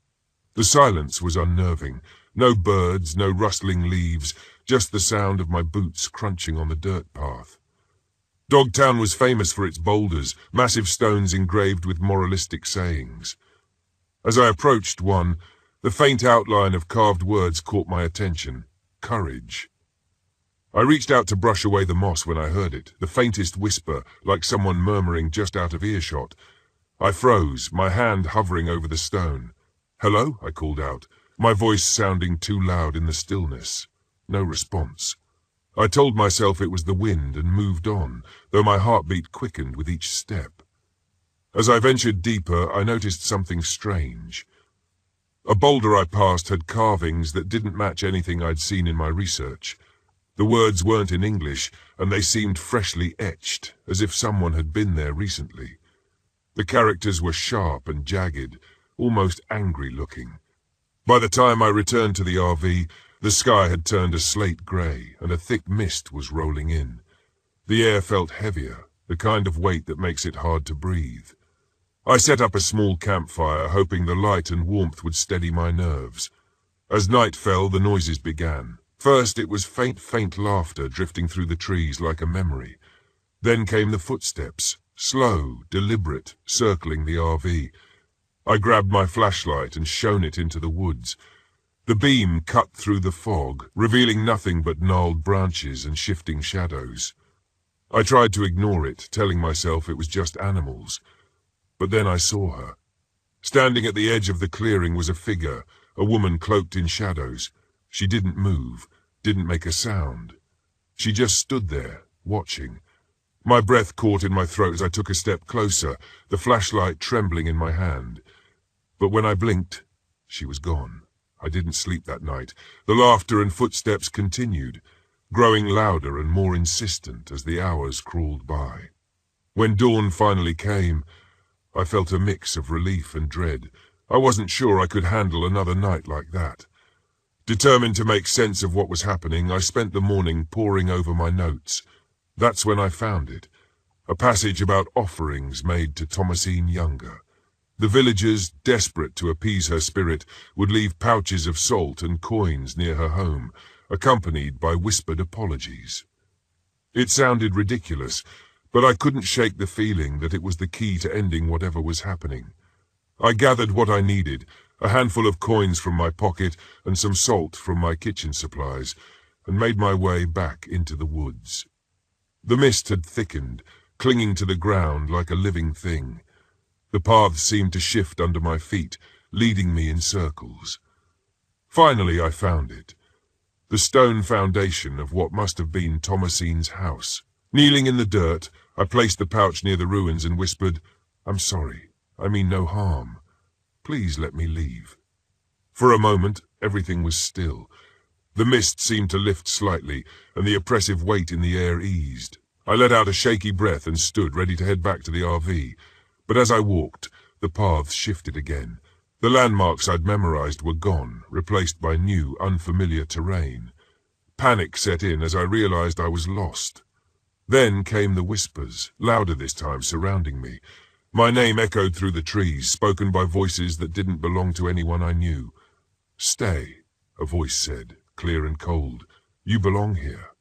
Speaker 1: The silence was unnerving. No birds, no rustling leaves, just the sound of my boots crunching on the dirt path. Dogtown was famous for its boulders, massive stones engraved with moralistic sayings. As I approached one, the faint outline of carved words caught my attention. Courage. I reached out to brush away the moss when I heard it, the faintest whisper, like someone murmuring just out of earshot. I froze, my hand hovering over the stone. "Hello?" I called out, my voice sounding too loud in the stillness. No response. I told myself it was the wind and moved on, though my heartbeat quickened with each step. As I ventured deeper, I noticed something strange. A boulder I passed had carvings that didn't match anything I'd seen in my research. The words weren't in English, and they seemed freshly etched, as if someone had been there recently. The characters were sharp and jagged, almost angry-looking. By the time I returned to the RV, the sky had turned a slate grey, and a thick mist was rolling in. The air felt heavier, the kind of weight that makes it hard to breathe. I set up a small campfire, hoping the light and warmth would steady my nerves. As night fell, the noises began. First, it was faint laughter drifting through the trees like a memory. Then came the footsteps, slow, deliberate, circling the RV. I grabbed my flashlight and shone it into the woods. The beam cut through the fog, revealing nothing but gnarled branches and shifting shadows. I tried to ignore it, telling myself it was just animals. But then I saw her. Standing at the edge of the clearing was a figure, a woman cloaked in shadows. She didn't move, didn't make a sound. She just stood there, watching. My breath caught in my throat as I took a step closer, the flashlight trembling in my hand. But when I blinked, she was gone. I didn't sleep that night. The laughter and footsteps continued, growing louder and more insistent as the hours crawled by. When dawn finally came, I felt a mix of relief and dread. I wasn't sure I could handle another night like that. Determined to make sense of what was happening, I spent the morning poring over my notes. That's when I found it, a passage about offerings made to Thomasine Younger. The villagers, desperate to appease her spirit, would leave pouches of salt and coins near her home, accompanied by whispered apologies. It sounded ridiculous, but I couldn't shake the feeling that it was the key to ending whatever was happening. I gathered what I needed, a handful of coins from my pocket and some salt from my kitchen supplies, and made my way back into the woods. The mist had thickened, clinging to the ground like a living thing. The paths seemed to shift under my feet, leading me in circles. Finally I found it, the stone foundation of what must have been Thomasine's house. Kneeling in the dirt, I placed the pouch near the ruins and whispered, "I'm sorry, I mean no harm. Please let me leave." For a moment, everything was still. The mist seemed to lift slightly, and the oppressive weight in the air eased. I let out a shaky breath and stood ready to head back to the RV. But as I walked, the paths shifted again. The landmarks I'd memorized were gone, replaced by new, unfamiliar terrain. Panic set in as I realized I was lost. Then came the whispers, louder this time, surrounding me. My name echoed through the trees, spoken by voices that didn't belong to anyone I knew. "Stay," a voice said, clear and cold. "You belong here."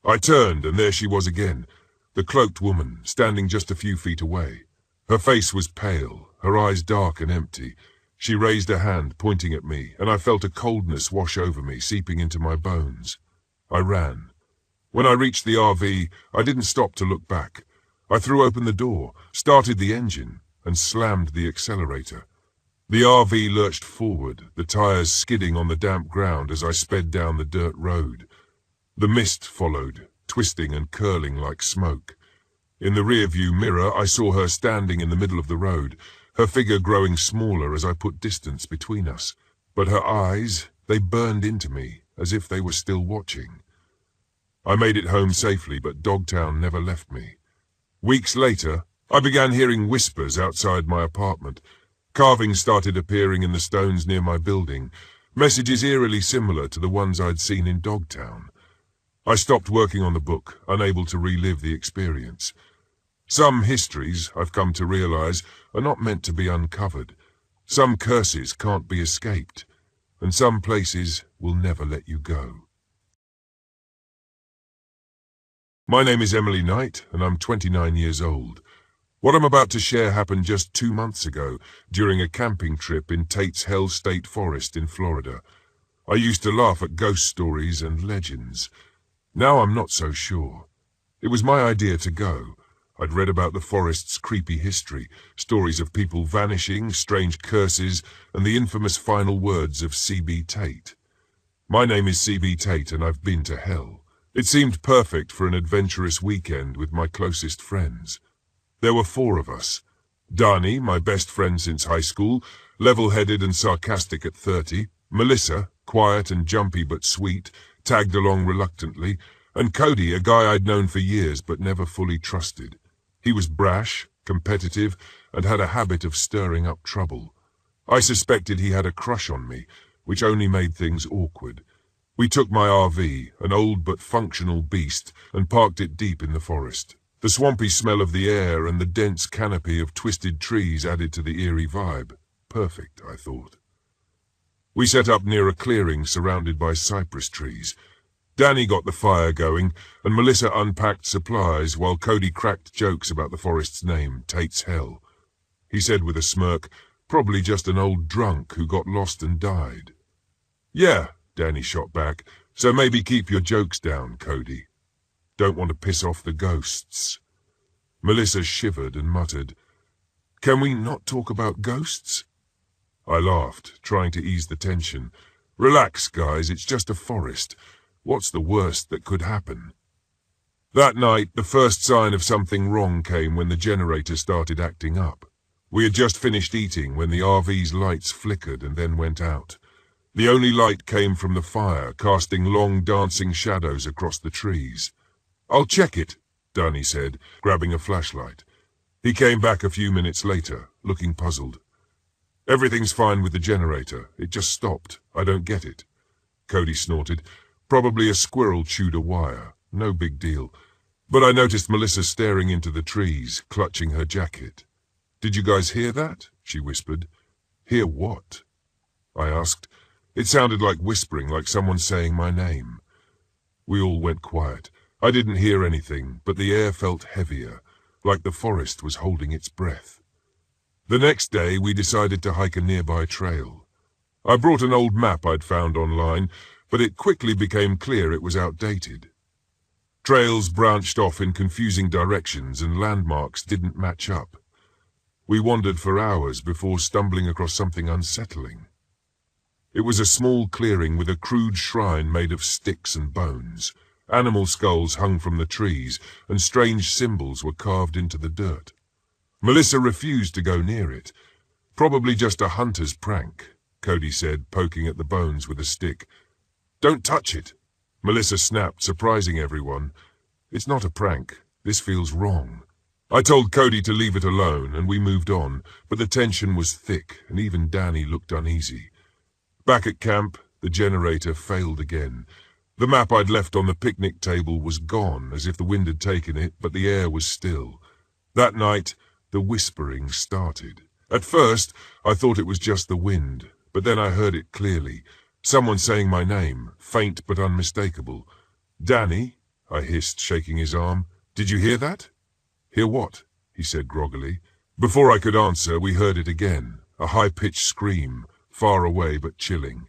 Speaker 1: I turned, and there she was again, the cloaked woman, standing just a few feet away. Her face was pale, her eyes dark and empty. She raised a hand, pointing at me, and I felt a coldness wash over me, seeping into my bones. I ran. When I reached the RV, I didn't stop to look back. I threw open the door, started the engine, and slammed the accelerator. The RV lurched forward, the tires skidding on the damp ground as I sped down the dirt road. The mist followed, twisting and curling like smoke. In the rearview mirror, I saw her standing in the middle of the road, her figure growing smaller as I put distance between us. But her eyes, they burned into me, as if they were still watching. I made it home safely, but Dogtown never left me. Weeks later, I began hearing whispers outside my apartment. Carvings started appearing in the stones near my building, messages eerily similar to the ones I'd seen in Dogtown. I stopped working on the book, unable to relive the experience. Some histories, I've come to realize, are not meant to be uncovered. Some curses can't be escaped, and some places will never let you go. My name is Emily Knight, and I'm 29 years old. What I'm about to share happened just 2 months ago, during a camping trip in Tate's Hell State Forest in Florida. I used to laugh at ghost stories and legends. Now I'm not so sure. It was my idea to go. I'd read about the forest's creepy history, stories of people vanishing, strange curses, and the infamous final words of C.B. Tate. My name is C.B. Tate, and I've been to hell. It seemed perfect for an adventurous weekend with my closest friends. There were 4 of us. Dani, my best friend since high school, level-headed and sarcastic at 30, Melissa, quiet and jumpy but sweet, tagged along reluctantly, and Cody, a guy I'd known for years but never fully trusted. He was brash, competitive, and had a habit of stirring up trouble. I suspected he had a crush on me, which only made things awkward. We took my RV, an old but functional beast, and parked it deep in the forest. The swampy smell of the air and the dense canopy of twisted trees added to the eerie vibe. Perfect, I thought. We set up near a clearing surrounded by cypress trees. Dani got the fire going, and Melissa unpacked supplies while Cody cracked jokes about the forest's name, Tate's Hell. He said with a smirk, probably just an old drunk who got lost and died. Yeah, Dani shot back, so maybe keep your jokes down, Cody. Don't want to piss off the ghosts. Melissa shivered and muttered, Can we not talk about ghosts? I laughed, trying to ease the tension. Relax, guys, it's just a forest. What's the worst that could happen? That night, the first sign of something wrong came when the generator started acting up. We had just finished eating when the RV's lights flickered and then went out. The only light came from the fire, casting long dancing shadows across the trees. I'll check it, Dani said, grabbing a flashlight. He came back a few minutes later, looking puzzled. Everything's fine with the generator. It just stopped. I don't get it. Cody snorted. Probably a squirrel chewed a wire. No big deal. But I noticed Melissa staring into the trees, clutching her jacket. Did you guys hear that? She whispered. Hear what? I asked. It sounded like whispering, like someone saying my name. We all went quiet. I didn't hear anything, but the air felt heavier, like the forest was holding its breath. The next day, we decided to hike a nearby trail. I brought an old map I'd found online, but it quickly became clear it was outdated. Trails branched off in confusing directions and landmarks didn't match up. We wandered for hours before stumbling across something unsettling. It was a small clearing with a crude shrine made of sticks and bones. Animal skulls hung from the trees, and strange symbols were carved into the dirt. Melissa refused to go near it. Probably just a hunter's prank, Cody said, poking at the bones with a stick. Don't touch it, Melissa snapped, surprising everyone. It's not a prank. This feels wrong. I told Cody to leave it alone, and we moved on, but the tension was thick, and even Dani looked uneasy. Back at camp, the generator failed again. The map I'd left on the picnic table was gone, as if the wind had taken it, but the air was still. That night, the whispering started. At first, I thought it was just the wind, but then I heard it clearly. Someone saying my name, faint but unmistakable. Dani, I hissed, shaking his arm. Did you hear that? Hear what? He said groggily. Before I could answer, we heard it again, a high-pitched scream, far away but chilling.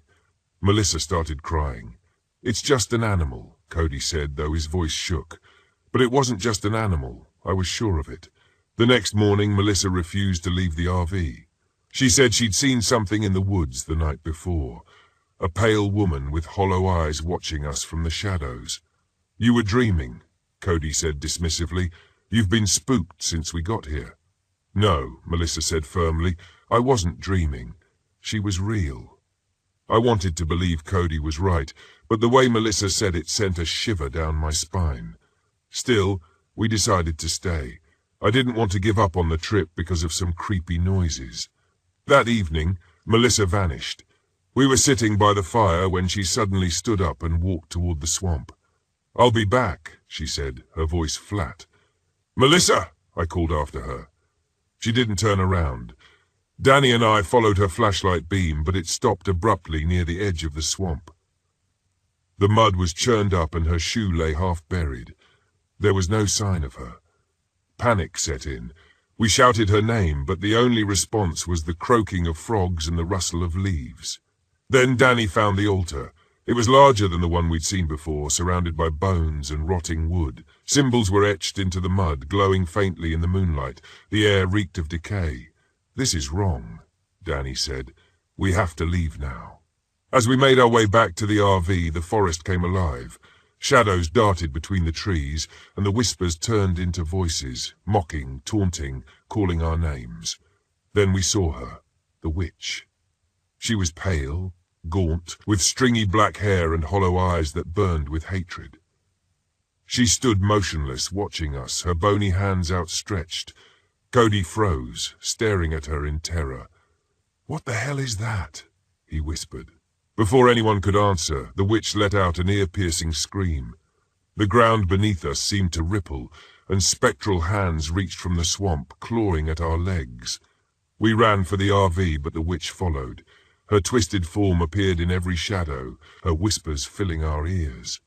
Speaker 1: Melissa started crying. It's just an animal, Cody said, though his voice shook. But it wasn't just an animal. I was sure of it. The next morning, Melissa refused to leave the RV. She said she'd seen something in the woods the night before. A pale woman with hollow eyes watching us from the shadows. You were dreaming, Cody said dismissively. You've been spooked since we got here. No, Melissa said firmly. I wasn't dreaming. She was real. I wanted to believe Cody was right, but the way Melissa said it sent a shiver down my spine. Still, we decided to stay. I didn't want to give up on the trip because of some creepy noises. That evening, Melissa vanished. We were sitting by the fire when she suddenly stood up and walked toward the swamp. I'll be back, she said, her voice flat. Melissa, I called after her. She didn't turn around. Dani and I followed her flashlight beam, but it stopped abruptly near the edge of the swamp. The mud was churned up and her shoe lay half buried. There was no sign of her. Panic set in. We shouted her name, but the only response was the croaking of frogs and the rustle of leaves. Then Dani found the altar. It was larger than the one we'd seen before, surrounded by bones and rotting wood. Symbols were etched into the mud, glowing faintly in the moonlight. The air reeked of decay. "This is wrong," Danny said. "We have to leave now." As we made our way back to the RV, the forest came alive. Shadows darted between the trees, and the whispers turned into voices, mocking, taunting, calling our names. Then we saw her, the witch. She was pale, gaunt, with stringy black hair and hollow eyes that burned with hatred. She stood motionless, watching us, her bony hands outstretched. Cody froze, staring at her in terror. "What the hell is that?" he whispered. Before anyone could answer, the witch let out an ear-piercing scream. The ground beneath us seemed to ripple, and spectral hands reached from the swamp, clawing at our legs. We ran for the RV, but the witch followed. Her twisted form appeared in every shadow, her whispers filling our ears.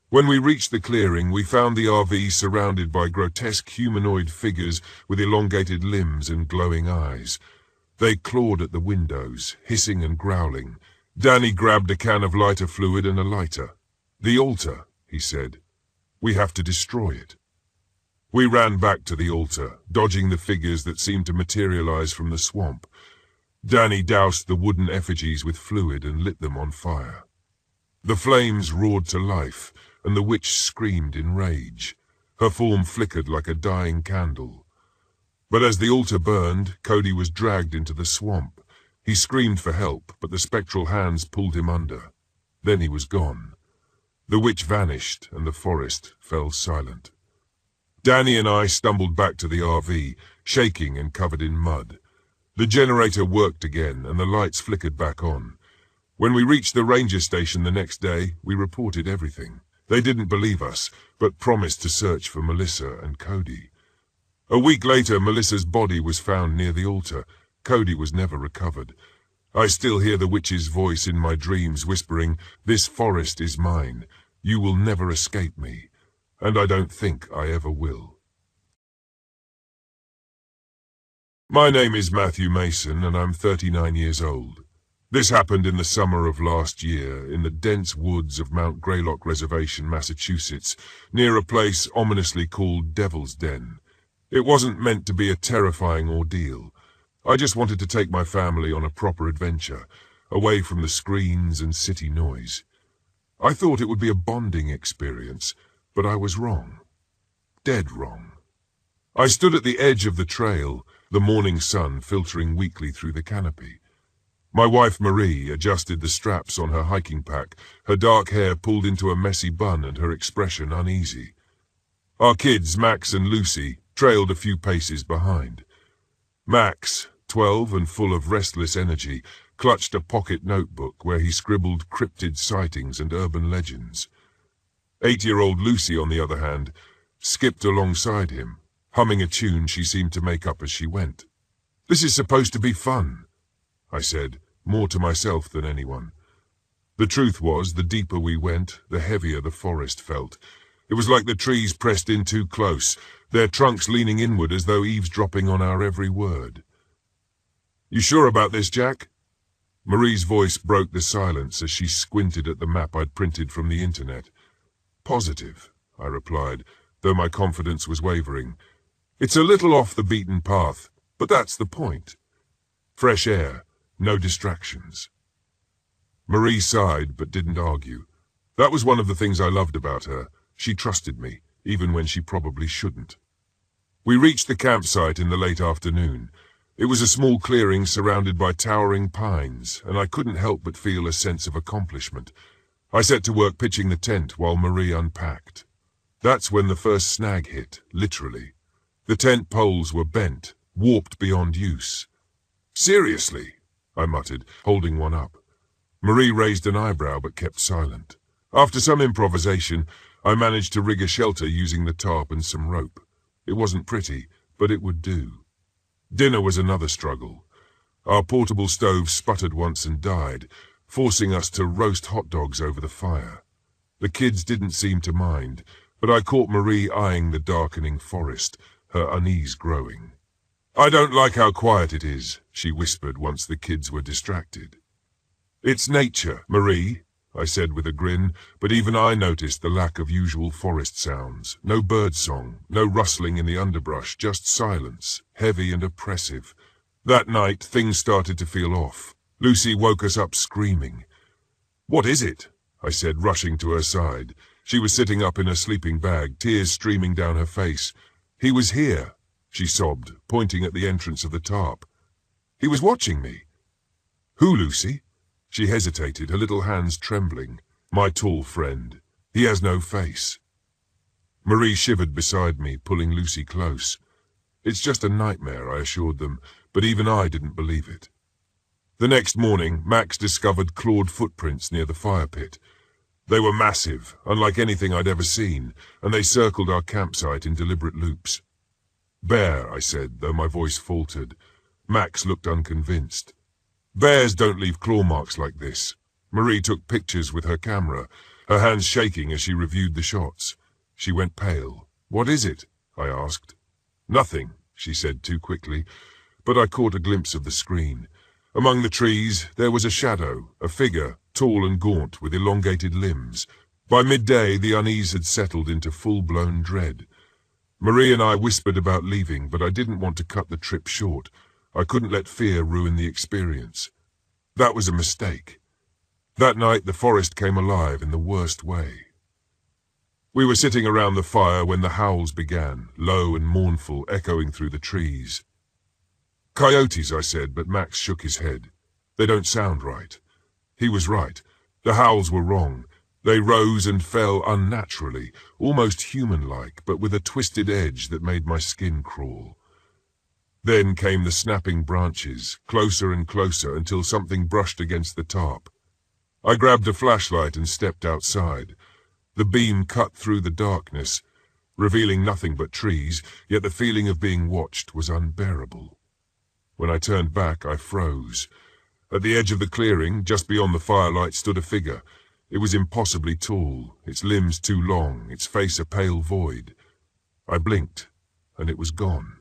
Speaker 1: When we reached the clearing, we found the RV surrounded by grotesque humanoid figures with elongated limbs and glowing eyes. They clawed at the windows, hissing and growling. Danny grabbed a can of lighter fluid and a lighter. "The altar," he said. "We have to destroy it." We ran back to the altar, dodging the figures that seemed to materialize from the swamp. Danny doused the wooden effigies with fluid and lit them on fire. The flames roared to life, and the witch screamed in rage. Her form flickered like a dying candle. But as the altar burned, Cody was dragged into the swamp. He screamed for help, but the spectral hands pulled him under. Then he was gone. The witch vanished, and the forest fell silent. Danny and I stumbled back to the RV, shaking and covered in mud. The generator worked again, and the lights flickered back on. When we reached the ranger station the next day, we reported everything. They didn't believe us, but promised to search for Melissa and Cody. A week later, Melissa's body was found near the altar. Cody was never recovered. I still hear the witch's voice in my dreams whispering, "This forest is mine. You will never escape me." And I don't think I ever will. My name is Matthew Mason, and I'm 39 years old. This happened in the summer of last year, in the dense woods of Mount Greylock Reservation, Massachusetts, near a place ominously called Devil's Den. It wasn't meant to be a terrifying ordeal. I just wanted to take my family on a proper adventure, away from the screens and city noise. I thought it would be a bonding experience, but I was wrong. Dead wrong. I stood at the edge of the trail, the morning sun filtering weakly through the canopy. My wife Marie adjusted the straps on her hiking pack, her dark hair pulled into a messy bun and her expression uneasy. Our kids, Max and Lucy, trailed a few paces behind. Max, 12 and full of restless energy, clutched a pocket notebook where he scribbled cryptid sightings and urban legends. 8-year-old Lucy, on the other hand, skipped alongside him, humming a tune she seemed to make up as she went. "This is supposed to be fun," I said, more to myself than anyone. The truth was, the deeper we went, the heavier the forest felt. It was like the trees pressed in too close, their trunks leaning inward as though eavesdropping on our every word. "You sure about this, Jack?" Marie's voice broke the silence as she squinted at the map I'd printed from the internet. "Positive," I replied, though my confidence was wavering. "It's a little off the beaten path, but that's the point. Fresh air, no distractions." Marie sighed but didn't argue. That was one of the things I loved about her. She trusted me, even when she probably shouldn't. We reached the campsite in the late afternoon. It was a small clearing surrounded by towering pines, and I couldn't help but feel a sense of accomplishment. I set to work pitching the tent while Marie unpacked. That's when the first snag hit, literally. The tent poles were bent, warped beyond use. "Seriously?" I muttered, holding one up. Marie raised an eyebrow but kept silent. After some improvisation, I managed to rig a shelter using the tarp and some rope. It wasn't pretty, but it would do. Dinner was another struggle. Our portable stove sputtered once and died, forcing us to roast hot dogs over the fire. The kids didn't seem to mind, but I caught Marie eyeing the darkening forest, her unease growing. "I don't like how quiet it is," she whispered once the kids were distracted. "It's nature, Marie. I said with a grin, but even I noticed the lack of usual forest sounds. No bird song, no rustling in the underbrush, just silence, heavy and oppressive. That night, things started to feel off. Lucy woke us up screaming. "What is it?" I said, rushing to her side. She was sitting up in her sleeping bag, tears streaming down her face. "He was here," she sobbed, pointing at the entrance of the tarp. "He was watching me." "Who, Lucy?" She hesitated, her little hands trembling. "My tall friend. He has no face." Marie shivered beside me, pulling Lucy close. "It's just a nightmare," I assured them, but even I didn't believe it. The next morning, Max discovered clawed footprints near the fire pit. They were massive, unlike anything I'd ever seen, and they circled our campsite in deliberate loops. "Bear," I said, though my voice faltered. Max looked unconvinced. "Bears don't leave claw marks like this." Marie took pictures with her camera, her hands shaking as she reviewed the shots. She went pale. "What is it?" I asked. "Nothing," she said too quickly, but I caught a glimpse of the screen. Among the trees, there was a shadow, a figure, tall and gaunt, with elongated limbs. By midday, the unease had settled into full-blown dread. Marie and I whispered about leaving, but I didn't want to cut the trip short. I couldn't let fear ruin the experience. That was a mistake. That night, the forest came alive in the worst way. We were sitting around the fire when the howls began, low and mournful, echoing through the trees. "Coyotes," I said, but Max shook his head. "They don't sound right." He was right. The howls were wrong. They rose and fell unnaturally, almost human-like, but with a twisted edge that made my skin crawl. Then came the snapping branches, closer and closer, until something brushed against the tarp. I grabbed a flashlight and stepped outside. The beam cut through the darkness, revealing nothing but trees, yet the feeling of being watched was unbearable. When I turned back, I froze. At the edge of the clearing, just beyond the firelight, stood a figure. It was impossibly tall, its limbs too long, its face a pale void. I blinked, and it was gone.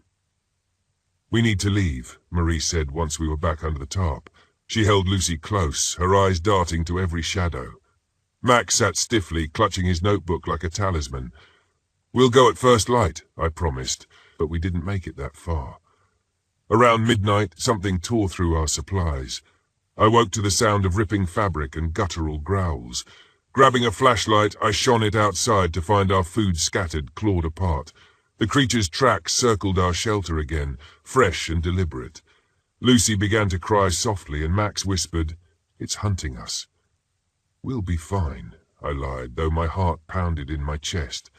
Speaker 1: "We need to leave," Marie said once we were back under the tarp. She held Lucy close, her eyes darting to every shadow. Max sat stiffly, clutching his notebook like a talisman. "We'll go at first light," I promised, but we didn't make it that far. Around midnight, something tore through our supplies. I woke to the sound of ripping fabric and guttural growls. Grabbing a flashlight, I shone it outside to find our food scattered, clawed apart. The creature's tracks circled our shelter again, fresh and deliberate. Lucy began to cry softly, and Max whispered, "It's hunting us." "We'll be fine," I lied, though my heart pounded in my chest.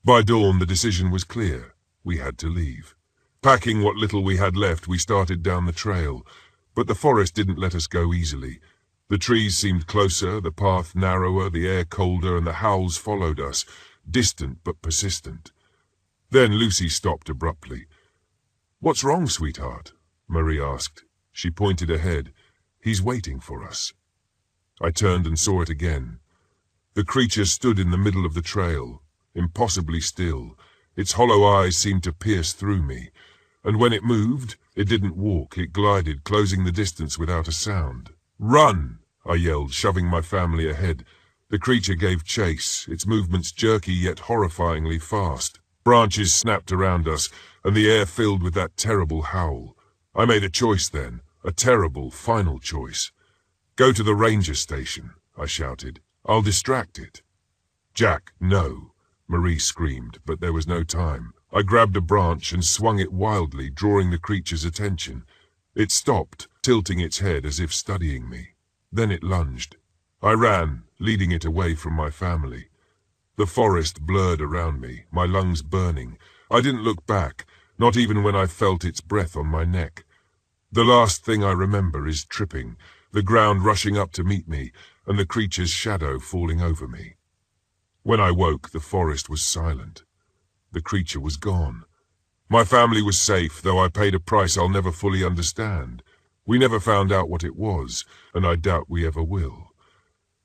Speaker 1: By dawn, the decision was clear. We had to leave. Packing what little we had left, we started down the trail. But the forest didn't let us go easily. The trees seemed closer, the path narrower, the air colder, and the howls followed us, distant but persistent. Then Lucy stopped abruptly. "What's wrong, sweetheart?" Marie asked. She pointed ahead. "He's waiting for us." I turned and saw it again. The creature stood in the middle of the trail, impossibly still. Its hollow eyes seemed to pierce through me. And when it moved, it didn't walk, it glided, closing the distance without a sound. "Run!" I yelled, shoving my family ahead. The creature gave chase, its movements jerky yet horrifyingly fast. Branches snapped around us, and the air filled with that terrible howl. I made a choice then, a terrible, final choice. "Go to the ranger station," I shouted. "I'll distract it." "Jack, no," Marie screamed, but there was no time. I grabbed a branch and swung it wildly, drawing the creature's attention. It stopped, tilting its head as if studying me. Then it lunged. I ran, leading it away from my family. The forest blurred around me, my lungs burning. I didn't look back, not even when I felt its breath on my neck. The last thing I remember is tripping, the ground rushing up to meet me, and the creature's shadow falling over me. When I woke, the forest was silent. The creature was gone. My family was safe, though I paid a price I'll never fully understand. We never found out what it was, and I doubt we ever will.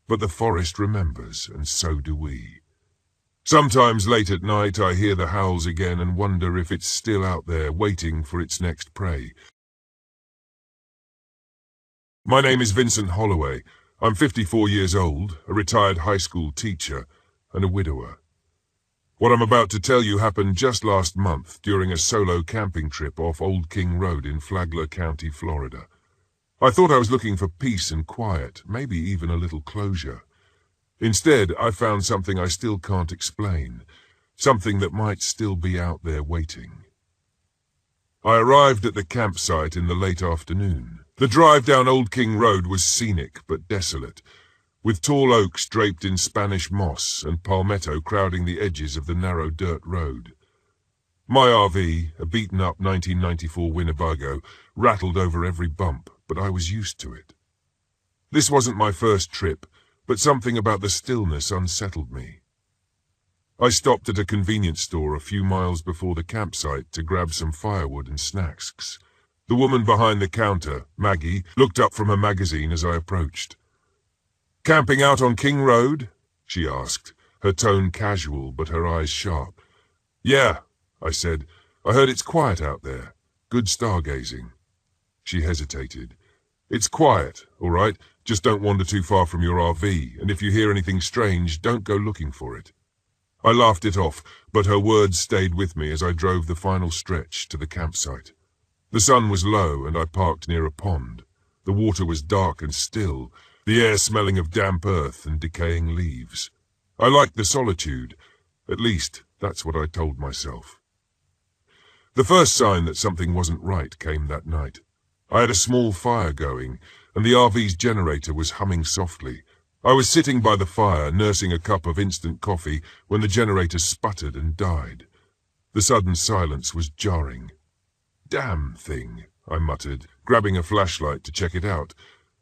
Speaker 1: But the forest remembers, and so do we. Sometimes late at night I hear the howls again and wonder if it's still out there waiting for its next prey. My name is Vincent Holloway. I'm 54 years old, a retired high school teacher, and a widower. What I'm about to tell you happened just last month during a solo camping trip off Old King Road in Flagler County, Florida. I thought I was looking for peace and quiet, maybe even a little closure. Instead, I found something I still can't explain, something that might still be out there waiting. I arrived at the campsite in the late afternoon. The drive down Old King Road was scenic but desolate, with tall oaks draped in Spanish moss and palmetto crowding the edges of the narrow dirt road. My RV, a beaten-up 1994 Winnebago, rattled over every bump, but I was used to it. This wasn't my first trip, but something about the stillness unsettled me. I stopped at a convenience store a few miles before the campsite to grab some firewood and snacks. The woman behind the counter, Maggie, looked up from her magazine as I approached. "Camping out on King Road?" she asked, her tone casual but her eyes sharp. "Yeah," I said. "I heard it's quiet out there. Good stargazing." She hesitated. "It's quiet, all right? Just don't wander too far from your RV, and if you hear anything strange, don't go looking for it." I laughed it off, but her words stayed with me as I drove the final stretch to the campsite. The sun was low, and I parked near a pond. The water was dark and still, the air smelling of damp earth and decaying leaves. I liked the solitude. At least, that's what I told myself. The first sign that something wasn't right came that night. I had a small fire going, and the RV's generator was humming softly. I was sitting by the fire, nursing a cup of instant coffee, when the generator sputtered and died. The sudden silence was jarring. "Damn thing," I muttered, grabbing a flashlight to check it out.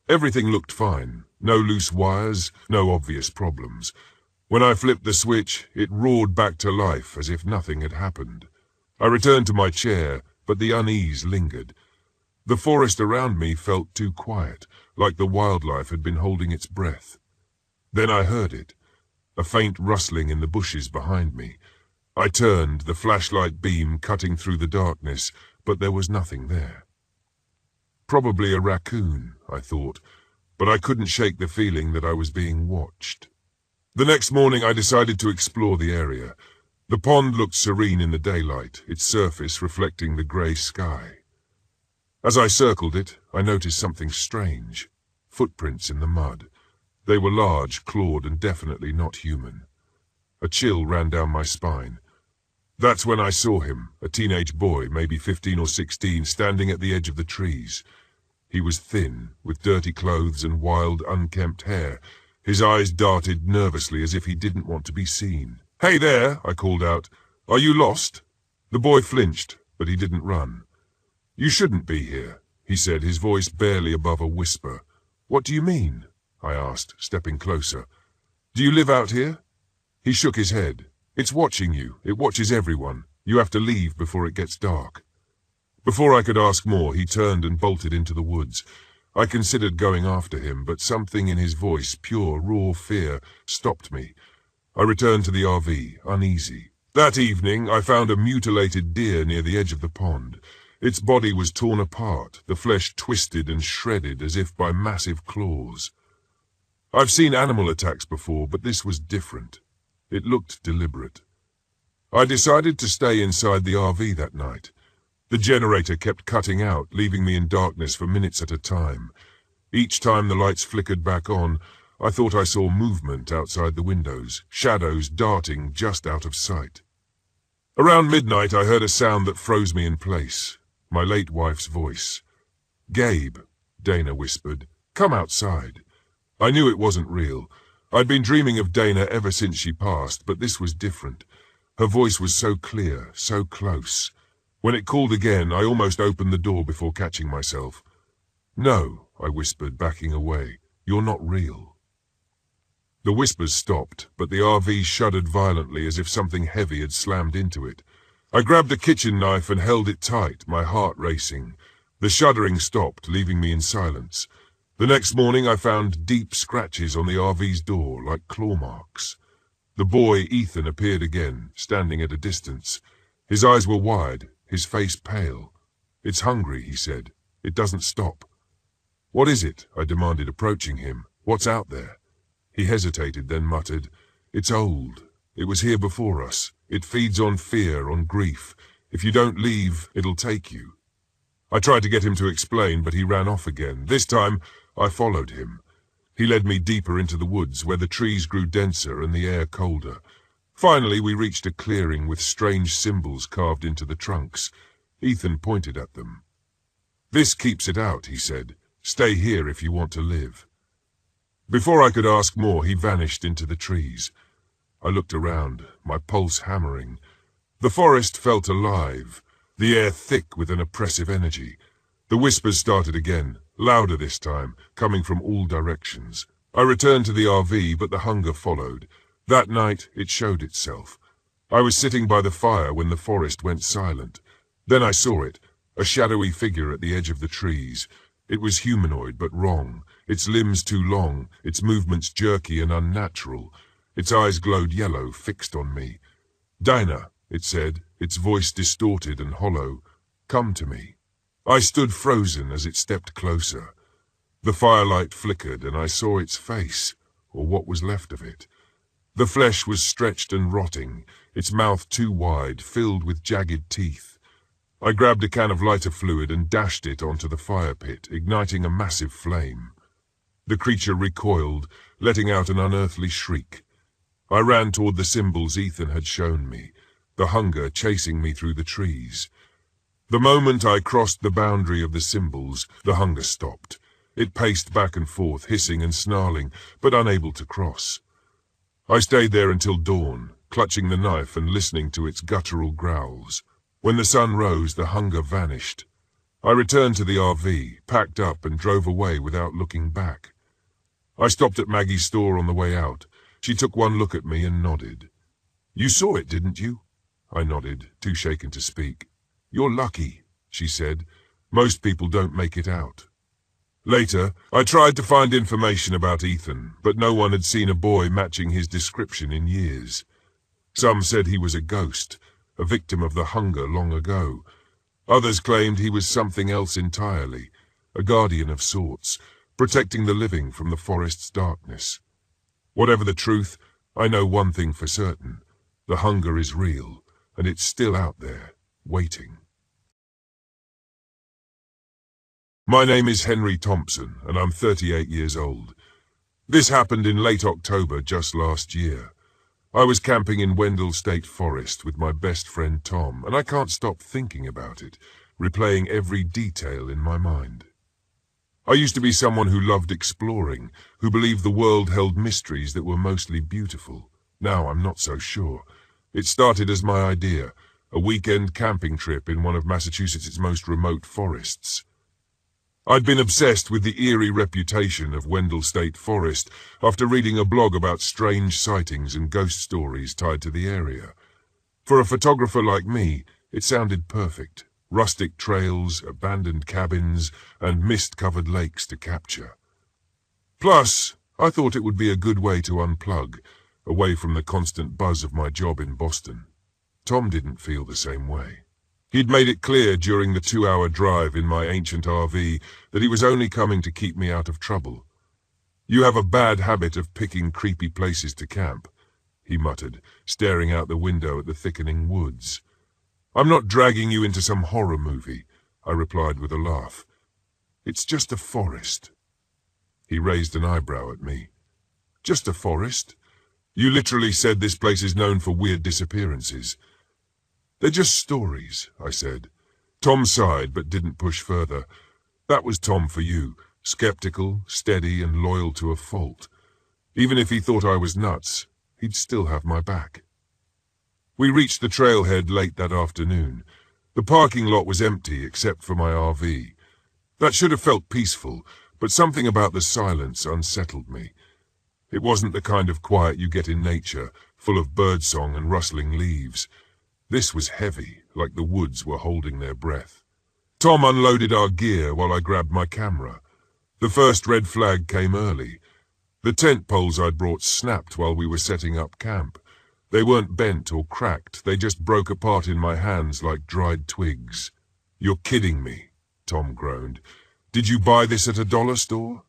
Speaker 1: Everything looked fine. No loose wires, no obvious problems. When I flipped the switch, it roared back to life as if nothing had happened. I returned to my chair, but the unease lingered. The forest around me felt too quiet, like the wildlife had been holding its breath. Then I heard it, a faint rustling in the bushes behind me. I turned, the flashlight beam cutting through the darkness, but there was nothing there. Probably a raccoon, I thought, but I couldn't shake the feeling that I was being watched. The next morning I decided to explore the area. The pond looked serene in the daylight, its surface reflecting the grey sky. As I circled it, I noticed something strange. Footprints in the mud. They were large, clawed, and definitely not human. A chill ran down my spine. That's when I saw him, a teenage boy, maybe 15 or 16, standing at the edge of the trees. He was thin, with dirty clothes and wild, unkempt hair. His eyes darted nervously as if he didn't want to be seen. "Hey there," I called out. "Are you lost?" The boy flinched, but he didn't run. "You shouldn't be here," he said, his voice barely above a whisper. "What do you mean?" I asked, stepping closer. "Do you live out here?" He shook his head. "It's watching you. It watches everyone. You have to leave before it gets dark." Before I could ask more, he turned and bolted into the woods. I considered going after him, but something in his voice, pure, raw fear, stopped me. I returned to the RV, uneasy. That evening, I found a mutilated deer near the edge of the pond. Its body was torn apart, the flesh twisted and shredded as if by massive claws. I've seen animal attacks before, but this was different. It looked deliberate. I decided to stay inside the RV that night. The generator kept cutting out, leaving me in darkness for minutes at a time. Each time the lights flickered back on, I thought I saw movement outside the windows, shadows darting just out of sight. Around midnight I heard a sound that froze me in place. My late wife's voice. "Gabe," Dana whispered, "come outside." I knew it wasn't real. I'd been dreaming of Dana ever since she passed, but this was different. Her voice was so clear, so close. When it called again, I almost opened the door before catching myself. "No," I whispered, backing away. "You're not real." The whispers stopped, but the RV shuddered violently as if something heavy had slammed into it. I grabbed a kitchen knife and held it tight, my heart racing. The shuddering stopped, leaving me in silence. The next morning I found deep scratches on the RV's door, like claw marks. The boy, Ethan, appeared again, standing at a distance. His eyes were wide, his face pale. "It's hungry," he said. "It doesn't stop." "What is it?" I demanded, approaching him. What's out there? He hesitated, then muttered, "It's old. It was here before us. It feeds on fear, on grief. If you don't leave, it'll take you." I tried to get him to explain, but he ran off again. This time, I followed him. He led me deeper into the woods, where the trees grew denser and the air colder. Finally, we reached a clearing with strange symbols carved into the trunks. Ethan pointed at them. "This keeps it out," he said. "Stay here if you want to live." Before I could ask more, he vanished into the trees. I looked around, my pulse hammering. The forest felt alive, the air thick with an oppressive energy. The whispers started again, louder this time, coming from all directions. I returned to the RV, but the hunger followed. That night, it showed itself. I was sitting by the fire when the forest went silent. Then I saw it, a shadowy figure at the edge of the trees. It was humanoid, but wrong. Its limbs too long, its movements jerky and unnatural. Its eyes glowed yellow, fixed on me. "Dinah," it said, its voice distorted and hollow. "Come to me." I stood frozen as it stepped closer. The firelight flickered, and I saw its face, or what was left of it. The flesh was stretched and rotting, its mouth too wide, filled with jagged teeth. I grabbed a can of lighter fluid and dashed it onto the fire pit, igniting a massive flame. The creature recoiled, letting out an unearthly shriek. I ran toward the symbols Ethan had shown me, the hunger chasing me through the trees. The moment I crossed the boundary of the symbols, the hunger stopped. It paced back and forth, hissing and snarling, but unable to cross. I stayed there until dawn, clutching the knife and listening to its guttural growls. When the sun rose, the hunger vanished. I returned to the RV, packed up, and drove away without looking back. I stopped at Maggie's store on the way out. She took one look at me and nodded. "You saw it, didn't you?" I nodded, too shaken to speak. "You're lucky," she said. "Most people don't make it out." Later, I tried to find information about Ethan, but no one had seen a boy matching his description in years. Some said he was a ghost, a victim of the hunger long ago. Others claimed he was something else entirely, a guardian of sorts, protecting the living from the forest's darkness. Whatever the truth, I know one thing for certain. The hunger is real, and it's still out there, waiting. My name is Henry Thompson, and I'm 38 years old. This happened in late October just last year. I was camping in Wendell State Forest with my best friend Tom, and I can't stop thinking about it, replaying every detail in my mind. I used to be someone who loved exploring, who believed the world held mysteries that were mostly beautiful. Now I'm not so sure. It started as my idea, a weekend camping trip in one of Massachusetts' most remote forests. I'd been obsessed with the eerie reputation of Wendell State Forest after reading a blog about strange sightings and ghost stories tied to the area. For a photographer like me, it sounded perfect. Rustic trails, abandoned cabins, and mist-covered lakes to capture. Plus, I thought it would be a good way to unplug, away from the constant buzz of my job in Boston. Tom didn't feel the same way. He'd made it clear during the 2-hour drive in my ancient RV that he was only coming to keep me out of trouble. "You have a bad habit of picking creepy places to camp," he muttered, staring out the window at the thickening woods. "I'm not dragging you into some horror movie," I replied with a laugh. "It's just a forest." He raised an eyebrow at me. "Just a forest? You literally said this place is known for weird disappearances." "They're just stories," I said. Tom sighed but didn't push further. That was Tom for you, skeptical, steady, and loyal to a fault. Even if he thought I was nuts, he'd still have my back. We reached the trailhead late that afternoon. The parking lot was empty except for my RV. That should have felt peaceful, but something about the silence unsettled me. It wasn't the kind of quiet you get in nature, full of birdsong and rustling leaves. This was heavy, like the woods were holding their breath. Tom unloaded our gear while I grabbed my camera. The first red flag came early. The tent poles I'd brought snapped while we were setting up camp. They weren't bent or cracked, they just broke apart in my hands like dried twigs. "You're kidding me," Tom groaned. "Did you buy this at a dollar store?"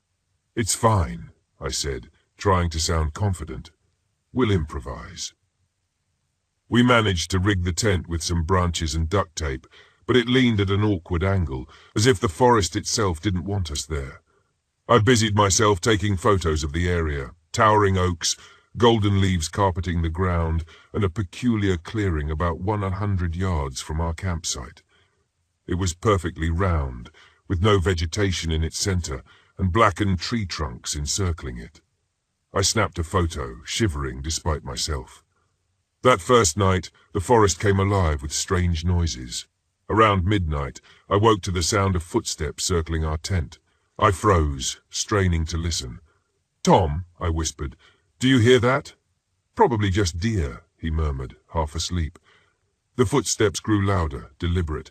Speaker 1: "It's fine," I said, trying to sound confident. We'll improvise. We managed to rig the tent with some branches and duct tape, but it leaned at an awkward angle, as if the forest itself didn't want us there. I busied myself taking photos of the area, towering oaks, golden leaves carpeting the ground, and a peculiar clearing about 100 yards from our campsite. It was perfectly round, with no vegetation in its center, and blackened tree trunks encircling it. I snapped a photo, shivering despite myself. That first night, the forest came alive with strange noises. Around midnight, I woke to the sound of footsteps circling our tent. I froze, straining to listen. "Tom," I whispered, "do you hear that?" "Probably just deer," he murmured, half asleep. The footsteps grew louder, deliberate.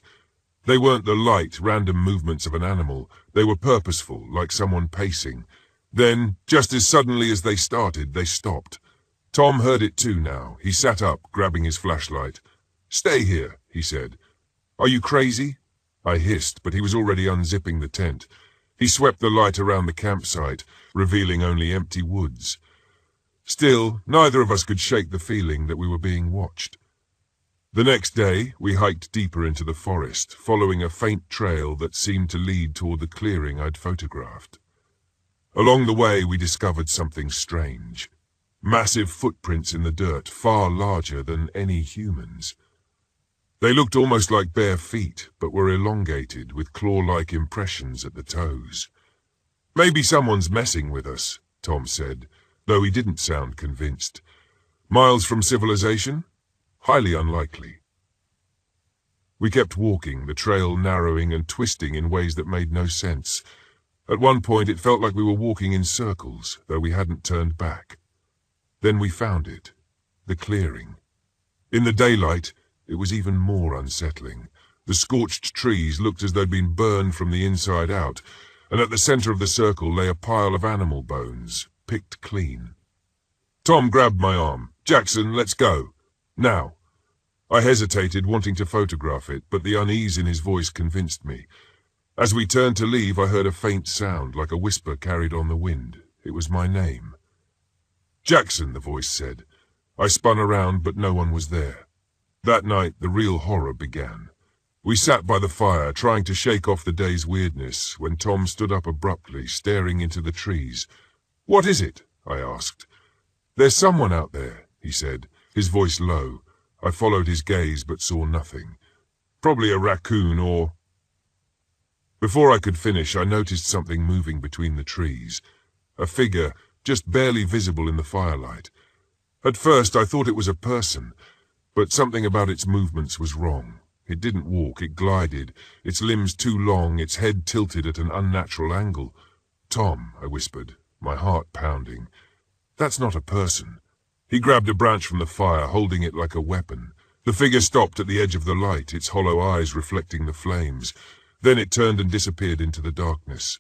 Speaker 1: They weren't the light, random movements of an animal. They were purposeful, like someone pacing. Then, just as suddenly as they started, they stopped. Tom heard it too now. He sat up, grabbing his flashlight. "Stay here," he said. "Are you crazy?" I hissed, but he was already unzipping the tent. He swept the light around the campsite, revealing only empty woods. Still, neither of us could shake the feeling that we were being watched. The next day, we hiked deeper into the forest, following a faint trail that seemed to lead toward the clearing I'd photographed. Along the way, we discovered something strange. Massive footprints in the dirt, far larger than any humans. They looked almost like bare feet, but were elongated, with claw-like impressions at the toes. "Maybe someone's messing with us," Tom said, though he didn't sound convinced. "Miles from civilization? Highly unlikely." We kept walking, the trail narrowing and twisting in ways that made no sense. At one point it felt like we were walking in circles, though we hadn't turned back. Then we found it, the clearing. In the daylight, it was even more unsettling. The scorched trees looked as though they'd been burned from the inside out, and at the center of the circle lay a pile of animal bones, picked clean. Tom grabbed my arm. "Jackson, let's go. Now." I hesitated, wanting to photograph it, but the unease in his voice convinced me. As we turned to leave, I heard a faint sound, like a whisper carried on the wind. It was my name. "Jackson," the voice said. I spun around, but no one was there. That night, the real horror began. We sat by the fire, trying to shake off the day's weirdness, when Tom stood up abruptly, staring into the trees. "What is it?" I asked. "There's someone out there," he said, his voice low. I followed his gaze, but saw nothing. "Probably a raccoon or—" Before I could finish, I noticed something moving between the trees. A figure, just barely visible in the firelight. At first I thought it was a person, but something about its movements was wrong. It didn't walk, it glided, its limbs too long, its head tilted at an unnatural angle. "Tom," I whispered, my heart pounding. "That's not a person." He grabbed a branch from the fire, holding it like a weapon. The figure stopped at the edge of the light, its hollow eyes reflecting the flames. Then it turned and disappeared into the darkness.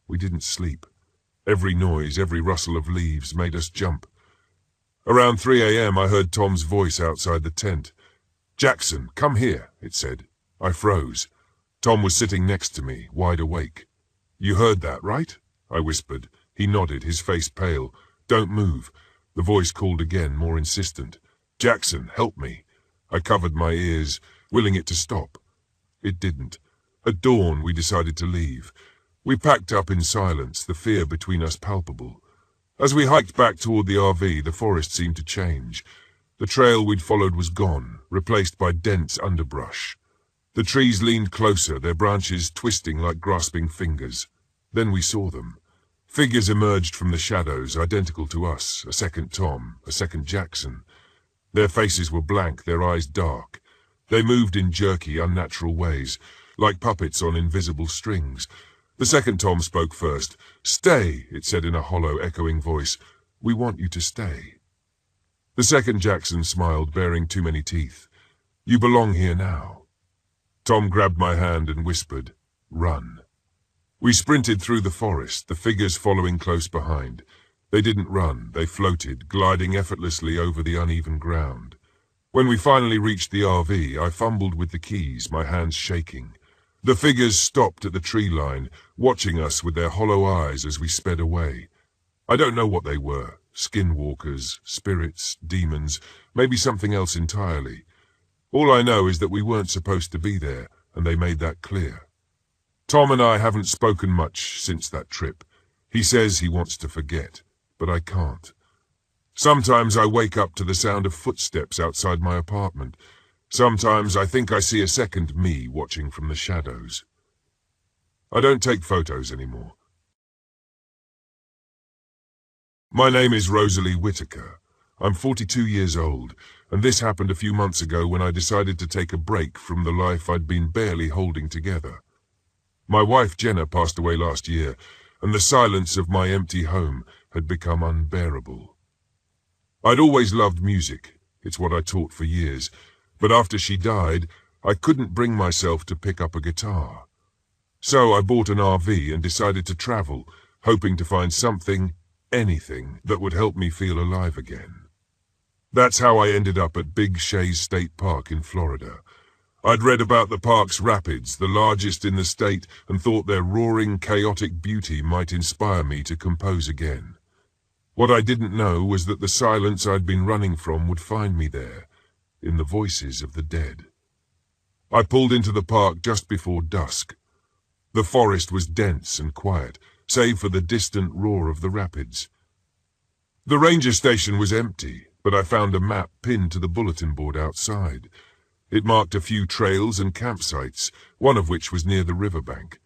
Speaker 1: We didn't sleep. Every noise, every rustle of leaves made us jump. Around 3 a.m. I heard Tom's voice outside the tent. "Jackson, come here," it said. I froze. Tom was sitting next to me, wide awake. "You heard that, right?" I whispered. He nodded, his face pale. "Don't move." The voice called again, more insistent. "Jackson, help me." I covered my ears, willing it to stop. It didn't. At dawn, we decided to leave. We packed up in silence, the fear between us palpable. As we hiked back toward the RV, the forest seemed to change. The trail we'd followed was gone, replaced by dense underbrush. The trees leaned closer, their branches twisting like grasping fingers. Then we saw them. Figures emerged from the shadows, identical to us, a second Tom, a second Jackson. Their faces were blank, their eyes dark. They moved in jerky, unnatural ways, like puppets on invisible strings. The second Tom spoke first. "Stay," it said in a hollow, echoing voice. "We want you to stay." The second Jackson smiled, baring too many teeth. "You belong here now." Tom grabbed my hand and whispered, "Run." We sprinted through the forest, the figures following close behind. They didn't run, they floated, gliding effortlessly over the uneven ground. When we finally reached the RV, I fumbled with the keys, my hands shaking. The figures stopped at the tree line, watching us with their hollow eyes as we sped away. I don't know what they were. Skinwalkers, spirits, demons, maybe something else entirely. All I know is that we weren't supposed to be there, and they made that clear. Tom and I haven't spoken much since that trip. He says he wants to forget, but I can't. Sometimes I wake up to the sound of footsteps outside my apartment. Sometimes I think I see a second me watching from the shadows. I don't take photos anymore. My name is Rosalie Whitaker. I'm 42 years old, and this happened a few months ago when I decided to take a break from the life I'd been barely holding together. My wife Jenna passed away last year, and the silence of my empty home had become unbearable. I'd always loved music. It's what I taught for years. But after she died, I couldn't bring myself to pick up a guitar. So I bought an RV and decided to travel, hoping to find something, anything, that would help me feel alive again. That's how I ended up at Big Shays State Park in Florida. I'd read about the park's rapids, the largest in the state, and thought their roaring, chaotic beauty might inspire me to compose again. What I didn't know was that the silence I'd been running from would find me there, in the voices of the dead. I pulled into the park just before dusk. The forest was dense and quiet, save for the distant roar of the rapids. The ranger station was empty, but I found a map pinned to the bulletin board outside. It marked a few trails and campsites, one of which was near the riverbank.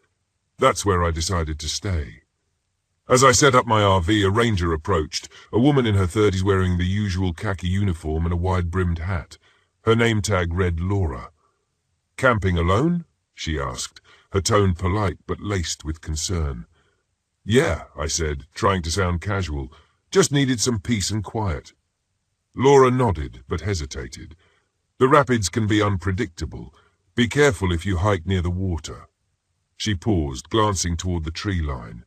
Speaker 1: That's where I decided to stay. As I set up my RV, a ranger approached, a woman in her 30s wearing the usual khaki uniform and a wide-brimmed hat. Her name tag read Laura. "Camping alone?" she asked, her tone polite but laced with concern. "Yeah," I said, trying to sound casual. "Just needed some peace and quiet." Laura nodded but hesitated. "The rapids can be unpredictable. Be careful if you hike near the water." She paused, glancing toward the tree line.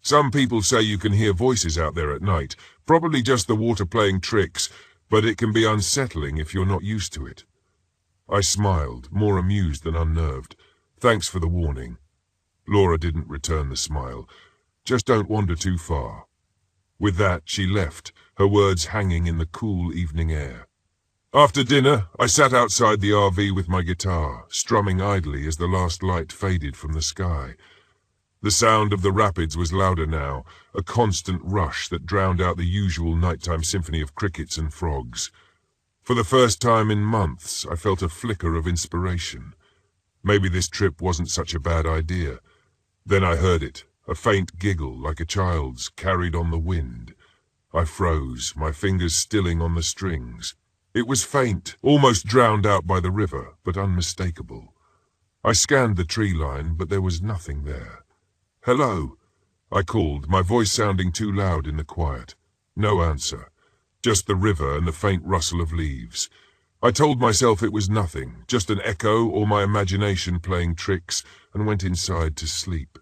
Speaker 1: "Some people say you can hear voices out there at night, probably just the water playing tricks, but it can be unsettling if you're not used to it." I smiled, more amused than unnerved. "Thanks for the warning." Laura didn't return the smile. "Just don't wander too far." With that, she left, her words hanging in the cool evening air. After dinner, I sat outside the RV with my guitar, strumming idly as the last light faded from the sky. The sound of the rapids was louder now, a constant rush that drowned out the usual nighttime symphony of crickets and frogs. For the first time in months, I felt a flicker of inspiration. Maybe this trip wasn't such a bad idea. Then I heard it, a faint giggle like a child's, carried on the wind. I froze, my fingers stilling on the strings. It was faint, almost drowned out by the river, but unmistakable. I scanned the tree line, but there was nothing there. "Hello," I called, my voice sounding too loud in the quiet. No answer, just the river and the faint rustle of leaves. I told myself it was nothing, just an echo or my imagination playing tricks, and went inside to sleep.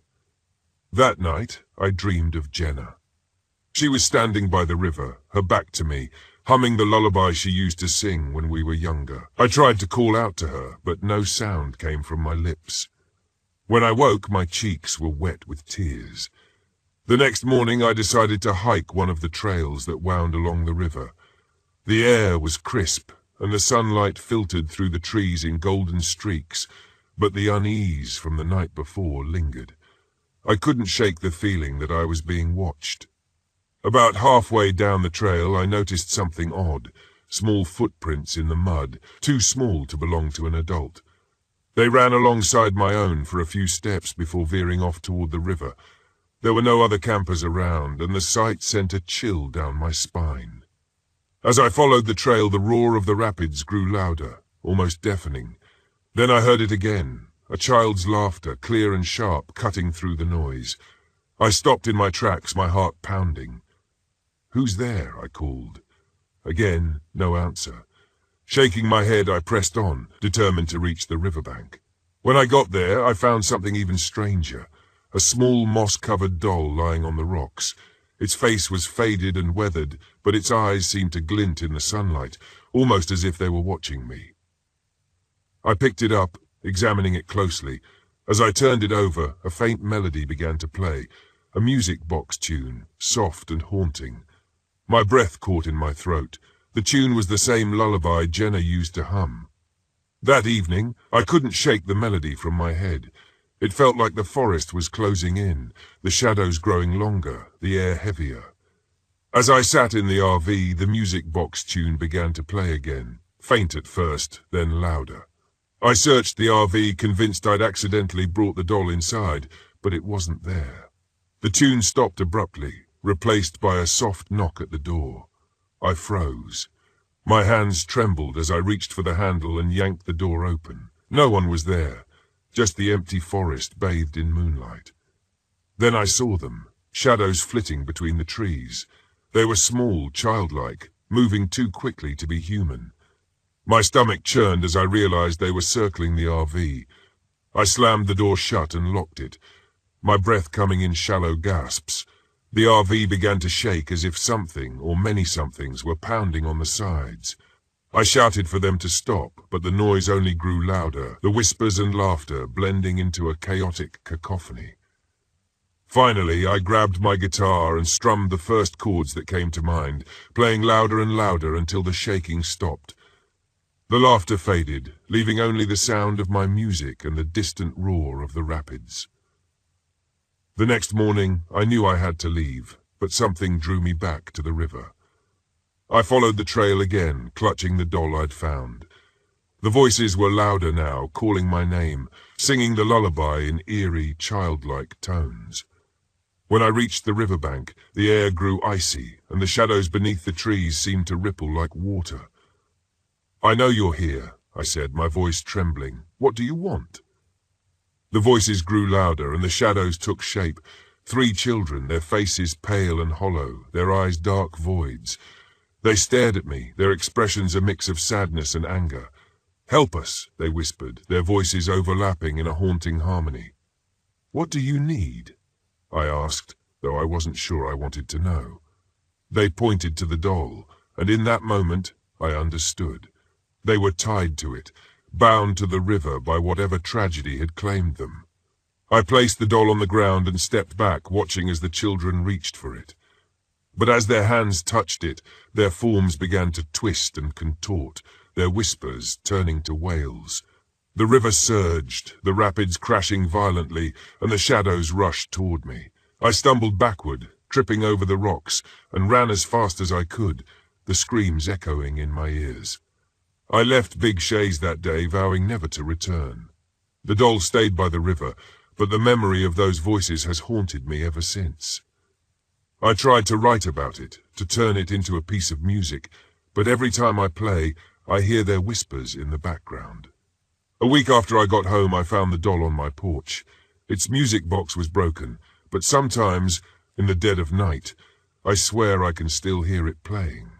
Speaker 1: That night, I dreamed of Jenna. She was standing by the river, her back to me, humming the lullaby she used to sing when we were younger. I tried to call out to her, but no sound came from my lips. When I woke, my cheeks were wet with tears. The next morning, I decided to hike one of the trails that wound along the river. The air was crisp, and the sunlight filtered through the trees in golden streaks, but the unease from the night before lingered. I couldn't shake the feeling that I was being watched. About halfway down the trail, I noticed something odd, small footprints in the mud, too small to belong to an adult. They ran alongside my own for a few steps before veering off toward the river. There were no other campers around, and the sight sent a chill down my spine. As I followed the trail, the roar of the rapids grew louder, almost deafening. Then I heard it again, a child's laughter, clear and sharp, cutting through the noise. I stopped in my tracks, my heart pounding. "Who's there?" I called. Again, no answer. Shaking my head, I pressed on, determined to reach the riverbank. When I got there, I found something even stranger, a small moss-covered doll lying on the rocks. Its face was faded and weathered, but its eyes seemed to glint in the sunlight, almost as if they were watching me. I picked it up, examining it closely. As I turned it over, a faint melody began to play, a music box tune, soft and haunting. My breath caught in my throat. The tune was the same lullaby Jenna used to hum. That evening, I couldn't shake the melody from my head. It felt like the forest was closing in, the shadows growing longer, the air heavier. As I sat in the RV, the music box tune began to play again, faint at first, then louder. I searched the RV, convinced I'd accidentally brought the doll inside, but it wasn't there. The tune stopped abruptly, replaced by a soft knock at the door. I froze. My hands trembled as I reached for the handle and yanked the door open. No one was there, just the empty forest bathed in moonlight. Then I saw them, shadows flitting between the trees. They were small, childlike, moving too quickly to be human. My stomach churned as I realized they were circling the RV. I slammed the door shut and locked it, my breath coming in shallow gasps. The RV began to shake as if something, or many somethings, were pounding on the sides. I shouted for them to stop, but the noise only grew louder, the whispers and laughter blending into a chaotic cacophony. Finally, I grabbed my guitar and strummed the first chords that came to mind, playing louder and louder until the shaking stopped. The laughter faded, leaving only the sound of my music and the distant roar of the rapids. The next morning, I knew I had to leave, but something drew me back to the river. I followed the trail again, clutching the doll I'd found. The voices were louder now, calling my name, singing the lullaby in eerie, childlike tones. When I reached the riverbank, the air grew icy, and the shadows beneath the trees seemed to ripple like water. "I know you're here," I said, my voice trembling. "What do you want?" The voices grew louder, and the shadows took shape. 3 children, their faces pale and hollow, their eyes dark voids. They stared at me, their expressions a mix of sadness and anger. "Help us," they whispered, their voices overlapping in a haunting harmony. "What do you need?" I asked, though I wasn't sure I wanted to know. They pointed to the doll, and in that moment I understood. They were tied to it, bound to the river by whatever tragedy had claimed them. I placed the doll on the ground and stepped back, watching as the children reached for it. But as their hands touched it, their forms began to twist and contort, their whispers turning to wails. The river surged, the rapids crashing violently, and the shadows rushed toward me. I stumbled backward, tripping over the rocks, and ran as fast as I could, the screams echoing in my ears. I left Big Shays that day, vowing never to return. The doll stayed by the river, but the memory of those voices has haunted me ever since. I tried to write about it, to turn it into a piece of music, but every time I play, I hear their whispers in the background. A week after I got home, I found the doll on my porch. Its music box was broken, but sometimes, in the dead of night, I swear I can still hear it playing.